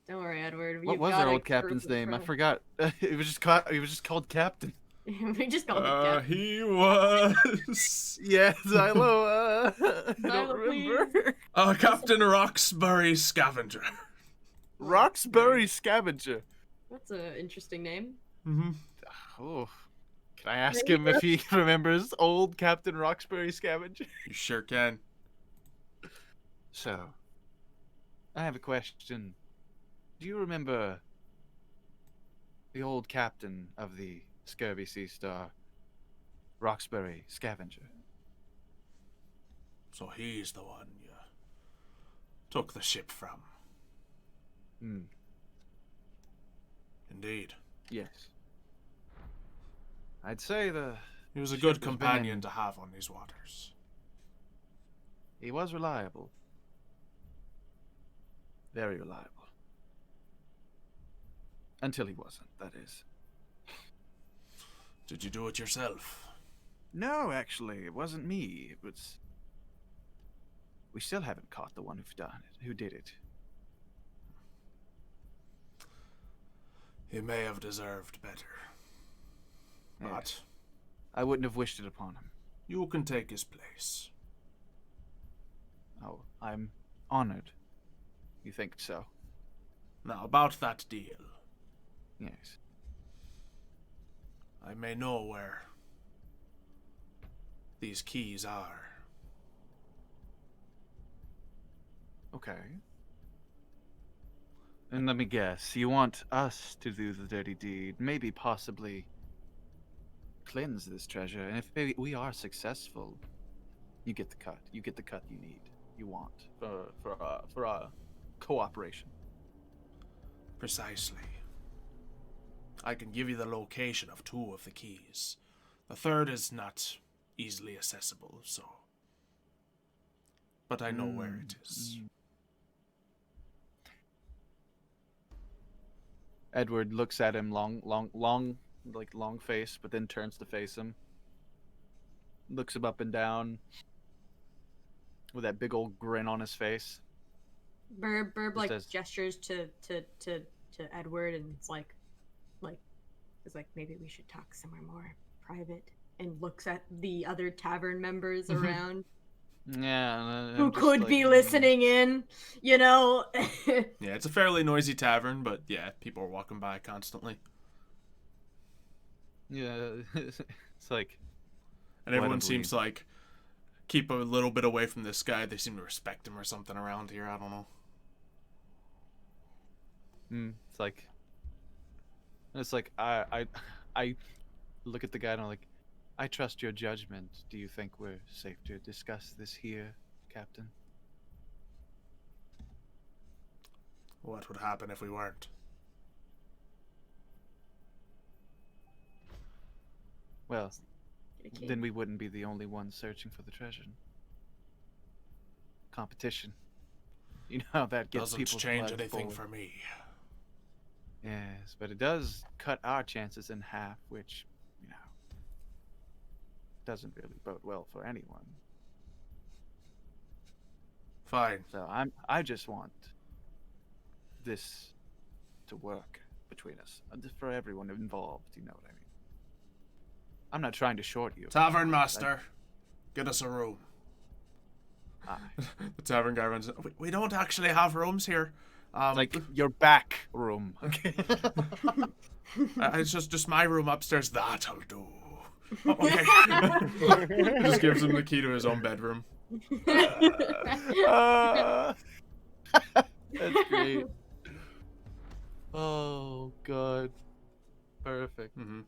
Don't worry, Edward. What You've was got our a old captain's crew name? I from- forgot. He was just called Captain. We just called him captain. He was. Yeah, Xylo. I don't Xylo, remember. Captain Roxbury Scavenger. Roxbury Scavenger. That's an interesting name. Mm-hmm. Oh, can I ask him if he remembers old Captain Roxbury Scavenger? You sure can. So, I have a question. Do you remember the old captain of the Scurvy Seas star, Roxbury Scavenger? So he's the one you took the ship from. Hmm. Indeed. Yes. I'd say He was a Ship good has been companion in- to have on these waters. he was reliable. Very reliable. Until he wasn't, that is. Did you do it yourself? No, actually, it wasn't me. It was... We still haven't caught the one who did it. He may have deserved better. But Yes. I wouldn't have wished it upon him. you can take his place. Oh, I'm honored. You think so? Now, about that deal. Yes. I may know where these keys are. Okay. And let me guess, you want us to do the dirty deed, maybe possibly cleanse this treasure, and if we are successful, you get the cut. You get the cut you need, you want for cooperation. Precisely. I can give you the location of 2 of the keys. The third is not easily accessible, so. But I know where it is. Edward looks at him long face, but then turns to face him. Looks him up and down with that big old grin on his face. Birb like says- gestures to Edward, and it's like maybe we should talk somewhere more private, and looks at the other tavern members around Yeah. who could be listening in, you know. Yeah, it's a fairly noisy tavern, but yeah, people are walking by constantly. Yeah, it's like. And everyone seems to like keep a little bit away from this guy. They seem to respect him or something around here. I don't know. It's like I look at the guy and I'm like, I trust your judgment. Do you think we're safe to discuss this here, Captain? What would happen if we weren't? Well, then we wouldn't be the only ones searching for the treasure. Competition. You know how that gets Doesn't people's change blood anything boiling. for me. Yes, but it does cut our chances in half, which, you know, doesn't really bode well for anyone. Fine. So I just want this to work between us, for everyone involved. You know what I mean? I'm not trying to short you. Tavern master, get us a room. Aye. The tavern guy runs in. We don't actually have rooms here. Like your back room. It's just my room upstairs. That'll do. Oh, okay. Just gives him the key to his own bedroom. That's great. Oh god. Perfect. Mm-hmm.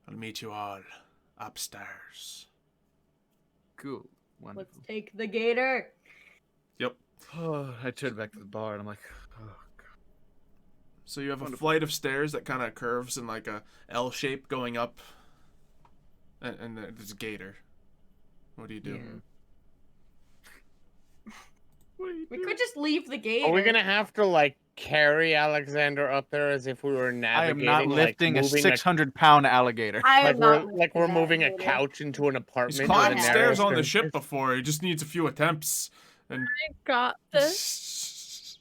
I'll meet you all upstairs. Cool. Wonderful. Let's take the gator. Yep. Oh, I turned back to the bar and I'm like, oh god. So you have a flight of stairs that kind of curves in like a L shape going up, and there's a gator. What do you do? We could just leave the gator. Are we gonna have to like carry Alexander up there as if we were I am navigating? not lifting like, a 600-pound alligator. I Like am not we're lifting moving a that gator. couch into an apartment. He's with a climbed narrow stairs on the staircase. ship before. He just needs a few attempts. And Got this.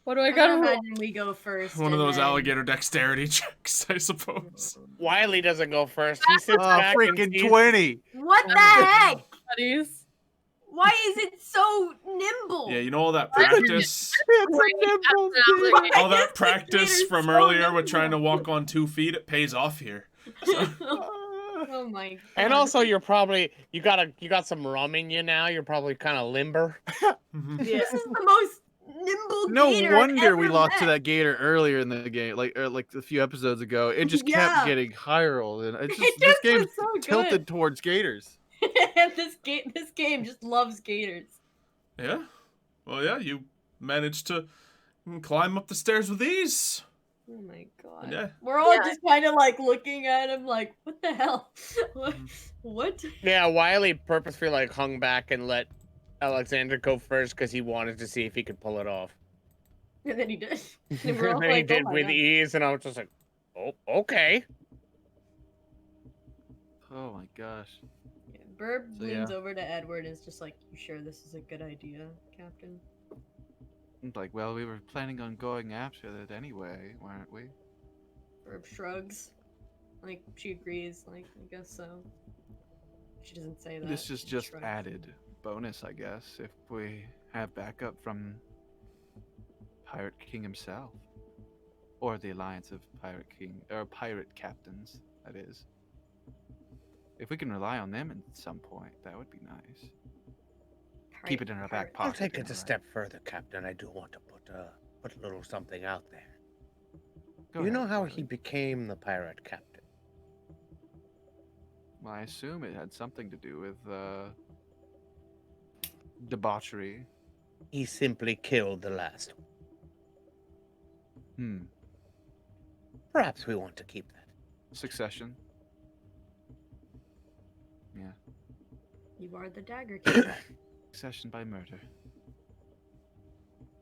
What do I I gotta roll? imagine we go first. one of and those then- alligator dexterity checks, I suppose. Wiley doesn't go first. He sits Oh, back and freaking sees- 20! What the heck? Buddies. Why is it so nimble? Yeah, you know all that practice. Absolutely. All Why that is practice this gator from so earlier with nimble? trying to walk on 2 feet, it pays off here. So, Oh my god. And also, you're probably you got some rum in you now. You're probably kind of limber. mhm. This is the most nimble No gator I've wonder we ever lost to met. that gator earlier in the game, like a few episodes ago. It just Yeah. kept getting higher rolled, and it's It just, this just game's was so good. tilted towards gators. this game just loves gators. Yeah. Well, yeah, you managed to climb up the stairs with ease. Oh my god. Yeah. We're all Yeah. just kind of like looking at him like, what the hell? What? Yeah, Wiley purposefully like hung back and let Alexander go first because he wanted to see if he could pull it off. And then he did. And And we're all then he like, did oh my with God. ease, and I was just like, "Oh, okay." Oh my gosh. Yeah, Birb So, leans yeah. over to Edward and is just like, you sure this is a good idea, Captain? I'm like, well, we were planning on going after it anyway, weren't we? Birb shrugs. Like, she agrees. Like, I guess so. She doesn't say that. This is She just shrugs. added bonus, I guess, if we have backup from Pirate King himself. Or the Alliance of Pirate King, or Pirate Captains, that is. If we can rely on them at some point, that would be nice. Keep it in our back pocket. I'll take you it know, a step further, Captain. I do want to put a little something out there. Go You know ahead, how Wiley. he became the pirate captain? Well, I assume it had something to do with debauchery. He simply killed the last one. Perhaps we want to keep that. Succession. Yeah. You are the dagger king. Succession by murder.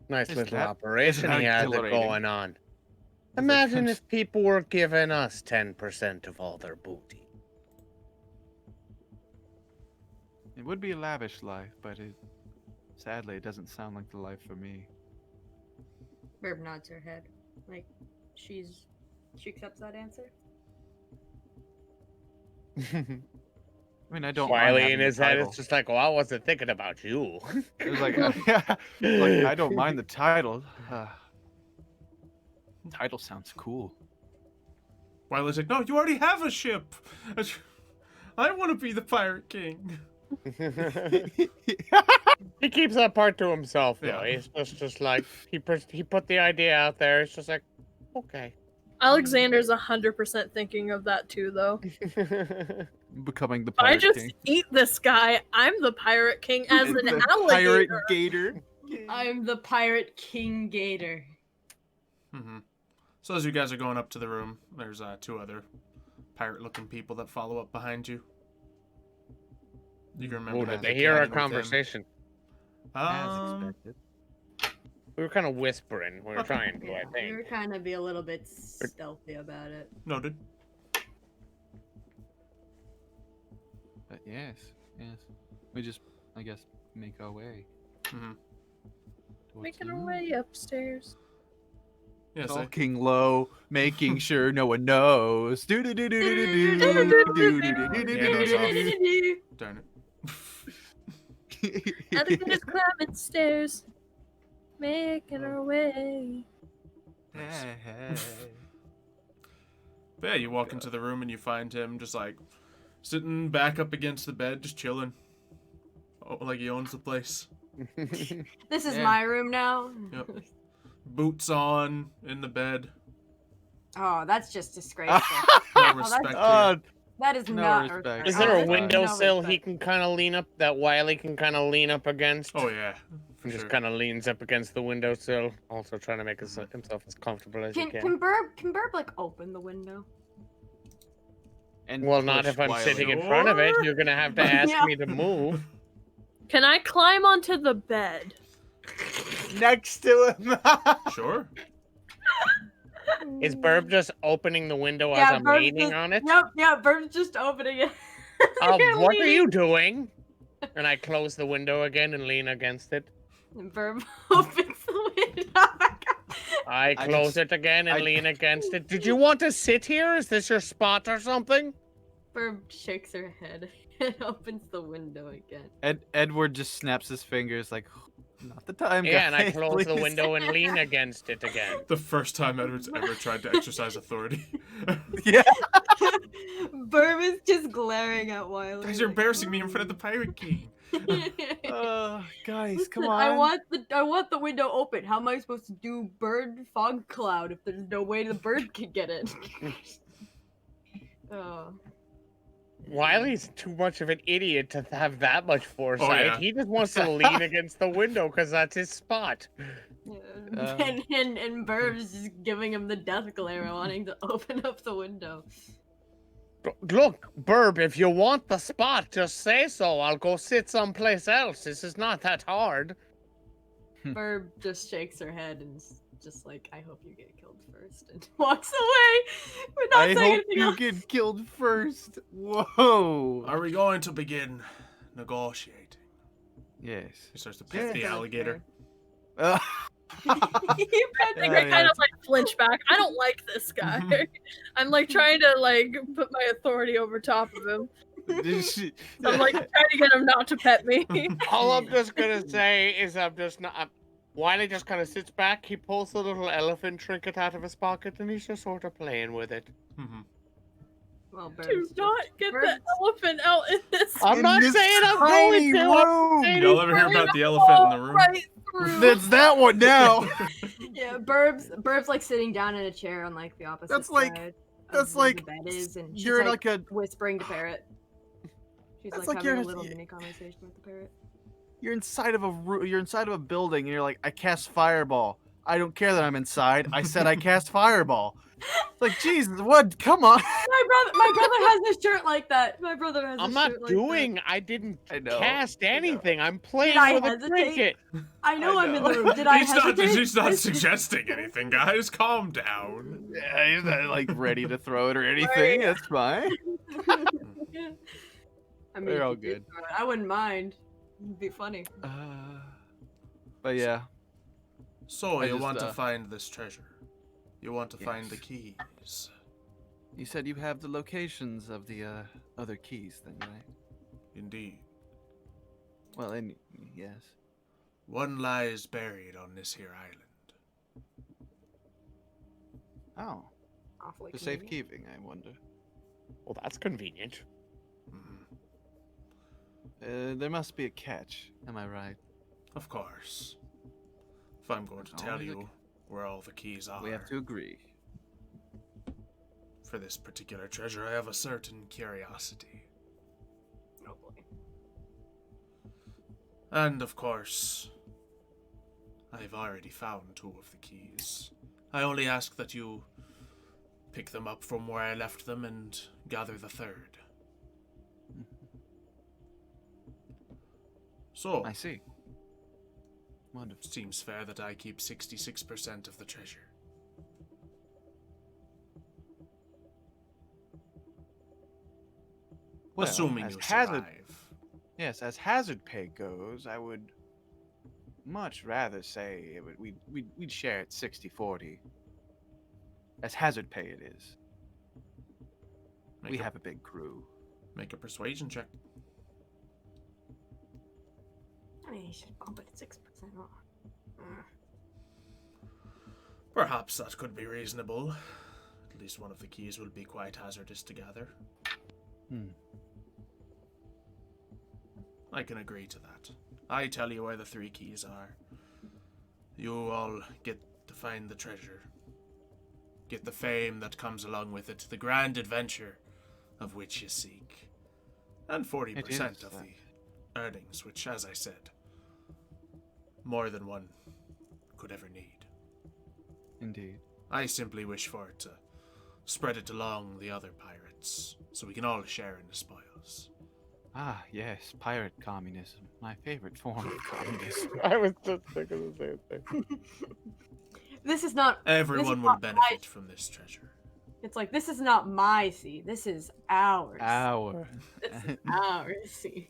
Nice Isn't little that- operation isn't he that has it exhilarating? going on. Is it Imagine cons- if people were giving us 10% of all their booty. It would be a lavish life, but sadly it doesn't sound like the life for me. Birb nods her head. Like, she accepts that answer? I mean, I don't. mind Wiley having in the his head title. is just like, well, I wasn't thinking about you. It was like, like I don't mind the title. Title sounds cool. Wiley's like, no, you already have a ship. I want to be the pirate king. He keeps that part to himself, though. Yeah. He's just like, he put the idea out there. It's just like, okay. Alexander's 100% thinking of that too, though. Becoming the If I pirate just king. eat this guy, I'm the pirate king as an The alligator. pirate gator. I'm the pirate king gator. Mm-hmm. So as you guys are going up to the room, there's two other pirate-looking people that follow up behind you. You can remember Oh, that did they're they hear our chatting with him. conversation? As expected. We were kind of whispering. We were trying to, I We were think. kind of be a little bit stealthy about it. Noted. But yes. We just, I guess, make our way. Mm-hmm. towards Making you. our way upstairs. Yeah, so Talking low, making sure no one knows. darn it. Alligators climbing stairs, making our way. But yeah, you walk into the room and you find him just like sitting back up against the bed, just chilling. Oh, like he owns the place. This is Yeah. my room now. Yep. Boots on in the bed. Oh, that's just disgraceful. No respect to That is No not respect. respect. Is Oh, there a that's fine. windowsill No he respect. can kind of lean up, that Wiley can kind of lean up against? you. Oh yeah, for And just sure. kind of leans up against the windowsill, also trying to make himself as comfortable as he Can can. Birb like open the window? And Well, not push if I'm Wiley. sitting in front of it. You're gonna have to ask Yeah. me to move. Can I climb onto the bed? next to him. Sure. Is Birb just opening the window as Yeah, I'm Birb's leaning just- on it? Yep, yeah, Birb's just opening it. You're What are leaning. you doing? And I close the window again and lean against it. And Birb opens the window. I I close just- it again and I- lean against it. Did you want to sit here? Is this your spot or something? Birb shakes her head and opens the window again. Edward just snaps his fingers like, not the time, Yeah, and I guys, close the please." window and lean against it again. The first time Edward's ever tried to exercise authority. Yeah. Birb is just glaring at Wiley. Guys, you're like, embarrassing me in front of the Pirate King. Guys, Listen, come on. I want the window open. How am I supposed to do bird fog cloud if there's no way the bird can get in? Oh. Wiley's too much of an idiot to have that much foresight. yeah. He just wants to lean against the window because that's his spot. Yeah. And Burb's just giving him the death glare, wanting to open up the window. Look, Birb, if you want the spot, just say so. I'll go sit someplace else. This is not that hard. Birb just shakes her head and is just like, I hope you get killed first, and walks away. We're not I saying hope anything you else. get killed first. Whoa. Are we going to begin negotiating? Yes. He starts to pet the Yeah. alligator. I kind of like flinch back. I don't like this guy. I'm like trying to like put my authority over top of him. I'm like trying to get him not to pet me. All I'm just gonna say is Wiley just kind of sits back. He pulls the little elephant trinket out of his pocket, and he's just sort of playing with it. Well, Do not get the elephant out in this. I'm not saying I'm going to. room. Y'all ever hear about the elephant in the room? Right through. That's that one now. Yeah, Burb's like sitting down in a chair on like the opposite That's like- side. that's of where like- the bed is, and she's You're like, like a whispering to Parrot. She's That's like like having a you're- little mini conversation with the Parrot. you're inside of a building and you're like, I cast fireball. I don't care that I'm inside. I said I cast fireball. It's like, Jesus, what? Come on. My brother has this shirt like that. My brother has. I'm a not shirt like doing. I didn't I know. cast anything. I'm playing I with a hesitate? trinket. That. I know I I'm in know. the room. Did I hesitate? He's not suggesting anything, guys. Calm down. Yeah, he's not like ready to throw it or anything. That's fine. I mean, They're all if you did good. throw it, I wouldn't mind. It'd be funny. But yeah, So I you just, want to find this treasure? You want to find the Yes. keys? you said you have the locations of the other keys, then, right? Indeed. Well, then, yes. One lies buried on this here island. Oh, Awfully for convenient. safekeeping, I wonder. Well, that's convenient. Mhm. There must be a catch. Am I right? Of course. If I'm going to All tell the- you where all the keys are We have to agree. for this particular treasure, I have a certain curiosity. Oh boy. And of course, I've already found 2 of the keys. I only ask that you pick them up from where I left them and gather the 3rd. So, I see. Wonderful. seems fair that I keep 66% of the treasure. Well, Assuming as you hazard- survive. Yes, as hazard pay goes, I would much rather say we'd share it 60-40. As hazard pay it is. We have a big crew. Make a persuasion check. I mean, you should bump it at 6% off. Perhaps that could be reasonable. At least one of the keys will be quite hazardous to gather. I can agree to that. I tell you where the 3 keys are. You all get to find the treasure. Get the fame that comes along with it, the grand adventure of which you seek. And 40% of the earnings, which, as I said, more than one could ever need. Indeed. I simply wish for it to spread it along the other pirates, so we can all share in the spoils. Ah, yes, pirate communism. My favorite form of communism. I was just thinking the same thing. This is not. Everyone will not my- benefit from this treasure. It's like, this is not my sea. This is ours. Our. This is our sea.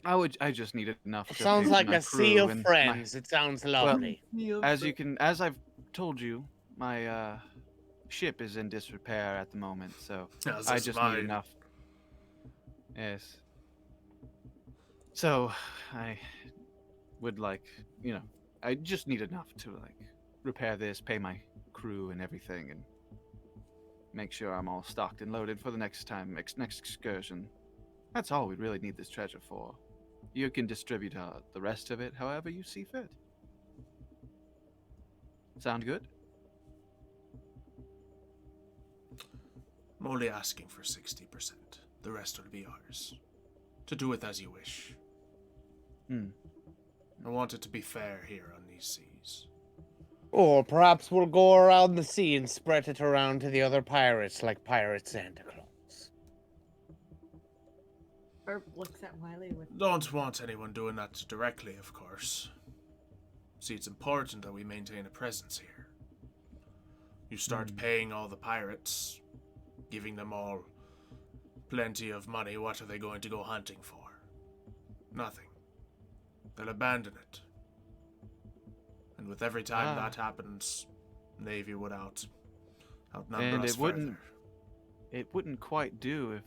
I just needed enough. to Sounds pay like my a sea crew of and friends. It sounds lovely. as I've told you, my ship is in disrepair at the moment, so As I is just mine. need enough. Yes. So I would like, I just need enough to like repair this, pay my crew and everything, and make sure I'm all stocked and loaded for the next time, next excursion. That's all we really need this treasure for. You can distribute the rest of it however you see fit. Sound good? I'm only asking for 60%. The rest will be ours. To do with as you wish. I want it to be fair here on these seas. Or perhaps we'll go around the sea and spread it around to the other pirates like Pirate Santa Claus. Birb looks at Wiley with. Don't want anyone doing that directly, of course. See, it's important that we maintain a presence here. You start paying all the pirates, giving them all plenty of money, what are they going to go hunting for? Nothing. They'll abandon it. And with every time that happens, Navy would outnumber And us it wouldn't- further. It wouldn't quite do if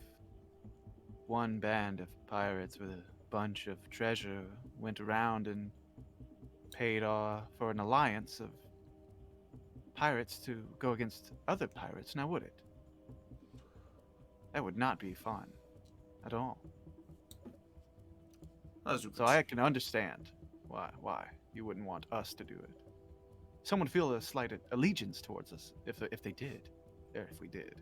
one band of pirates with a bunch of treasure went around and paid for an alliance of pirates to go against other pirates, now would it? That would not be fun at all. So I can understand why you wouldn't want us to do it. Someone feel a slight allegiance towards us if they did, or if we did.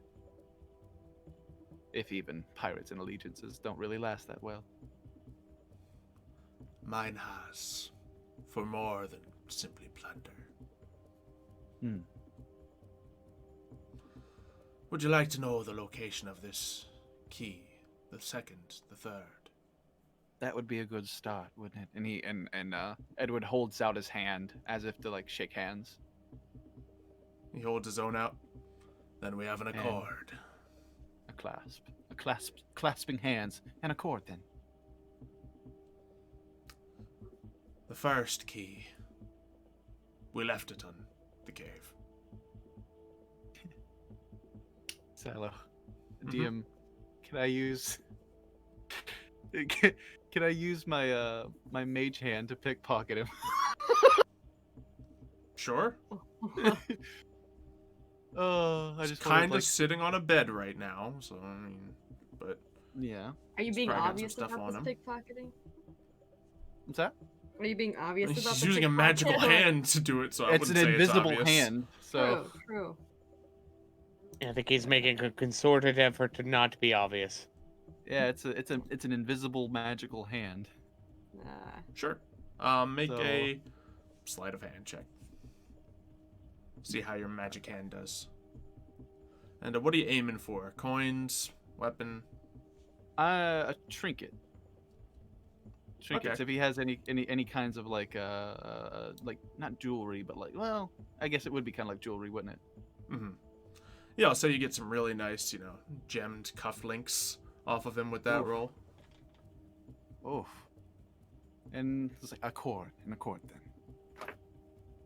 If even pirates and allegiances don't really last that well. Mine has, for more than simply plunder. Hmm. Would you like to know the location of this key? The second, the third? That would be a good start, wouldn't it? And Edward holds out his hand as if to like shake hands. He holds his own out. Then we have an accord. A clasping hands, and accord then. The first key. We left it on the cave. Silo, DM, can I use? Can I use my my mage hand to pickpocket him? Sure. Oh, I just Kind of sitting on a bed right now, so I mean, but yeah. Are you being probably got some obvious stuff about on this him. pickpocketing? What's that? Are you being obvious about he's the using a magical pickpocket? hand to do it, so I It's wouldn't an say invisible it's obvious. hand, so True. I think he's making a concerted effort to not be obvious. yeah, it's an invisible magical hand. Sure. Make So- a sleight of hand check. See how your magic hand does. And what are you aiming for? Coins, weapon? A trinket. Trinkets. Okay. If he has any kinds of like not jewelry, but like, well, I guess it would be kind of like jewelry, wouldn't it? Mm-hmm. Yeah, I'll say you get some really nice, gemmed cufflinks off of him with that Oof. roll. Oh. And it's like a cord then.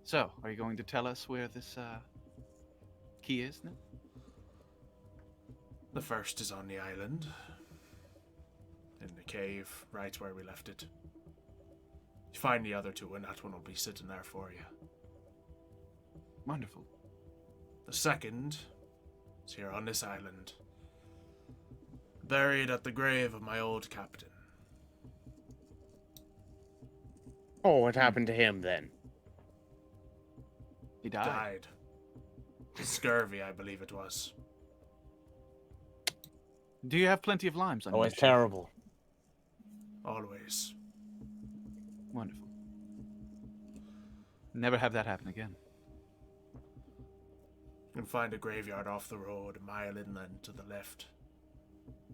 So, are you going to tell us where this key is now? The first is on the island. In the cave, right where we left it. You find the other two, and that one will be sitting there for you. Wonderful. The second is here on this island. Buried at the grave of my old captain. Oh, what happened to him then? He died. Died. Scurvy, I believe it was. Do you have plenty of limes on Oh, your it's ship? terrible. Always. Wonderful. Never have that happen again. You can find a graveyard off the road, a mile inland to the left.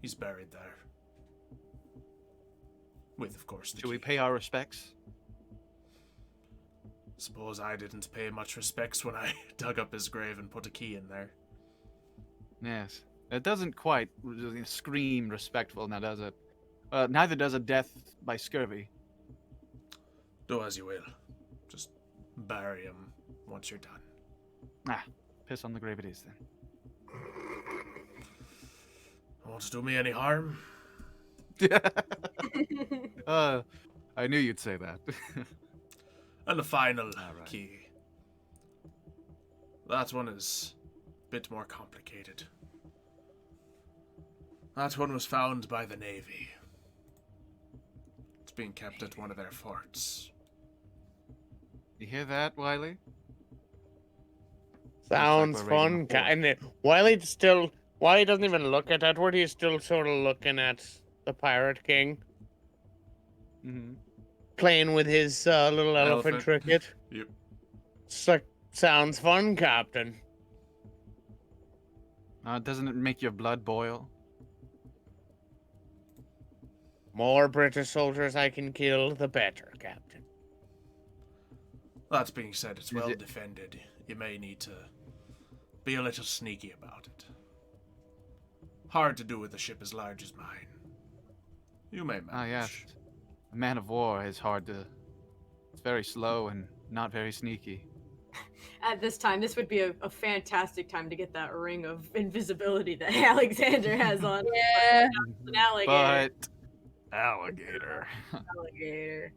He's buried there. With, of course, the Should we key. pay our respects? Suppose I didn't pay much respects when I dug up his grave and put a key in there. Yes. It doesn't quite scream respectful now, does it? Neither does a death by scurvy. Do as you will. Just bury him once you're done. Ah, piss on the grave it is then. Won't do me any harm. I knew you'd say that. And the final Alright. key. That one is a bit more complicated. That one was found by the Navy. It's being kept at one of their forts. You hear that, Wiley? Sounds we're raiding fun. a fort. And Wiley doesn't even look at Edward. He's still sort of looking at the Pirate King, Mm-hmm. playing with his little elephant Elephant. trinket. Yep. It's like, sounds fun, Captain. Doesn't it make your blood boil? More British soldiers I can kill, the better, Captain. That being said, it's Is well it- defended. You may need to be a little sneaky about it. Hard to do with a ship as large as mine. You may manage. Ah, yes. A man of war is hard to... It's very slow and not very sneaky. at this time, this would be a fantastic time to get that ring of invisibility that Alexander has on. Yeah. An alligator. But alligator. Alligator.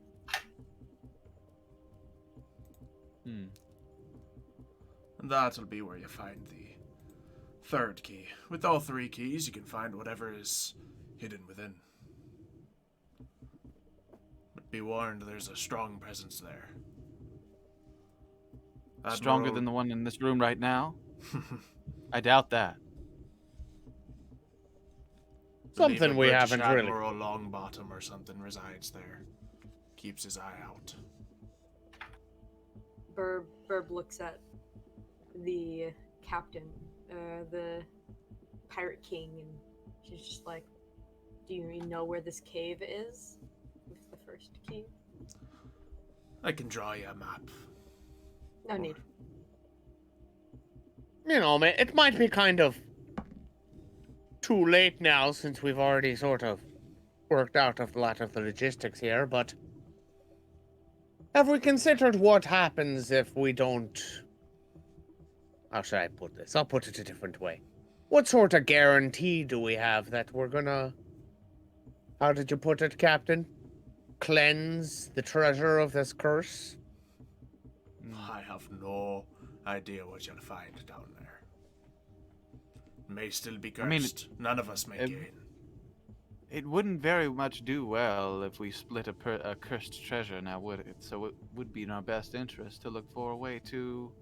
Hmm. And that'll be where you find the third key. With all 3 keys, you can find whatever is hidden within. But be warned, there's a strong presence there. Stronger Admiral- than the one in this room right now? I doubt that. Believe Something a we British haven't really- Admiral Longbottom or something resides there. Keeps his eye out. Birb looks at the captain, the pirate king, and she's just like, "Do you know where this cave is?" With the first key. I can draw you a map. No need. You know, man, it might be kind of too late now since we've already sort of worked out a lot of the logistics here, but have we considered what happens if we don't... How should I put this? I'll put it a different way. What sort of guarantee do we have that we're gonna... How did you put it, Captain? Cleanse the treasure of this curse? I have no idea what you'll find down there. May still be cursed. I mean, None of us may it- gain. It wouldn't very much do well if we split a cursed treasure now, would it? So it would be in our best interest to look for a way to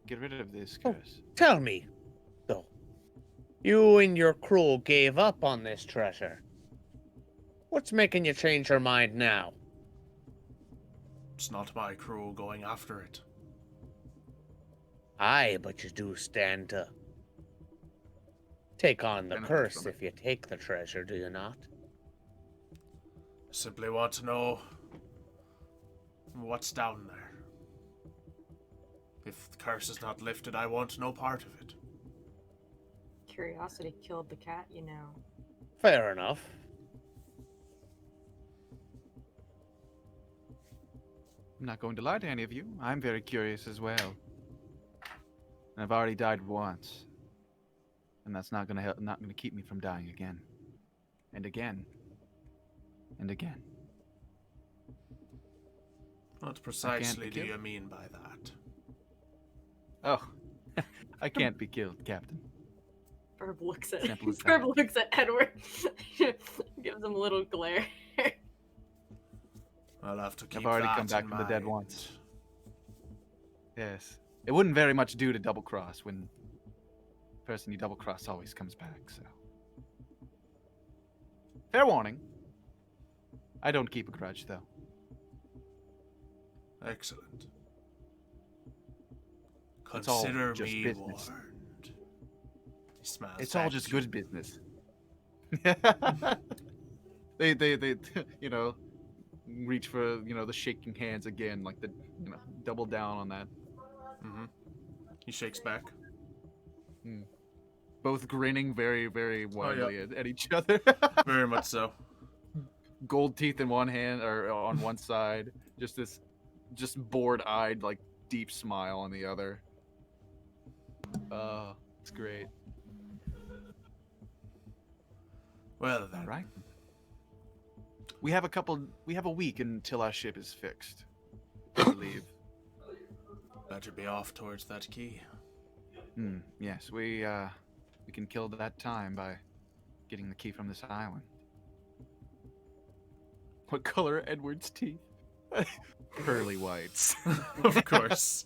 get rid of this Oh. curse. Tell me, though. You and your crew gave up on this treasure. What's making you change your mind now? It's not my crew going after it. Aye, but you do stand to take on the Benefit curse from it. if you take the treasure, do you not? Simply want to know what's down there. If the curse is not lifted, I want no part of it. Curiosity killed the cat, you know. Fair enough. I'm not going to lie to any of you. I'm very curious as well. And I've already died once. And that's not gonna help, not gonna keep me from dying again. And again. And again. What precisely do kill- you mean by that? Oh. I can't be killed, Captain. Birb looks at Simple as Birb that. looks at Edward, gives him a little glare. I'll have to keep I've already that come back in from the dead mind. once. Yes. It wouldn't very much do to double cross when the person you double cross always comes back, so. Fair warning. I don't keep a grudge though. Excellent. It's all Consider just me business. warned. He smiles It's all back just at you. good business. they you know, reach for, you know, the shaking hands again, like the, you know, double down on that. Mm-hmm. He shakes back. Both grinning very, very widely yeah. at each other. Very much so. Gold teeth in one hand or on one side, just this, just bored-eyed, like deep smile on the other. It's great. Well then. All right. We have a week until our ship is fixed. I believe. Better be off towards that key. Yes, we can kill that time by getting the key from this island. What color are Edward's teeth? Pearly whites. Of course.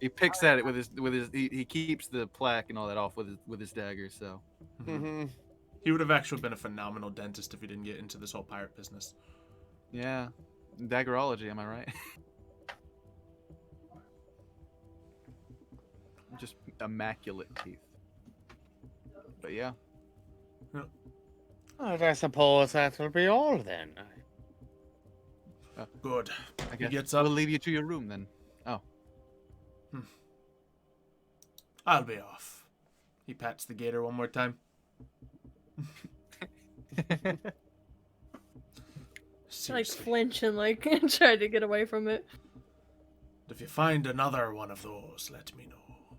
He picks at it with his he keeps the plaque and all that off with his dagger, so Mm-hmm. He would have actually been a phenomenal dentist if he didn't get into this whole pirate business. yeah. Daggerology, am I right? Just immaculate teeth. But yeah. I suppose that'll be all then. Good. I guess gets up. we'll leave you to your room then. I'll be off. He pats the gator one more time. Like Seriously. flinch and like try to get away from it. If you find another one of those, let me know.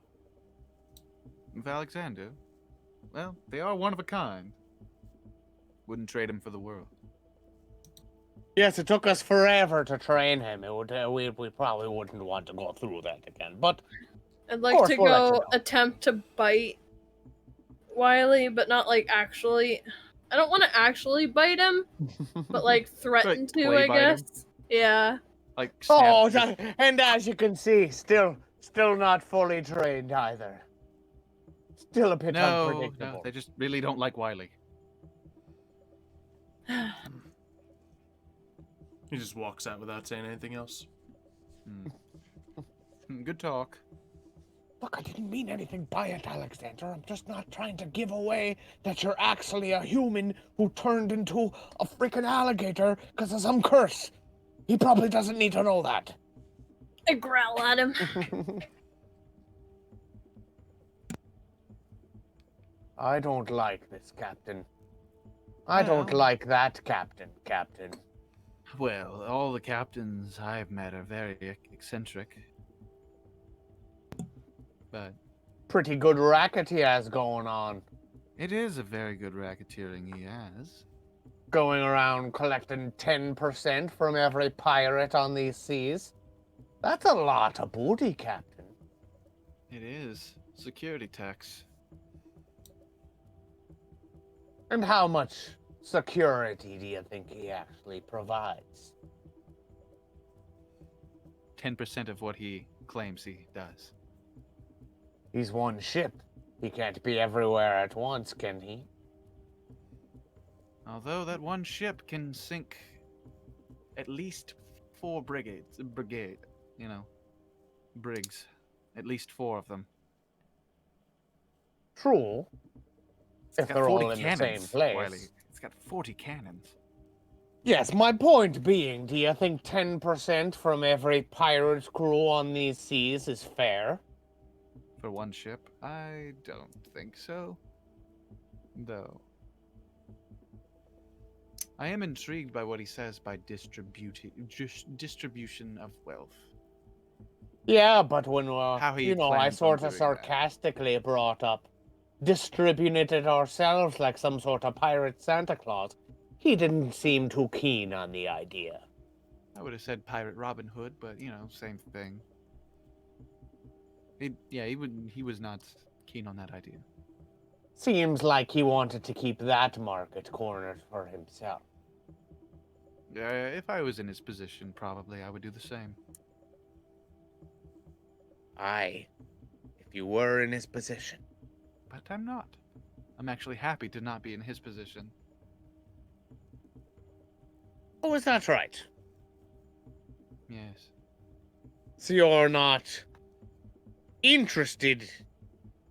With Alexander? Well, they are one of a kind. Wouldn't trade him for the world. Yes, it took us forever to train him. It would, we probably wouldn't want to go through that again. But I'd like course, to we'll let you go know. attempt to bite Wiley, but not like actually. I don't want to actually bite him, but like threaten Like, to, play I bite him? guess. Yeah. Like, snap oh, the- and as you can see, still not fully trained either. Still a bit no, unpredictable. they just really don't like Wiley. He just walks out without saying anything else. Good talk. Look, I didn't mean anything by it, Alexander. I'm just not trying to give away that you're actually a human who turned into a freaking alligator because of some curse. He probably doesn't need to know that. I growl at him. I don't like this, Captain. I don't Well. like that, Captain. Well, all the captains I've met are very eccentric. But Pretty good racket he has going on. it is a very good racketeering he has. Going around collecting 10% from every pirate on these seas. That's a lot of booty, Captain. It is. Security tax. And how much security do you think he actually provides? 10% of what he claims he does. He's one ship. He can't be everywhere at once, can he? Although that one ship can sink at least 4 brigs. At least 4 of them. True. It's If got they're 40 all in the cannons, same place. Wiley. It's got 40 cannons. Yes, my point being, do you think 10% from every pirate crew on these seas is fair? For one ship? I don't think so. Though. I am intrigued by what he says by distribution of wealth. Yeah, but when, How he I plans on sort doing of that. sarcastically brought up distributing it ourselves like some sort of pirate Santa Claus, he didn't seem too keen on the idea. I would have said Pirate Robin Hood, but same thing. He was not keen on that idea. Seems like he wanted to keep that market cornered for himself. If I was in his position, probably I would do the same. Aye, if you were in his position. But I'm not. I'm actually happy to not be in his position. Oh, is that right? Yes. So you're not interested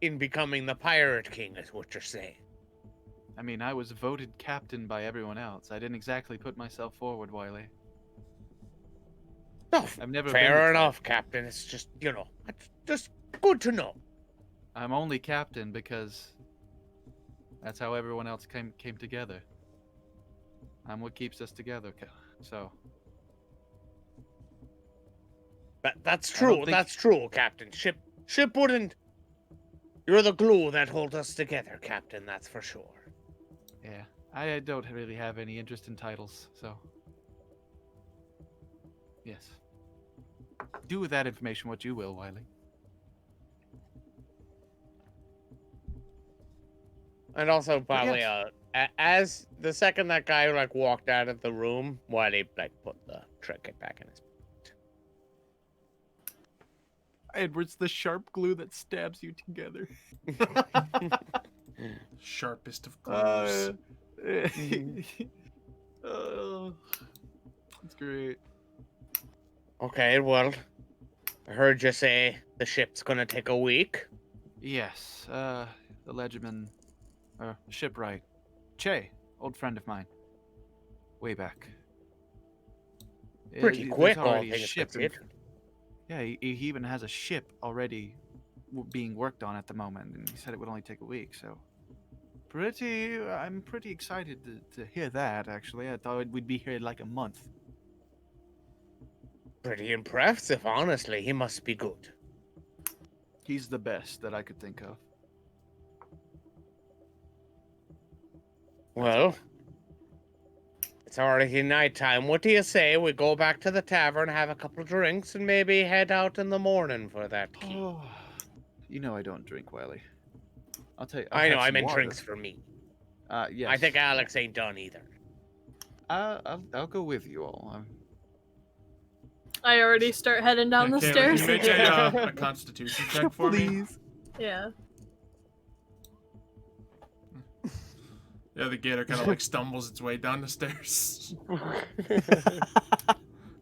in becoming the Pirate King, is what you're saying? I mean, I was voted captain by everyone else. I didn't exactly put myself forward, Wiley. No, I've never been fair the enough, Captain. It's just, it's just good to know. I'm only captain because that's how everyone else came together. I'm what keeps us together, so. That's I true. don't think- That's true, Captain. Ship wouldn't. You're the glue that holds us together, Captain. That's for sure. Yeah, I don't really have any interest in titles, so. Yes. Do with that information what you will, Wiley. And also, probably, yes. as the second that guy walked out of the room, Wiley put the trinket back in his. Edward's the sharp glue that stabs you together. Sharpest of glues. Oh, that's great. Okay, well, I heard you say the ship's gonna take a week. Yes, the legiman, shipwright, Che, old friend of mine, way back. Pretty There's quick, all already a things ship in- considered. Yeah, he even has a ship already being worked on at the moment, and he said it would only take a week, so. I'm pretty excited to hear that, actually. I thought we'd be here like a month. Pretty impressive, honestly. He must be good. He's the best that I could think of. Well, it's already nighttime. What do you say we go back to the tavern, have a couple drinks, and maybe head out in the morning for that key? Oh, you know I don't drink, Wiley. I'll tell you. I know, I meant drinks for me. Yes. I think Alex ain't done either. I'll go with you all. I already start heading down the Kaylee, stairs. can you make a Constitution check for me? Please. Yeah. Yeah, the gator kind of like stumbles its way down the stairs.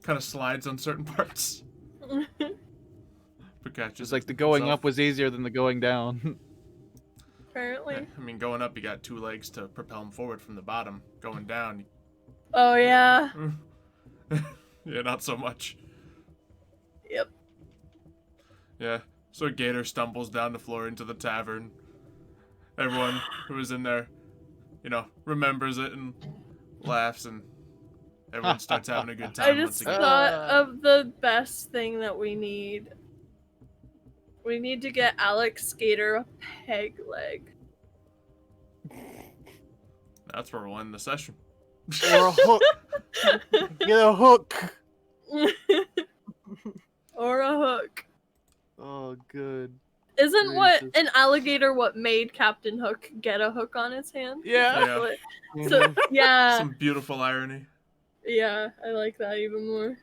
Kind of slides on certain parts. But catches Just like the going itself. up was easier than the going down. Apparently. Yeah, I mean, going up, you got 2 legs to propel him forward from the bottom. Going down, Oh yeah. yeah, not so much. Yep. Yeah, so Gator stumbles down the floor into the tavern. Everyone who was in there, remembers it and laughs, and everyone starts having a good I time just once again. thought of the best thing that we need. We need to get Alex Skater a peg leg. That's where we'll end the session. Or a hook. Get a hook. Or a hook. Oh, good. Isn't what Jesus. an alligator what made Captain Hook get a hook on his hand? Yeah. So, yeah. Some beautiful irony. Yeah, I like that even more.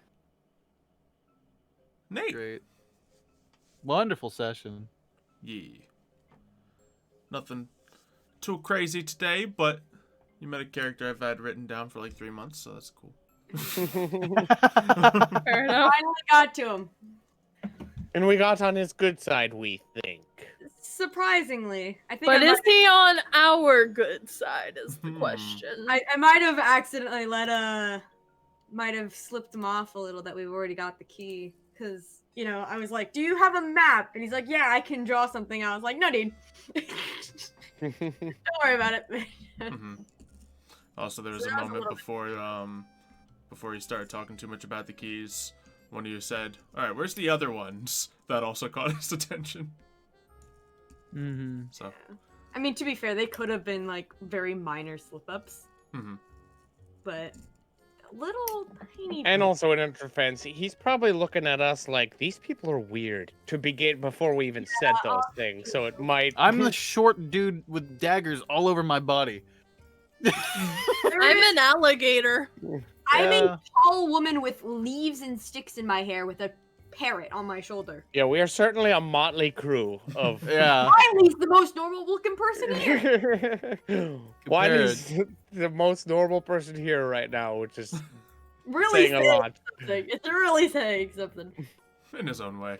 Nate. Great. Wonderful session. Yeah. Nothing too crazy today, but you met a character I've had written down for like 3 months, so that's cool. Fair enough. Finally got to him. And we got on his good side, we think. Surprisingly, I think. But I is he on our good side is the Hmm. question. I might have accidentally might have slipped him off a little that we've already got the key. Because, I was like, do you have a map? And he's like, yeah, I can draw something. I was like, no, dude. Don't worry about it. Mm-hmm. Also, there was So a that was a moment little before you started talking too much about the keys. One of you said, all right, where's the other ones? That also caught his attention. Mm-hmm. So, I mean, to be fair, they could have been like very minor slip-ups, mm-hmm. but little tiny. And also in defense, he's probably looking at us like these people are weird to begin before we even said those things. So it might. I'm the short dude with daggers all over my body. I'm an alligator. I'm Yeah. a tall woman with leaves and sticks in my hair with a parrot on my shoulder. Yeah, we are certainly a motley crew of. Yeah. Wiley's the most normal looking person here. Wiley's the most normal person here right now, which is Really saying a lot. something. It's really saying something In his own way.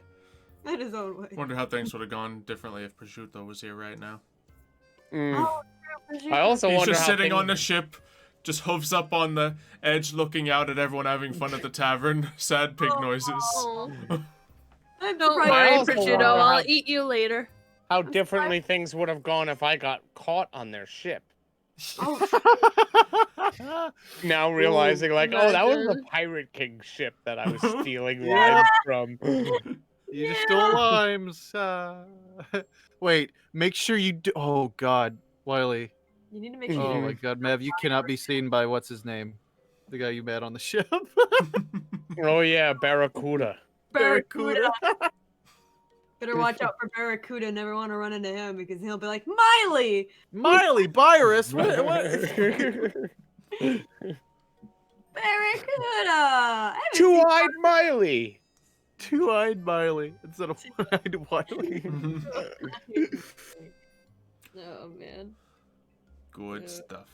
in his own way. Wonder how things would have gone differently if Prosciutto was here right now. Mm. Oh, I also He's wonder just how sitting on the things- ship, just hooves up on the edge, looking out at everyone having fun at the tavern. Sad pig noises. Oh, I'm don't surprised- worry, also Prosciutto. wonder how- I'll eat you later. how differently things would have gone if I got caught on their ship. Oh, Now realizing, like, oh, that was the imagine. Pirate King ship that I was stealing Yeah. limes from. You just stole limes. Wait, make sure you do. Oh, God. Wiley. you need to make sure. Oh, you my God. Mev, you cannot be seen by what's his name? The guy you met on the ship. Oh yeah, Barracuda. Barracuda. Better watch out for Barracuda. Never want to run into him because he'll be like, Miley! Miley Byrus. What? Barracuda! I haven't seen Two-eyed Miley. Two-eyed Miley instead of one-eyed Wiley. Oh, man. Good Yeah. stuff.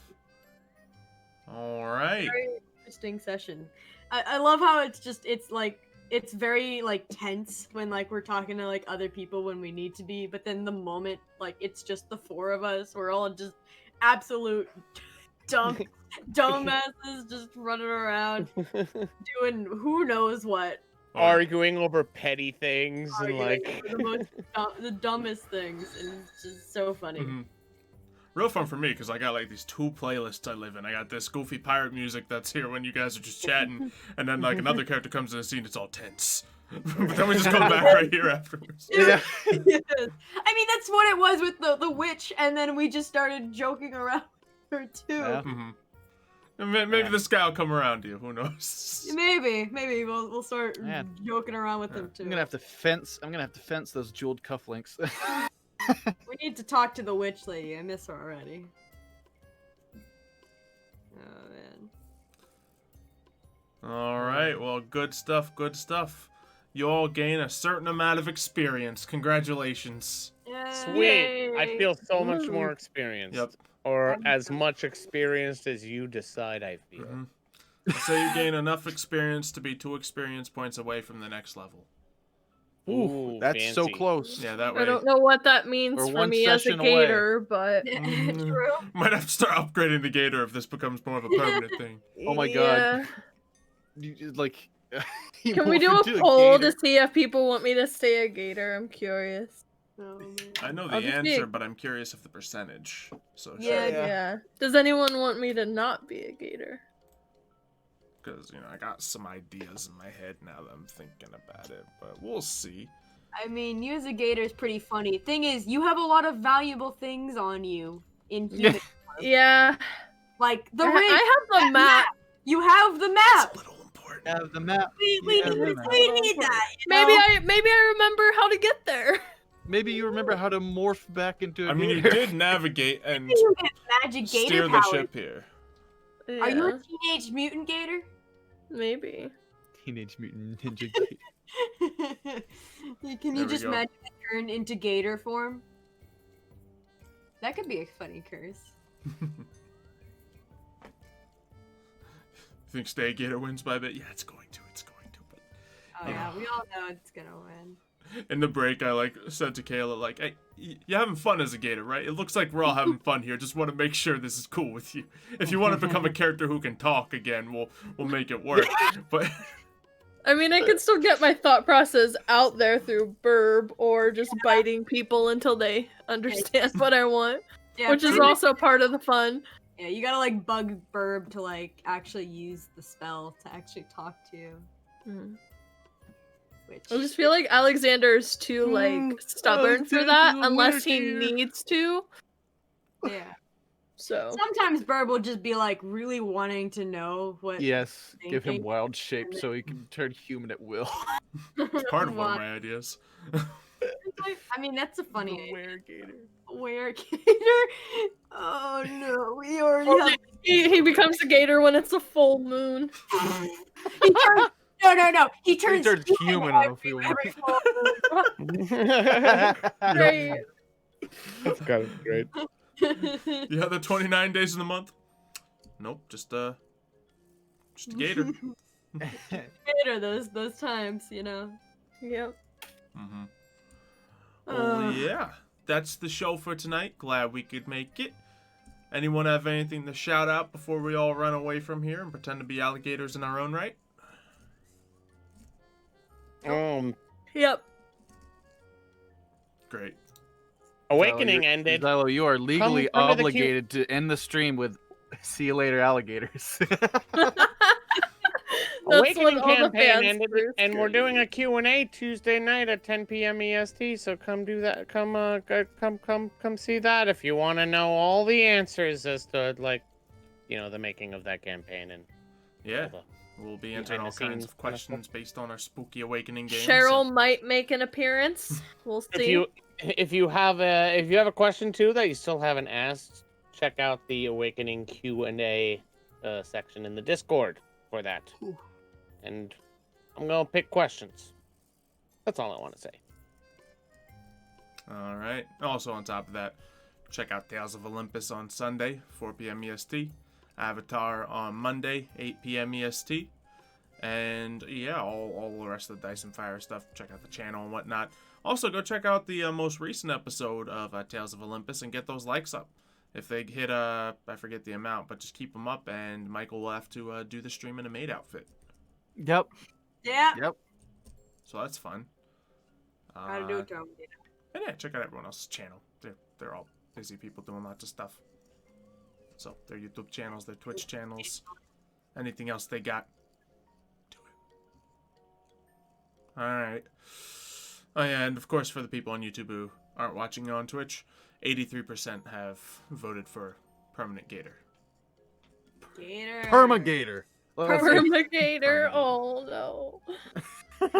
All right. Very interesting session. I love how it's very like tense when like we're talking to like other people when we need to be, but then the moment like it's just the 4 of us, we're all just absolute dumbasses just running around doing who knows what. Arguing over petty things and Arguing like over the dumbest things, and it's just so funny. Mhm. real fun for me because I got like these 2 playlists I live in. I got this goofy pirate music that's here when you guys are just chatting, and then like another character comes in the scene, it's all tense. But then we just come back right here afterwards. Yeah. I mean, that's what it was with the witch, and then we just started joking around her too. Yeah. Maybe this guy will come around to you. Who knows? Maybe we'll start Yeah. joking around with him too. I'm gonna have to fence those jeweled cufflinks. We need to talk to the witch lady. I miss her already. Oh man. All right. Well, good stuff. Good stuff. You all gain a certain amount of experience. Congratulations. Sweet. I feel so much Woo. more experienced. Yep. Or as much experienced as you decide I feel. So you gain enough experience to be 2 experience points away from the next level. Ooh, That's so fancy. close. Yeah, that way. I don't know what that means We're for one me as a session away. gator, but True. Might have to start upgrading the gator if this becomes more of a permanent thing. Oh my God. Like, you Can we do morph a into poll gator. to see if people want me to stay a gator? I'm curious. Oh, man. I know the I'll just be answer, a- but I'm curious of the percentage. So Yeah, Yeah. Does anyone want me to not be a gator? because I got some ideas in my head now that I'm thinking about it, but we'll see. I mean, you as a gator is pretty funny. Thing is, you have a lot of valuable things on you in human. Yeah. Like the ring. I have the map. You have the map. It's a little important. Yeah, the map. We Yeah, need, the map. we need that. You Maybe know? I remember how to get there. Maybe you remember how to morph back into a I mean, you gator. did navigate and You get magic gator steer the powers. ship here. Are you Yeah, a teenage mutant gator? maybe. Teenage Mutant Ninja Gator. Can There you we just go. magically turn into gator form? That could be a funny curse. Think Stay Gator wins by a bit? Yeah, it's going to. It's going to. But Oh yeah, we all know it's gonna win. in the break, I said to Kayla, hey, you're having fun as a gator, right? It looks like we're all having fun here. Just want to make sure this is cool with you. If you want to become a character who can talk again, we'll make it work. But I mean, I could still get my thought process out there through Birb or just biting people until they understand what I want, Yeah, which is pretty much- also part of the fun. Yeah, you gotta bug Birb to actually use the spell to actually talk to you. Mm. Which I just feel like Alexander's too stubborn for that unless he needs to. yeah. So Sometimes Birb will just be really wanting to know what. Yes, give him Thinking. wild shape so he can turn human at will. it's part of one of Why. my ideas. I mean, that's a funny idea. Were-gator. Were-gator? Oh no, we already have. he becomes a gator when it's a full moon. He turns. No. He turns, turns human on a full moon. every full moon. Great. That's kind of great. You have the 29 days in the month? Nope, just a gator. Gator, those times, Yep. Mm-hmm. Well, yeah, that's the show for tonight. Glad we could make it. Anyone have anything to shout out before we all run away from here and pretend to be alligators in our own right? Yep. Great. Awakening Xylo, ended. Xylo, you are legally come to the obligated to end the stream with "See you later, alligators." That's Awakening what all the campaign fans ended, do. and we're doing a Q&A Tuesday night at 10 p.m. EST. So come do that. Come see that if you want to know all the answers as to the making of that campaign and Yeah, all the- we'll be answering all behind the kinds scenes of questions based on our spooky awakening game. Cheryl might make an appearance. We'll see. If you have a question too that you still haven't asked, check out the Awakening Q&A section in the Discord for that. And I'm gonna pick questions. That's all I want to say. All right. Also, on top of that, check out Tales of Olympus on Sunday, 4 p.m. EST. Avatar on Monday, 8 p.m. EST. And yeah, all the rest of the Dice and Fire stuff. Check out the channel and whatnot. Also, go check out the most recent episode of Tales of Olympus and get those likes up. If they hit, I forget the amount, but just keep them up, and Michael will have to do the stream in a maid outfit. Yep. Yeah. Yep. So that's fun. Gotta do it to him. And yeah, check out everyone else's channel. They're all Busy people doing lots of stuff. So their YouTube channels, their Twitch channels, anything else they got. Do it. Alright. Oh, yeah, and of course for the people on YouTube who aren't watching on Twitch, 83% have voted for Permanent Gator. Gator. Permagator. Well, that's it. Permagator. Oh no.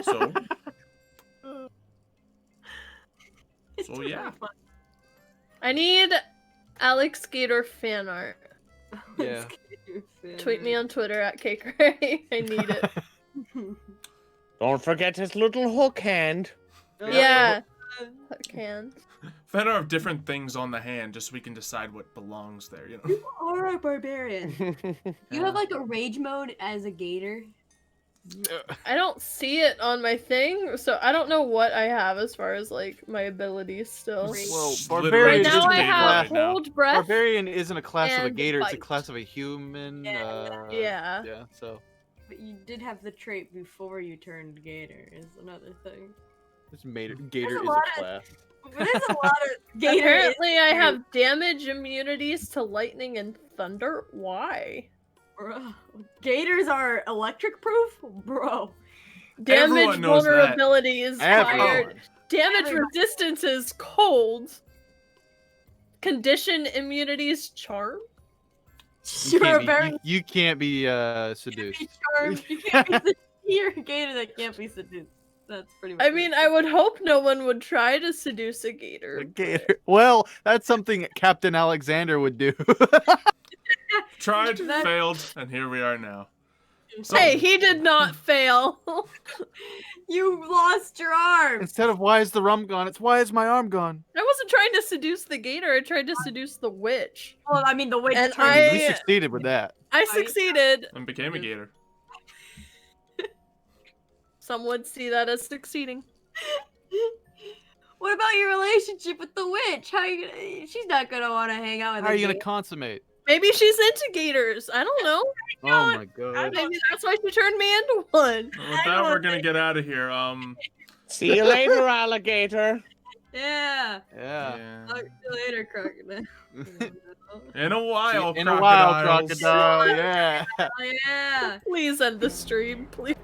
So, It's so yeah. really fun. I need Alex Gator fan art. Yeah. Tweet me on Twitter at Kaykrae. I need it. Don't forget his little hook hand. Yeah. Hook hand. Fan art of different things on the hand, just so we can decide what belongs there, you know? You are a barbarian. You have like a rage mode as a gator. I don't see it on my thing, so I don't know what I have as far as like my abilities still. Well, It's barbarian Right literally now just I Gator have right now. hold breath. Barbarian isn't a class of a and gator; it's a bite. class of a human. Yeah. Yeah. Yeah. So But you did have the trait before you turned gator, is another thing. it's gator a is lot a of- class. But there's a lot of gator. Apparently, I have damage immunities to lightning and thunder. Why? Bro. Gators are electric proof? Bro. Damage Everyone knows that. vulnerability is Everyone. fired. Damage Everyone. resistance is cold. Condition immunities charm. You can't be seduced. Charmed. You can't be seduced. You're a gator that can't be seduced. That's pretty much I mean, I would hope no one would try to seduce a gator. A gator. Well, that's something Captain Alexander would do. Tried, That- failed, and here we are now. So, Hey, he did not fail. You lost your arm. Instead of why is the rum gone, it's why is my arm gone? I wasn't trying to seduce the gator. I tried to seduce the witch. Well, I mean, the witch And turned We I- succeeded with that. I succeeded. and became a gator. Some would see that as succeeding. What about your relationship with the witch? How you gonna... She's not gonna want to hang out with How are a you gonna gator. consummate? Maybe she's into gators. I don't know. Oh my god. Maybe that's why she turned me into one. And with that, we're gonna get out of here. See you later, alligator. Yeah. Yeah. Talk to you later, crocodile. In a while, In a while, crocodiles. crocodile. Yeah. Oh, yeah. Please end the stream, please.